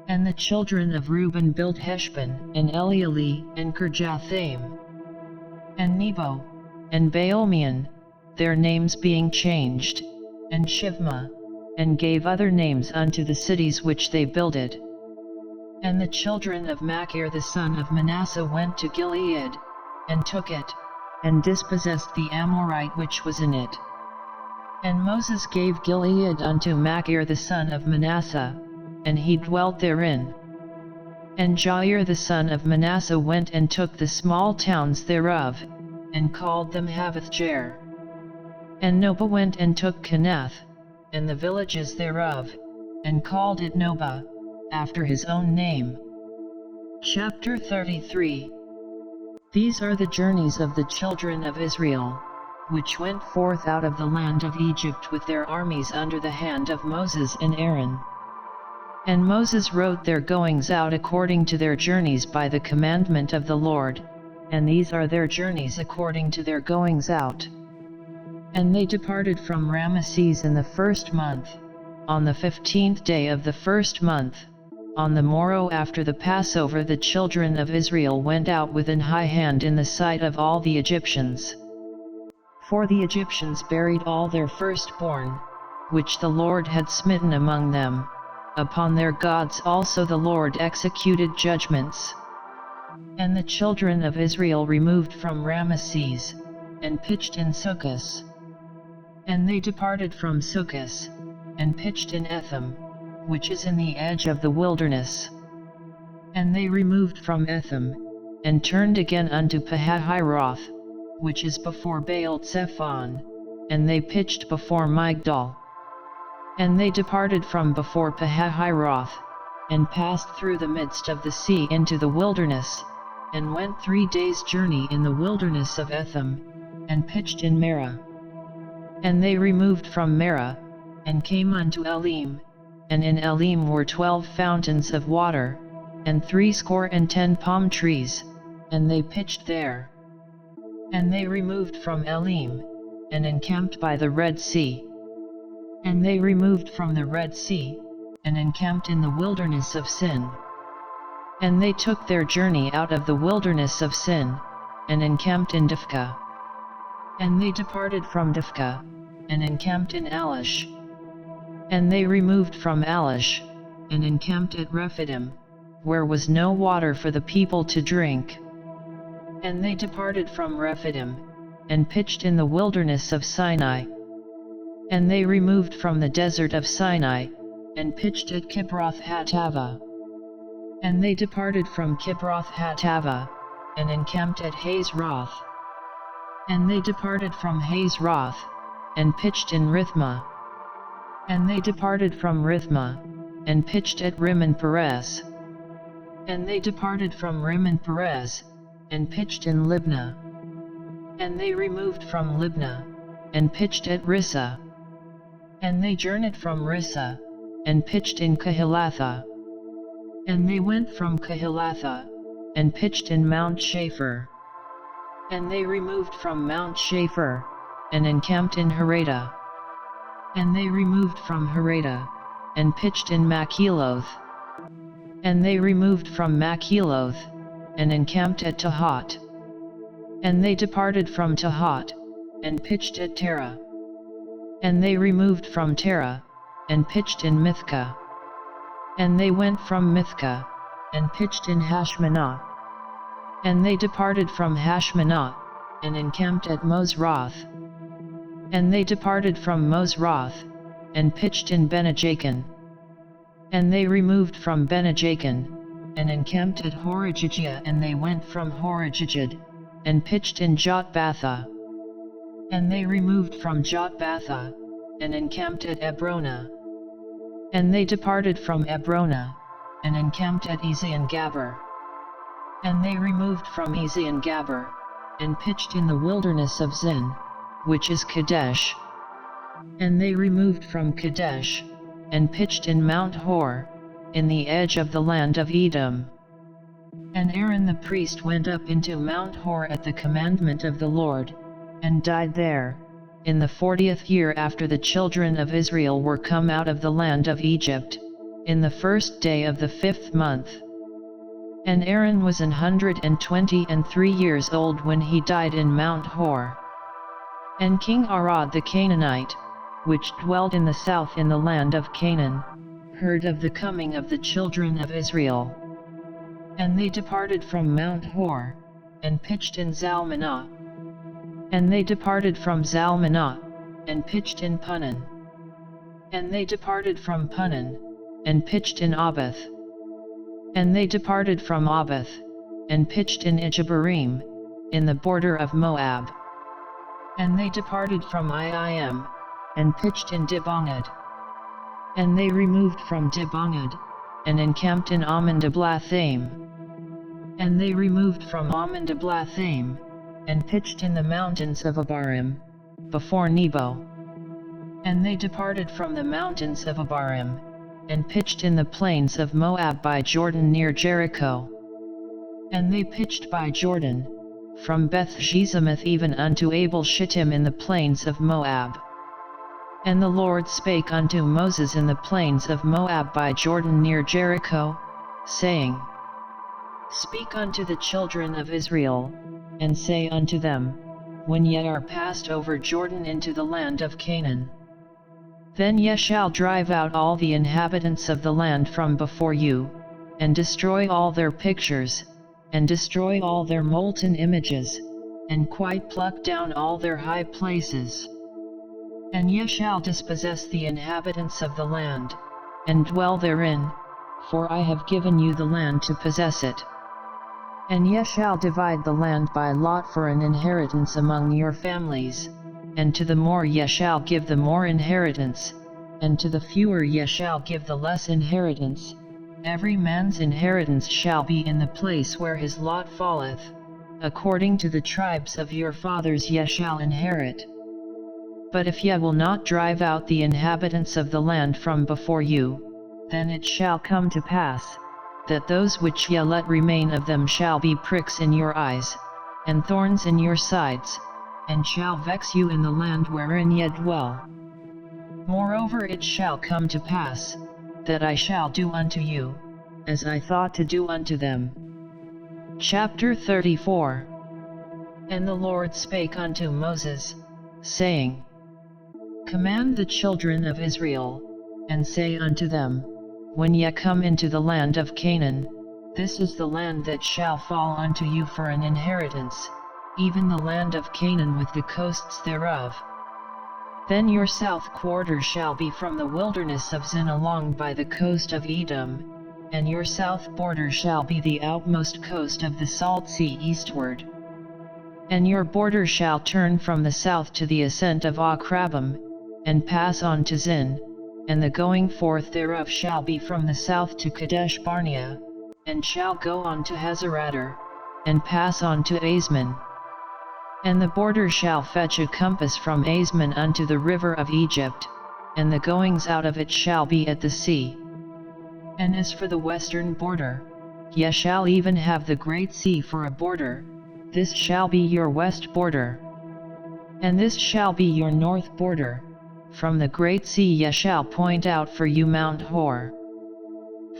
And the children of Reuben built Heshbon, and Elealeh, and Kirjathaim. and Nebo, and Baal-meon, their names being changed, and Shivma, and gave other names unto the cities which they builded. And the children of Machir the son of Manasseh went to Gilead, and took it, and dispossessed the Amorite which was in it. And Moses gave Gilead unto Machir the son of Manasseh, and he dwelt therein. And Jair the son of Manasseh went and took the small towns thereof, and called them Havoth-jair. And Nobah went and took Kenath, and the villages thereof, and called it Nobah, after his own name. Chapter 33. These are the journeys of the children of Israel, which went forth out of the land of Egypt with their armies under the hand of Moses and Aaron. And Moses wrote their goings out according to their journeys by the commandment of the Lord, and these are their journeys according to their goings out. And they departed from Ramesses in the 1st month, on the 15th day of the 1st month. On the morrow after the Passover the children of Israel went out with an high hand in the sight of all the Egyptians. For the Egyptians buried all their firstborn, which the Lord had smitten among them. Upon their gods also the Lord executed judgments. And the children of Israel removed from Ramesses, and pitched in Succos. And they departed from Succos, and pitched in Etham, which is in the edge of the wilderness. And they removed from Etham, and turned again unto Pahahiroth, which is before Baal-Zephon, and they pitched before Migdol. And they departed from before Pahahiroth, and passed through the midst of the sea into the wilderness, and went 3 days' journey in the wilderness of Etham, and pitched in Marah. And they removed from Marah, and came unto Elim, and in Elim were 12 fountains of water, and 70 palm trees, and they pitched there. And they removed from Elim, and encamped by the Red Sea. And they removed from the Red Sea, and encamped in the wilderness of Sin. And they took their journey out of the wilderness of Sin, and encamped in Dophkah. And they departed from Dophkah, and encamped in Alish. And they removed from Alish, and encamped at Rephidim, where was no water for the people to drink. And they departed from Rephidim, and pitched in the wilderness of Sinai. And they removed from the desert of Sinai, and pitched at Kibroth-Hattaavah. And they departed from Kibroth-Hattaavah, and encamped at Hazeroth. And they departed from Hazeroth, and pitched in Rithmah. And they departed from Rithmah, and pitched at Rimmon-Perez. And they departed from Rimmon-Perez, and pitched in Libnah. And they removed from Libnah, and pitched at Rissah. And they journeyed from Rissah, and pitched in Kehilathah. And they went from Kehilathah, and pitched in Mount Shapher. And they removed from Mount Shapher, and encamped in Harada. And they removed from Harada, and pitched in Makheloth. And they removed from Makheloth, and encamped at Tahat. And they departed from Tahat, and pitched at Terah. And they removed from Terah, and pitched in Mithkah. And they went from Mithkah, and pitched in Hashmanah. And they departed from Hashmanah, and encamped at Mosroth. And they departed from Mosroth, and pitched in Benajacan. And they removed from Benajacan, and encamped at Horajijah. And they went from Horajijah, and pitched in Jotbathah. And they removed from Jotbathah, and encamped at Ebrona. And they departed from Ebrona, and encamped at Ezion-Gaber. And they removed from Ezion-Gaber, and pitched in the wilderness of Zin, which is Kadesh. And they removed from Kadesh, and pitched in Mount Hor, in the edge of the land of Edom. And Aaron the priest went up into Mount Hor at the commandment of the Lord, and died there, in the 40th year after the children of Israel were come out of the land of Egypt, in the 1st day of the 5th month. And Aaron was 123 years old when he died in Mount Hor. And King Arad the Canaanite, which dwelt in the south in the land of Canaan, heard of the coming of the children of Israel. And they departed from Mount Hor, and pitched in Zalmanah. And they departed from Zalmanah, and pitched in Punon. And they departed from Punon, and pitched in Abath. And they departed from Abath, and pitched in Ijebarim, in the border of Moab. And they departed from Iim, and pitched in Dibongad. And they removed from Dibongad, and encamped in Ammon-diblathaim. And they removed from Ammon-diblathaim, and pitched in the mountains of Abarim, before Nebo. And they departed from the mountains of Abarim, and pitched in the plains of Moab by Jordan near Jericho. And they pitched by Jordan, from Beth-Shezemoth even unto Abel-Shittim in the plains of Moab. And the Lord spake unto Moses in the plains of Moab by Jordan near Jericho, saying, Speak unto the children of Israel, and say unto them, When ye are passed over Jordan into the land of Canaan, then ye shall drive out all the inhabitants of the land from before you, and destroy all their pictures, and destroy all their molten images, and quite pluck down all their high places. And ye shall dispossess the inhabitants of the land, and dwell therein, for I have given you the land to possess it. And ye shall divide the land by lot for an inheritance among your families, and to the more ye shall give the more inheritance, and to the fewer ye shall give the less inheritance. Every man's inheritance shall be in the place where his lot falleth, according to the tribes of your fathers ye shall inherit. But if ye will not drive out the inhabitants of the land from before you, then it shall come to pass, that those which ye let remain of them shall be pricks in your eyes, and thorns in your sides, and shall vex you in the land wherein ye dwell. Moreover it shall come to pass, that I shall do unto you, as I thought to do unto them. Chapter 34. And the Lord spake unto Moses, saying, Command the children of Israel, and say unto them, When ye come into the land of Canaan, this is the land that shall fall unto you for an inheritance, even the land of Canaan with the coasts thereof. Then your south quarter shall be from the wilderness of Zin along by the coast of Edom, and your south border shall be the outmost coast of the salt sea eastward. And your border shall turn from the south to the ascent of Akrabim, and pass on to Zin, and the going forth thereof shall be from the south to Kadesh Barnea, and shall go on to Hazeradar, and pass on to Asman. And the border shall fetch a compass from Asman unto the river of Egypt, and the goings out of it shall be at the sea. And as for the western border, ye shall even have the great sea for a border, this shall be your west border. And this shall be your north border, from the great sea ye shall point out for you Mount Hor.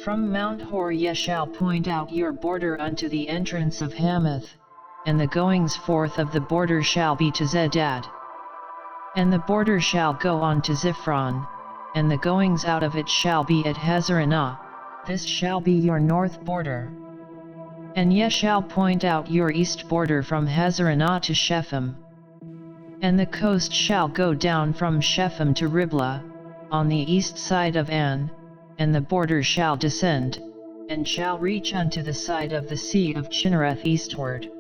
From Mount Hor ye shall point out your border unto the entrance of Hamath, and the goings forth of the border shall be to Zedad. And the border shall go on to Ziphron, and the goings out of it shall be at Hazaranah, this shall be your north border. And ye shall point out your east border from Hazaranah to Shephem. And the coast shall go down from Shephem to Riblah, on the east side of An, and the border shall descend, and shall reach unto the side of the sea of Chinnereth eastward.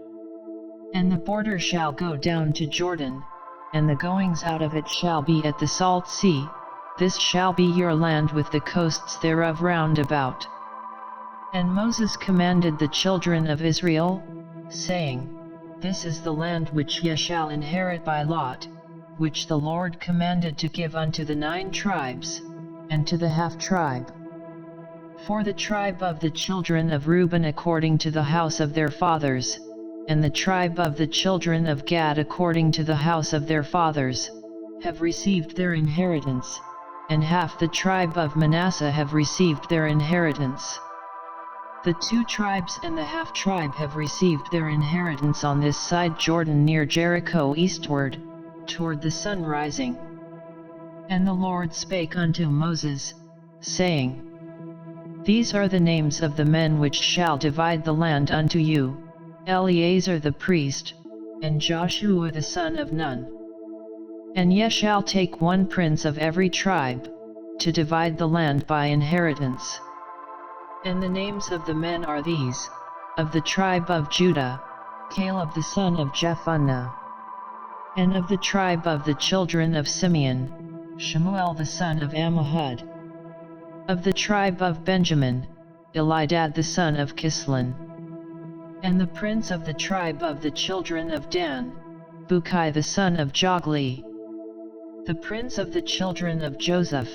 And the border shall go down to Jordan, and the goings out of it shall be at the salt sea, this shall be your land with the coasts thereof round about. And Moses commanded the children of Israel, saying, This is the land which ye shall inherit by lot, which the Lord commanded to give unto the 9 tribes, and to the half-tribe. For the tribe of the children of Reuben according to the house of their fathers, and the tribe of the children of Gad according to the house of their fathers, have received their inheritance, and half the tribe of Manasseh have received their inheritance. The 2 tribes and the half-tribe have received their inheritance on this side Jordan near Jericho eastward, toward the sun rising. And the Lord spake unto Moses, saying, These are the names of the men which shall divide the land unto you, Eleazar the priest, and Joshua the son of Nun. And ye shall take 1 prince of every tribe, to divide the land by inheritance. And the names of the men are these: of the tribe of Judah, Caleb the son of Jephunneh. And of the tribe of the children of Simeon, Shemuel the son of Ammihud. Of the tribe of Benjamin, Elidad the son of Kislon. And the prince of the tribe of the children of Dan, Bukai the son of Jogli. The prince of the children of Joseph,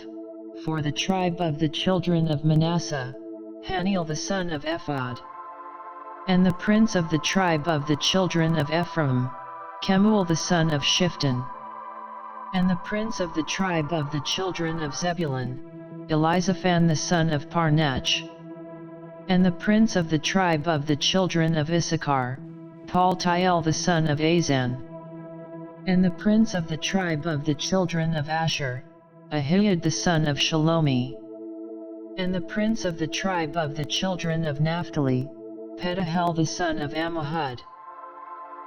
for the tribe of the children of Manasseh, Haniel the son of Ephod. And the prince of the tribe of the children of Ephraim, Kemuel the son of Shifton. And the prince of the tribe of the children of Zebulun, Elizaphan the son of Parnach. And the prince of the tribe of the children of Issachar, Paltiel the son of Azan. And the prince of the tribe of the children of Asher, Ahiud the son of Shalomi. And the prince of the tribe of the children of Naphtali, Pedahel the son of Ammihud.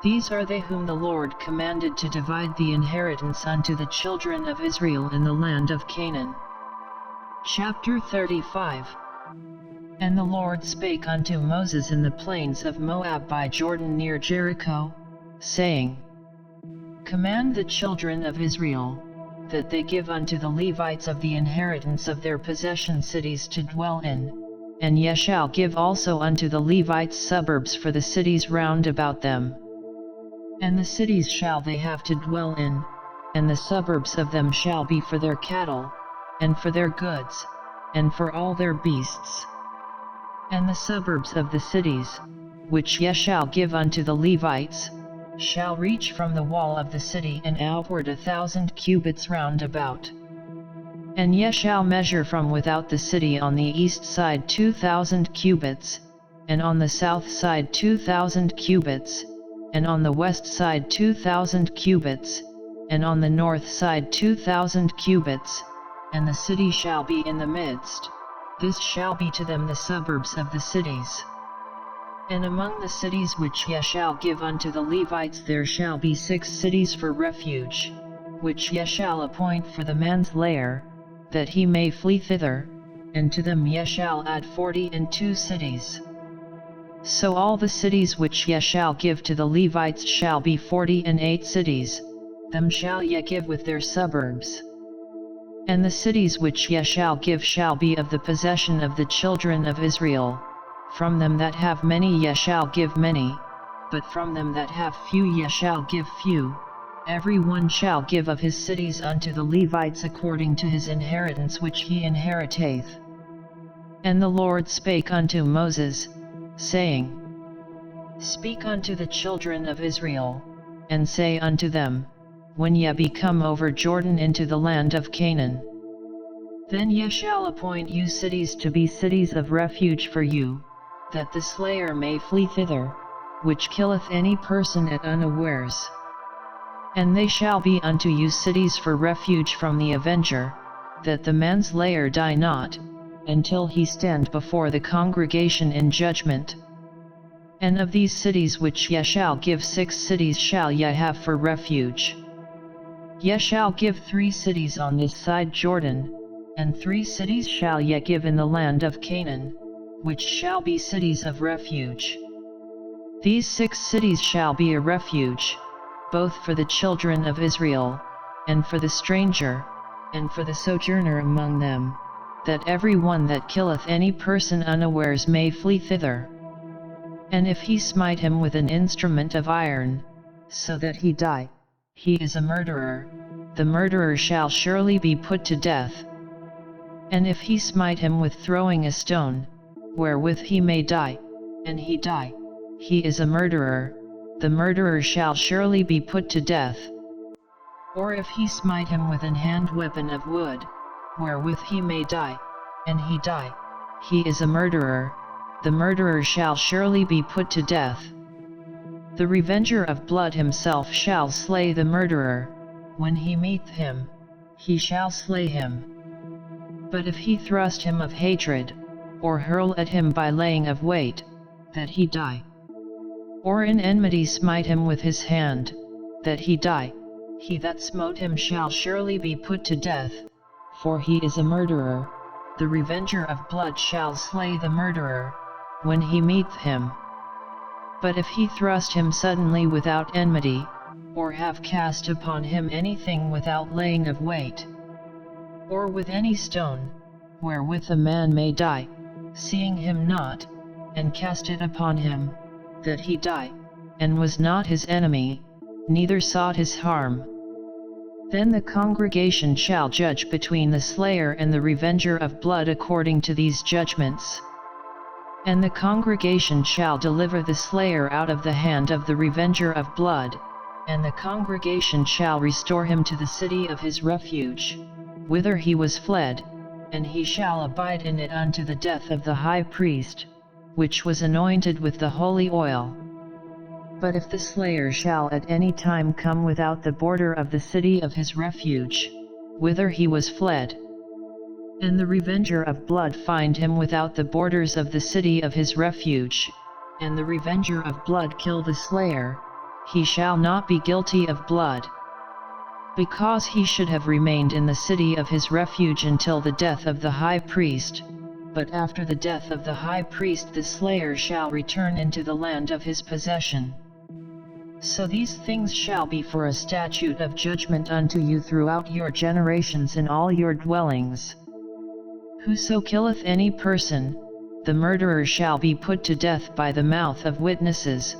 These are they whom the Lord commanded to divide the inheritance unto the children of Israel in the land of Canaan. Chapter 35. And the Lord spake unto Moses in the plains of Moab by Jordan near Jericho, saying, Command the children of Israel, that they give unto the Levites of the inheritance of their possession cities to dwell in, and ye shall give also unto the Levites suburbs for the cities round about them. And the cities shall they have to dwell in, and the suburbs of them shall be for their cattle, and for their goods, and for all their beasts. And the suburbs of the cities, which ye shall give unto the Levites, shall reach from the wall of the city and outward 1,000 cubits round about. And ye shall measure from without the city on the east side 2,000 cubits, and on the south side 2,000 cubits, and on the west side 2,000 cubits, and on the north side 2,000 cubits, and the city shall be in the midst. This shall be to them the suburbs of the cities. And among the cities which ye shall give unto the Levites there shall be 6 cities for refuge, which ye shall appoint for the man's lair, that he may flee thither, and to them ye shall add 42 cities. So all the cities which ye shall give to the Levites shall be 48 cities, them shall ye give with their suburbs. And the cities which ye shall give shall be of the possession of the children of Israel. From them that have many ye shall give many, but from them that have few ye shall give few. Every one shall give of his cities unto the Levites according to his inheritance which he inheriteth. And the Lord spake unto Moses, saying, Speak unto the children of Israel, and say unto them, When ye be come over Jordan into the land of Canaan, then ye shall appoint you cities to be cities of refuge for you, that the slayer may flee thither, which killeth any person at unawares. And they shall be unto you cities for refuge from the avenger, that the manslayer die not, until he stand before the congregation in judgment. And of these cities which ye shall give 6 cities shall ye have for refuge. Ye shall give 3 cities on this side Jordan, and 3 cities shall ye give in the land of Canaan, which shall be cities of refuge. These 6 cities shall be a refuge, both for the children of Israel, and for the stranger, and for the sojourner among them, that every one that killeth any person unawares may flee thither. And if he smite him with an instrument of iron, so that he die, he is a murderer, the murderer shall surely be put to death. And if he smite him with throwing a stone, wherewith he may die, and he die, he is a murderer, the murderer shall surely be put to death. Or if he smite him with an hand weapon of wood, wherewith he may die, and he die, he is a murderer, the murderer shall surely be put to death. The revenger of blood himself shall slay the murderer, when he meeteth him, he shall slay him. But if he thrust him of hatred, or hurl at him by laying of weight, that he die, or in enmity smite him with his hand, that he die, he that smote him shall surely be put to death, for he is a murderer. The revenger of blood shall slay the murderer, when he meeteth him. But if he thrust him suddenly without enmity, or have cast upon him anything without laying of weight, or with any stone, wherewith a man may die, seeing him not, and cast it upon him, that he die, and was not his enemy, neither sought his harm, then the congregation shall judge between the slayer and the revenger of blood according to these judgments. And the congregation shall deliver the slayer out of the hand of the revenger of blood, and the congregation shall restore him to the city of his refuge, whither he was fled, and he shall abide in it unto the death of the high priest, which was anointed with the holy oil. But if the slayer shall at any time come without the border of the city of his refuge, whither he was fled, and the revenger of blood find him without the borders of the city of his refuge, and the revenger of blood kill the slayer, he shall not be guilty of blood, because he should have remained in the city of his refuge until the death of the high priest. But after the death of the high priest the slayer shall return into the land of his possession. So these things shall be for a statute of judgment unto you throughout your generations in all your dwellings. Whoso killeth any person, the murderer shall be put to death by the mouth of witnesses,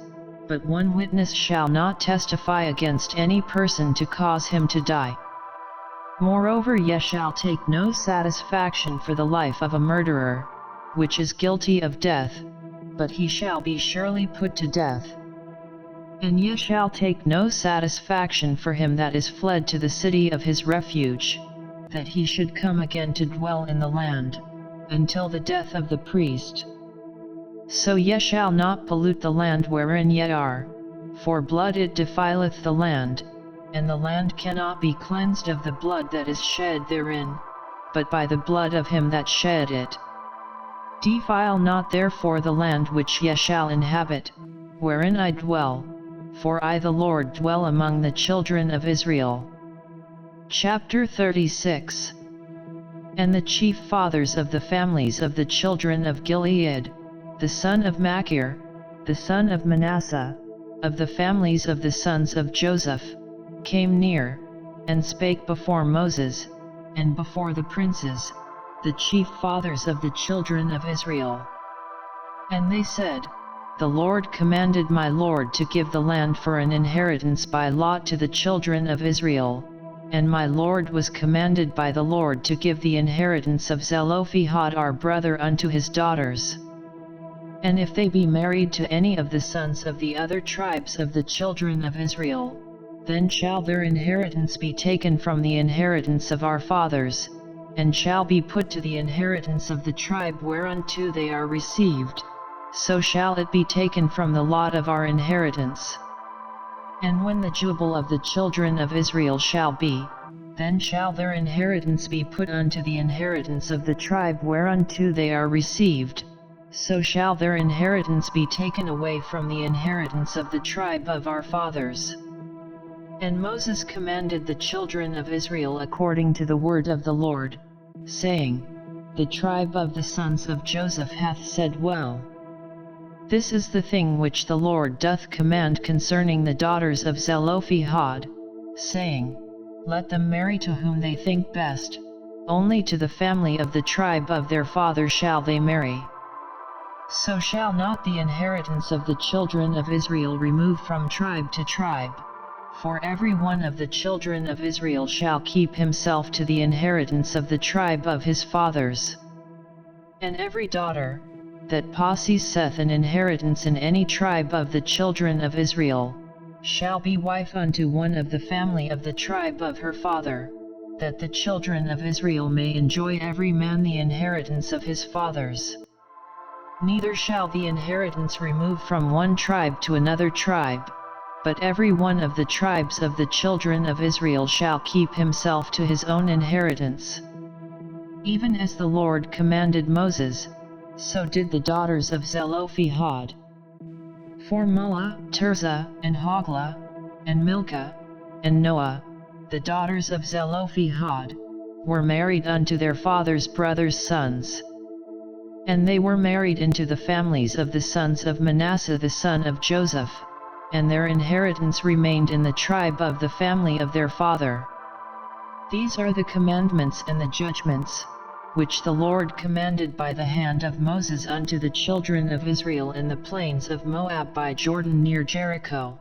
but one witness shall not testify against any person to cause him to die. Moreover, ye shall take no satisfaction for the life of a murderer, which is guilty of death, but he shall be surely put to death. And ye shall take no satisfaction for him that is fled to the city of his refuge, that he should come again to dwell in the land, until the death of the priest. So ye shall not pollute the land wherein ye are, for blood it defileth the land, and the land cannot be cleansed of the blood that is shed therein, but by the blood of him that shed it. Defile not therefore the land which ye shall inhabit, wherein I dwell, for I the Lord dwell among the children of Israel. Chapter 36. And the chief fathers of the families of the children of Gilead, the son of Machir, the son of Manasseh, of the families of the sons of Joseph, came near, and spake before Moses, and before the princes, the chief fathers of the children of Israel. And they said, The Lord commanded my Lord to give the land for an inheritance by lot to the children of Israel, and my Lord was commanded by the Lord to give the inheritance of Zelophehad our brother unto his daughters. And if they be married to any of the sons of the other tribes of the children of Israel, then shall their inheritance be taken from the inheritance of our fathers, and shall be put to the inheritance of the tribe whereunto they are received, so shall it be taken from the lot of our inheritance. And when the jubile of the children of Israel shall be, then shall their inheritance be put unto the inheritance of the tribe whereunto they are received, so shall their inheritance be taken away from the inheritance of the tribe of our fathers. And Moses commanded the children of Israel according to the word of the Lord, saying, The tribe of the sons of Joseph hath said well. This is the thing which the Lord doth command concerning the daughters of Zelophehad, saying, Let them marry to whom they think best, only to the family of the tribe of their father shall they marry. So shall not the inheritance of the children of Israel remove from tribe to tribe, for every one of the children of Israel shall keep himself to the inheritance of the tribe of his fathers. And every daughter, that possesseth an inheritance in any tribe of the children of Israel, shall be wife unto one of the family of the tribe of her father, that the children of Israel may enjoy every man the inheritance of his fathers. Neither shall the inheritance remove from one tribe to another tribe, but every one of the tribes of the children of Israel shall keep himself to his own inheritance. Even as the Lord commanded Moses, so did the daughters of Zelophehad. For Mahlah, Tirzah, and Hoglah, and Milcah, and Noah, the daughters of Zelophehad, were married unto their father's brothers' sons. And they were married into the families of the sons of Manasseh the son of Joseph, and their inheritance remained in the tribe of the family of their father. These are the commandments and the judgments, which the Lord commanded by the hand of Moses unto the children of Israel in the plains of Moab by Jordan near Jericho.